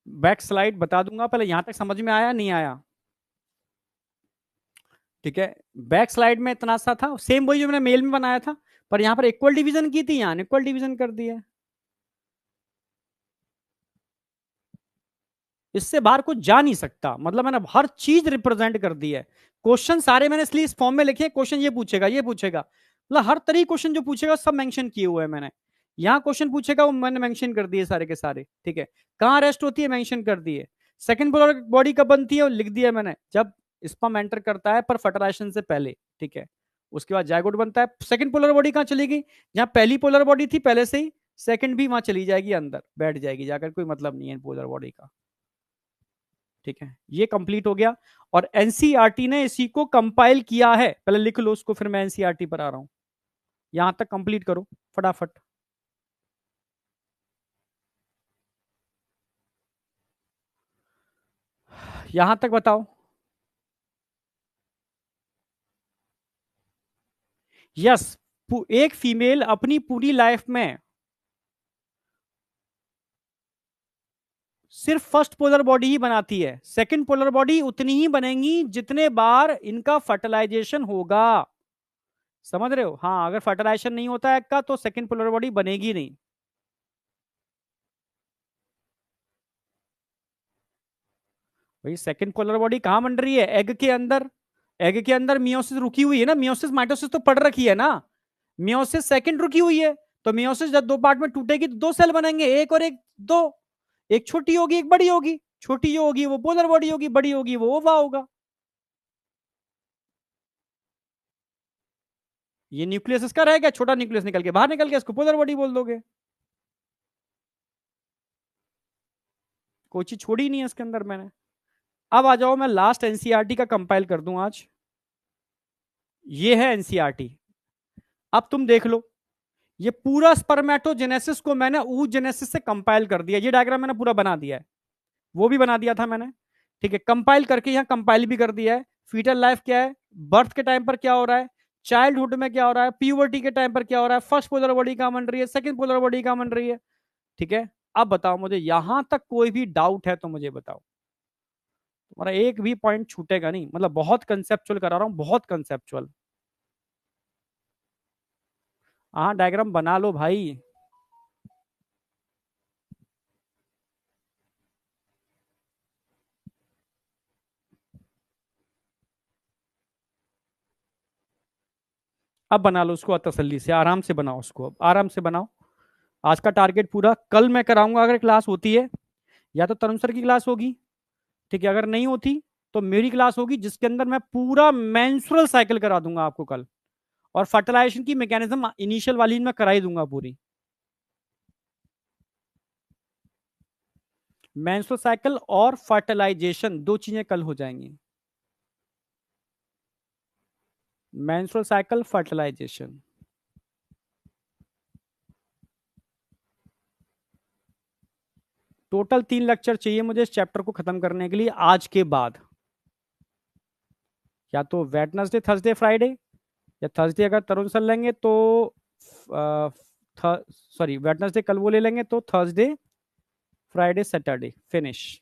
बैक स्लाइड बता दूंगा, पहले यहां तक समझ में आया नहीं आया, ठीक है। बैक स्लाइड में इतना सा था, सेम वही जो मैंने मेल में बनाया था, पर यहां पर इक्वल डिवीजन की थी, यहां इक्वल डिवीजन कर दिया। इससे बाहर कुछ जा नहीं सकता, मतलब मैंने हर चीज रिप्रेजेंट कर दी है। क्वेश्चन सारे मैंने इसलिए इस फॉर्म में लिखे, क्वेश्चन ये पूछेगा, ये पूछेगा, मतलब हर तरह क्वेश्चन जो पूछेगा सब मेंशन किए हुए हैं मैंने। यहाँ क्वेश्चन पूछेगा वो मैंने मेंशन कर दिए सारे के सारे, ठीक है। कहाँ रेस्ट होती है मेंशन कर दिए। सेकंड बॉडी कब बनती है वो लिख दिया मैंने, जब स्पर्म एंटर करता है पर फर्टिलाइजेशन से पहले, ठीक है। उसके बाद जायगोट बनता है। सेकंड पोलर बॉडी कहाँ चलेगी, जहां पहली पोलर बॉडी थी पहले से ही, सेकंड भी वहां चली जाएगी, अंदर बैठ जाएगी जाकर, कोई मतलब नहीं है पोलर बॉडी का, ठीक है। ये कंप्लीट हो गया और एनसीईआरटी ने इसी को कंपाइल किया है, पहले लिख लो उसको, फिर मैं एनसीईआरटी पर आ रहा हूं। यहां तक कंप्लीट करो फटाफट। यहां तक बताओ। यस, एक फीमेल अपनी पूरी लाइफ में सिर्फ फर्स्ट पोलर बॉडी ही बनाती है। सेकंड पोलर बॉडी उतनी ही बनेंगी जितने बार इनका फर्टिलाइजेशन होगा, समझ रहे हो। हाँ, अगर फर्टिलाइजेशन नहीं होता है का तो सेकंड पोलर बॉडी बनेगी नहीं। भाई सेकंड पोलर बॉडी कहां बन रही है, एग के अंदर। एग के अंदर मियोसिस रुकी हुई है ना, मियोसिस माइटोसिस तो पड़ रखी है ना। मियोसिस सेकंड रुकी हुई है, तो मियोसिस जब दो पार्ट में टूटेगी तो दो सेल बनेंगे, एक और एक, दो। एक छोटी होगी एक बड़ी होगी, छोटी जो होगी वो पोलर बॉडी होगी, बड़ी होगी वो ओवा होगा। ये न्यूक्लियस इसका रहेगा, छोटा न्यूक्लियस निकल के बाहर निकल गया, इसको पोलर बॉडी बोल दोगे। कोई चीज छोड़ी नहीं है इसके अंदर मैंने। अब आ जाओ, मैं लास्ट एनसीईआरटी का कंपाइल कर दूं आज। ये है एनसीईआरटी। अब तुम देख लो, ये पूरा स्पर्मेटोजेनेसिस को मैंने oogenesis से कंपाइल कर दिया, ये डायग्राम मैंने पूरा बना दिया है, वो भी बना दिया था मैंने, ठीक है, कंपाइल करके यहाँ कंपाइल भी कर दिया है। फीटल लाइफ क्या है, बर्थ के टाइम पर क्या हो रहा है, चाइल्डहुड में क्या हो रहा है, प्यूबर्टी के टाइम पर क्या हो रहा है, फर्स्ट पोलर बॉडी कहां बन रही है, सेकंड पोलर बॉडी कहां बन रही है, ठीक है। अब बताओ मुझे, यहां तक कोई भी डाउट है तो मुझे बताओ, तुम्हारा एक भी पॉइंट छूटेगा नहीं, मतलब बहुत कंसेप्चुअल करा रहा हूं, बहुत कंसेप्चुअल। हाँ डायग्राम बना लो भाई। अब बना लो उसको तसल्ली से, आराम से बनाओ उसको, अब आराम से बनाओ। आज का टारगेट पूरा कल मैं कराऊंगा, अगर क्लास होती है, या तो तरुण सर की क्लास होगी, ठीक है, अगर नहीं होती तो मेरी क्लास होगी, जिसके अंदर मैं पूरा मेंस्ट्रुअल साइकिल करा दूंगा आपको कल, और फर्टिलाइजेशन की मैकेनिज्म इनिशियल वाली मैं करा ही दूंगा पूरी। मेंस्ट्रुअल साइकिल और फर्टिलाइजेशन दो चीजें कल हो जाएंगी, menstrual cycle fertilization. Total 3 lecture चाहिए मुझे इस चैप्टर को खत्म करने के लिए आज के बाद, या तो वेटनसडे थर्सडे फ्राइडे, या थर्सडे अगर तरुण सर लेंगे तो सॉरी वेटनसडे कल वो ले लेंगे तो थर्सडे फ्राइडे सैटरडे फिनिश।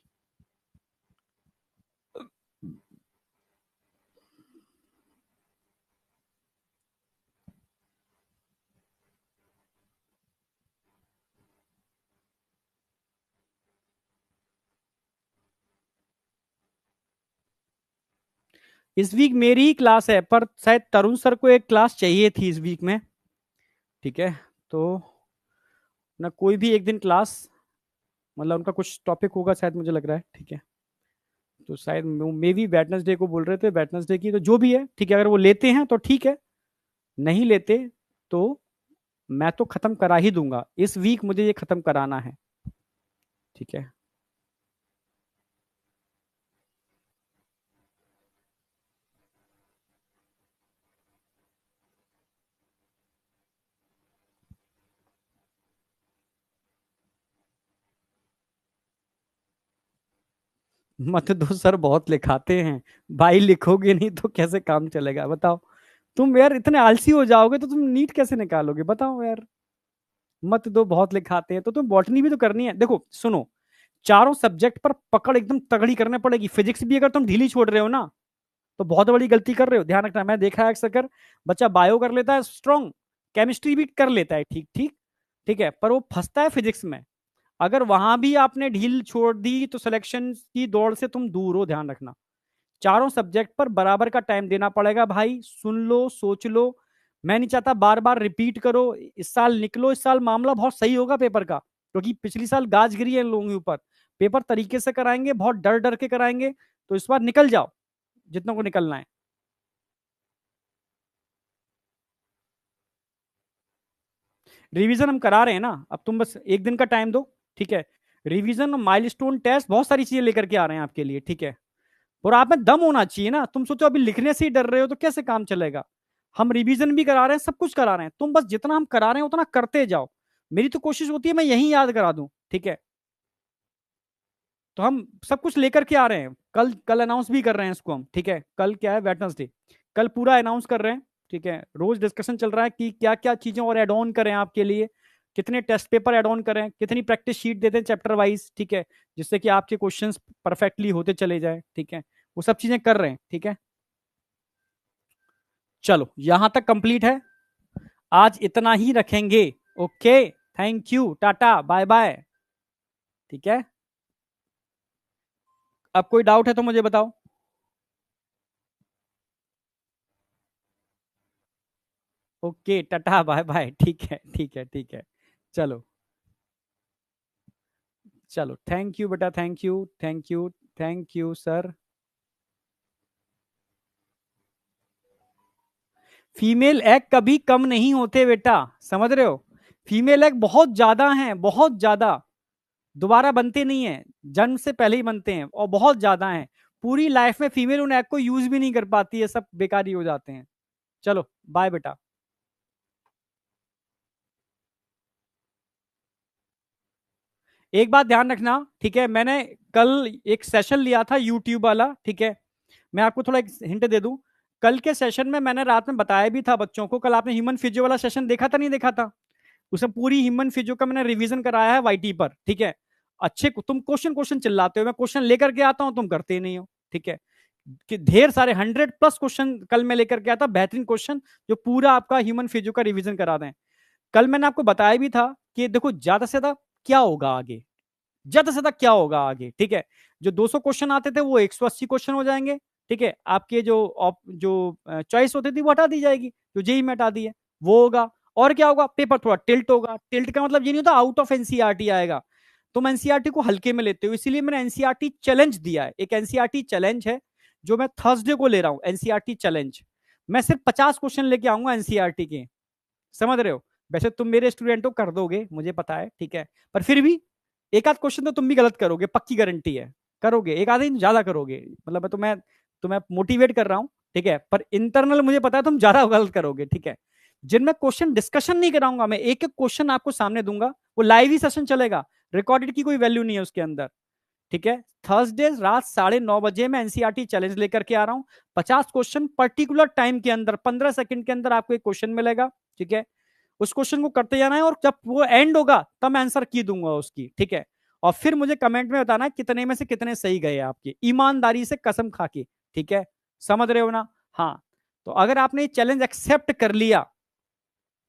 इस वीक मेरी ही क्लास है, पर शायद तरुण सर को एक क्लास चाहिए थी इस वीक में, ठीक है, तो ना कोई भी एक दिन क्लास, मतलब उनका कुछ टॉपिक होगा शायद, मुझे लग रहा है, ठीक है, तो शायद मे भी वेटनेसडे को बोल रहे थे, वेटनेसडे की, तो जो भी है ठीक है, अगर वो लेते हैं तो ठीक है, नहीं लेते तो मैं तो खत्म करा ही दूंगा, इस वीक मुझे ये खत्म कराना है, ठीक है। मत दो सर, बहुत लिखाते हैं भाई, लिखोगे नहीं तो कैसे काम चलेगा बताओ, तुम यार इतने आलसी हो जाओगे तो तुम नीट कैसे निकालोगे बताओ यार। मत दो, बहुत लिखाते हैं, तो तुम बॉटनी भी तो करनी है, देखो सुनो, चारों सब्जेक्ट पर पकड़ एकदम तगड़ी करने पड़ेगी, फिजिक्स भी अगर तुम ढीली छोड़ रहे हो ना तो बहुत बड़ी गलती कर रहे हो, ध्यान रखना, मैं देखा है अक्सर कर, बच्चा बायो कर लेता है स्ट्रॉन्ग, केमिस्ट्री भी कर लेता है ठीक ठीक, ठीक है, पर वो फंसता है फिजिक्स में, अगर वहां भी आपने ढील छोड़ दी तो सिलेक्शन की दौड़ से तुम दूर हो, ध्यान रखना। चारों सब्जेक्ट पर बराबर का टाइम देना पड़ेगा भाई, सुन लो सोच लो, मैं नहीं चाहता बार बार रिपीट करो, इस साल निकलो, इस साल मामला बहुत सही होगा पेपर का, क्योंकि पिछली साल गाज गिरी है इन लोगों के ऊपर, पेपर तरीके से कराएंगे, बहुत डर डर के कराएंगे, तो इस बार निकल जाओ जितनों को निकलना है। रिवीजन हम करा रहे हैं ना, अब तुम बस एक दिन का टाइम दो, ठीक है, रिवीजन, माइलस्टोन टेस्ट, बहुत सारी चीजें लेकर के आ रहे हैं आपके लिए, ठीक है, और आप में दम होना चाहिए ना, तुम सोचो अभी लिखने से ही डर रहे हो तो कैसे काम चलेगा। हम रिवीजन भी करा रहे हैं, सब कुछ करा रहे हैं, तुम बस जितना हम करा रहे हैं उतना करते जाओ, मेरी तो कोशिश होती है मैं यही याद करा दूं, ठीक है, तो हम सब कुछ लेकर के आ रहे हैं, कल कल अनाउंस भी कर रहे हैं इसको हम, ठीक है, कल क्या है वेटनेसडे, कल पूरा अनाउंस कर रहे हैं, ठीक है, रोज डिस्कशन चल रहा है कि क्या क्या चीजें और एड ऑन करें आपके लिए, कितने टेस्ट पेपर एड ऑन करें, कितनी प्रैक्टिस शीट देते हैं चैप्टर वाइज, ठीक है, जिससे कि आपके क्वेश्चंस परफेक्टली होते चले जाए, ठीक है, वो सब चीजें कर रहे हैं, ठीक है। चलो यहां तक कंप्लीट है, आज इतना ही रखेंगे, okay, thank you, tata bye bye, ठीक है। अब कोई डाउट है तो मुझे बताओ। ओके टाटा बाय बाय, ठीक है ठीक है ठीक है। चलो, चलो थैंक यू बेटा, thank you thank you, thank you sir. Female egg कभी कम नहीं होते बेटा, समझ रहे हो, फीमेल एग बहुत ज्यादा हैं, बहुत ज्यादा, दोबारा बनते नहीं है, जन्म से पहले ही बनते हैं, और बहुत ज्यादा हैं, पूरी लाइफ में फीमेल उन एग को यूज भी नहीं कर पाती है, सब बेकार ही हो जाते हैं। चलो बाय बेटा। एक बात ध्यान रखना, ठीक है, मैंने कल एक सेशन लिया था यूट्यूब वाला, ठीक है, मैं आपको थोड़ा एक हिंट दे दूं। कल के सेशन में मैंने रात में बताया भी था बच्चों को, कल आपने ह्यूमन फिजियो वाला सेशन देखा था नहीं देखा था? उसमें पूरी ह्यूमन फिजियो का मैंने रिवीजन कराया है वाईटी पर, ठीक है। अच्छे तुम क्वेश्चन क्वेश्चन चिल्लाते हो, मैं क्वेश्चन लेकर के आता हूं, तुम करते ही नहीं हो, ठीक है। कि ढेर सारे 100+ क्वेश्चन कल मैं लेकर के आता, बेहतरीन क्वेश्चन, जो पूरा आपका ह्यूमन फिजियो का रिवीजन करा दें। कल मैंने आपको बताया भी था कि देखो ज्यादा से ज्यादा क्या होगा आगे, ज्यादा से ज्यादा क्या होगा आगे, ठीक है। जो 200 क्वेश्चन आते थे वो 180 क्वेश्चन हो जाएंगे, ठीक है। आपके जो चॉइस होती थी वो हटा दी जाएगी, जो जेई में हटा दी है वो होगा। और क्या होगा, पेपर थोड़ा टिल्ट होगा। टिल्ट का मतलब ये नहीं होता आउट ऑफ एनसीईआरटी आएगा। तुम एनसीईआरटी को हल्के में लेते हो, इसीलिए मैंने एनसीईआरटी चैलेंज दिया है। एक एनसीईआरटी चैलेंज है जो मैं थर्सडे को ले रहा हूं, एनसीईआरटी चैलेंज। मैं सिर्फ 50 क्वेश्चन लेके आऊंगा एनसीईआरटी के, समझ रहे हो? वैसे तुम मेरे स्टूडेंट हो, कर दोगे मुझे पता है, ठीक है, पर फिर भी एक आध क्वेश्चन तो तुम भी गलत करोगे, पक्की गारंटी है। करोगे एक आधे ज्यादा करोगे, मतलब मैं तुम्हें मोटिवेट कर रहा हूं, ठीक है, पर इंटरनल मुझे पता है तुम ज्यादा गलत करोगे, ठीक है। जिनमें क्वेश्चन डिस्कशन नहीं कराऊंगा, मैं एक एक क्वेश्चन आपको सामने दूंगा, वो लाइव ही सेशन चलेगा, रिकॉर्डेड की कोई वैल्यू नहीं है उसके अंदर, ठीक है। थर्सडे रात 9:30 बजे मैं एनसीईआरटी चैलेंज लेकर के आ रहा हूं। 50 क्वेश्चन पर्टिकुलर टाइम के अंदर, 15 सेकंड के अंदर आपको एक क्वेश्चन मिलेगा, ठीक है। उस क्वेश्चन को करते जाना है, और जब वो एंड होगा तब मैं आंसर की दूंगा उसकी, ठीक है। और फिर मुझे कमेंट में बताना है कितने में से कितने सही गए आपके, ईमानदारी से कसम खा के, ठीक है। समझ रहे हो ना? हाँ। तो अगर आपने ये चैलेंज एक्सेप्ट कर लिया,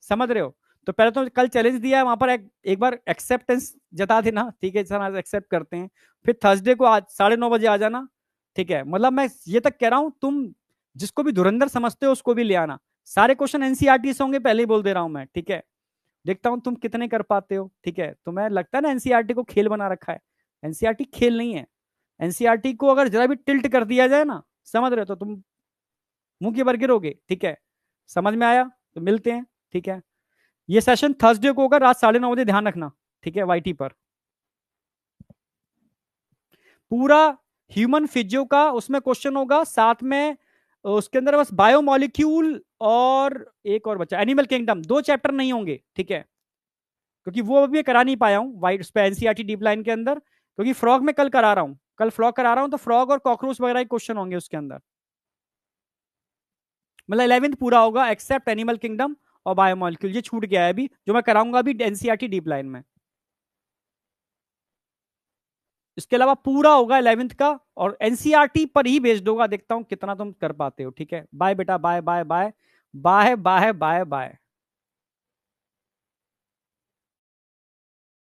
समझ रहे हो, तो पहले तो कल चैलेंज दिया है वहां पर एक बार एक्सेप्टेंस जता देना, ठीक है, सर आज एक्सेप्ट करते हैं। फिर थर्सडे को आज 9:30 बजे आ जाना, ठीक है। मतलब मैं ये तक कह रहा हूं, तुम जिसको भी धुरंधर समझते हो उसको भी ले आना। सारे क्वेश्चन एनसीईआरटी से होंगे, पहले ही बोल दे रहा हूं मैं, ठीक है। देखता हूं तुम कितने कर पाते हो, ठीक है। तुम्हें लगता है ना एनसीईआरटी को खेल बना रखा है, एनसीईआरटी खेल नहीं है। एनसीईआरटी को अगर जरा भी टिल्ट कर दिया जाए ना, समझ रहे हो, तो तुम मुंह की भर गिरोगे, ठीक है। समझ में आया? तो मिलते हैं, ठीक है। ये सेशन थर्सडे को होगा रात 9:30 बजे, ध्यान रखना, ठीक है, वाईटी पर। पूरा ह्यूमन फिजियो का उसमें क्वेश्चन होगा, साथ में उसके अंदर बस बायोमोलिक्यूल और एक और बच्चा एनिमल किंगडम, 2 चैप्टर नहीं होंगे, ठीक है। क्योंकि वो अभी करा नहीं पाया हूँ वाइट उस पर एनसीईआरटी डीप लाइन के अंदर, क्योंकि फ्रॉग में कल करा रहा हूँ, कल फ्रॉग करा रहा हूँ, तो फ्रॉग और कॉकरोच वगैरह के क्वेश्चन होंगे उसके अंदर। मतलब 11th पूरा होगा एक्सेप्ट एनिमल किंगडम और बायोमोलिक्यूल, ये छूट गया है अभी, जो मैं कराऊंगा अभी एनसीईआरटी डीप लाइन में। इसके अलावा पूरा होगा 11th का, और एनसीईआरटी पर ही बेस्ड होगा। देखता हूं कितना तुम कर पाते हो, ठीक है। बाय बेटा, bye bye bye bye bye bye bye.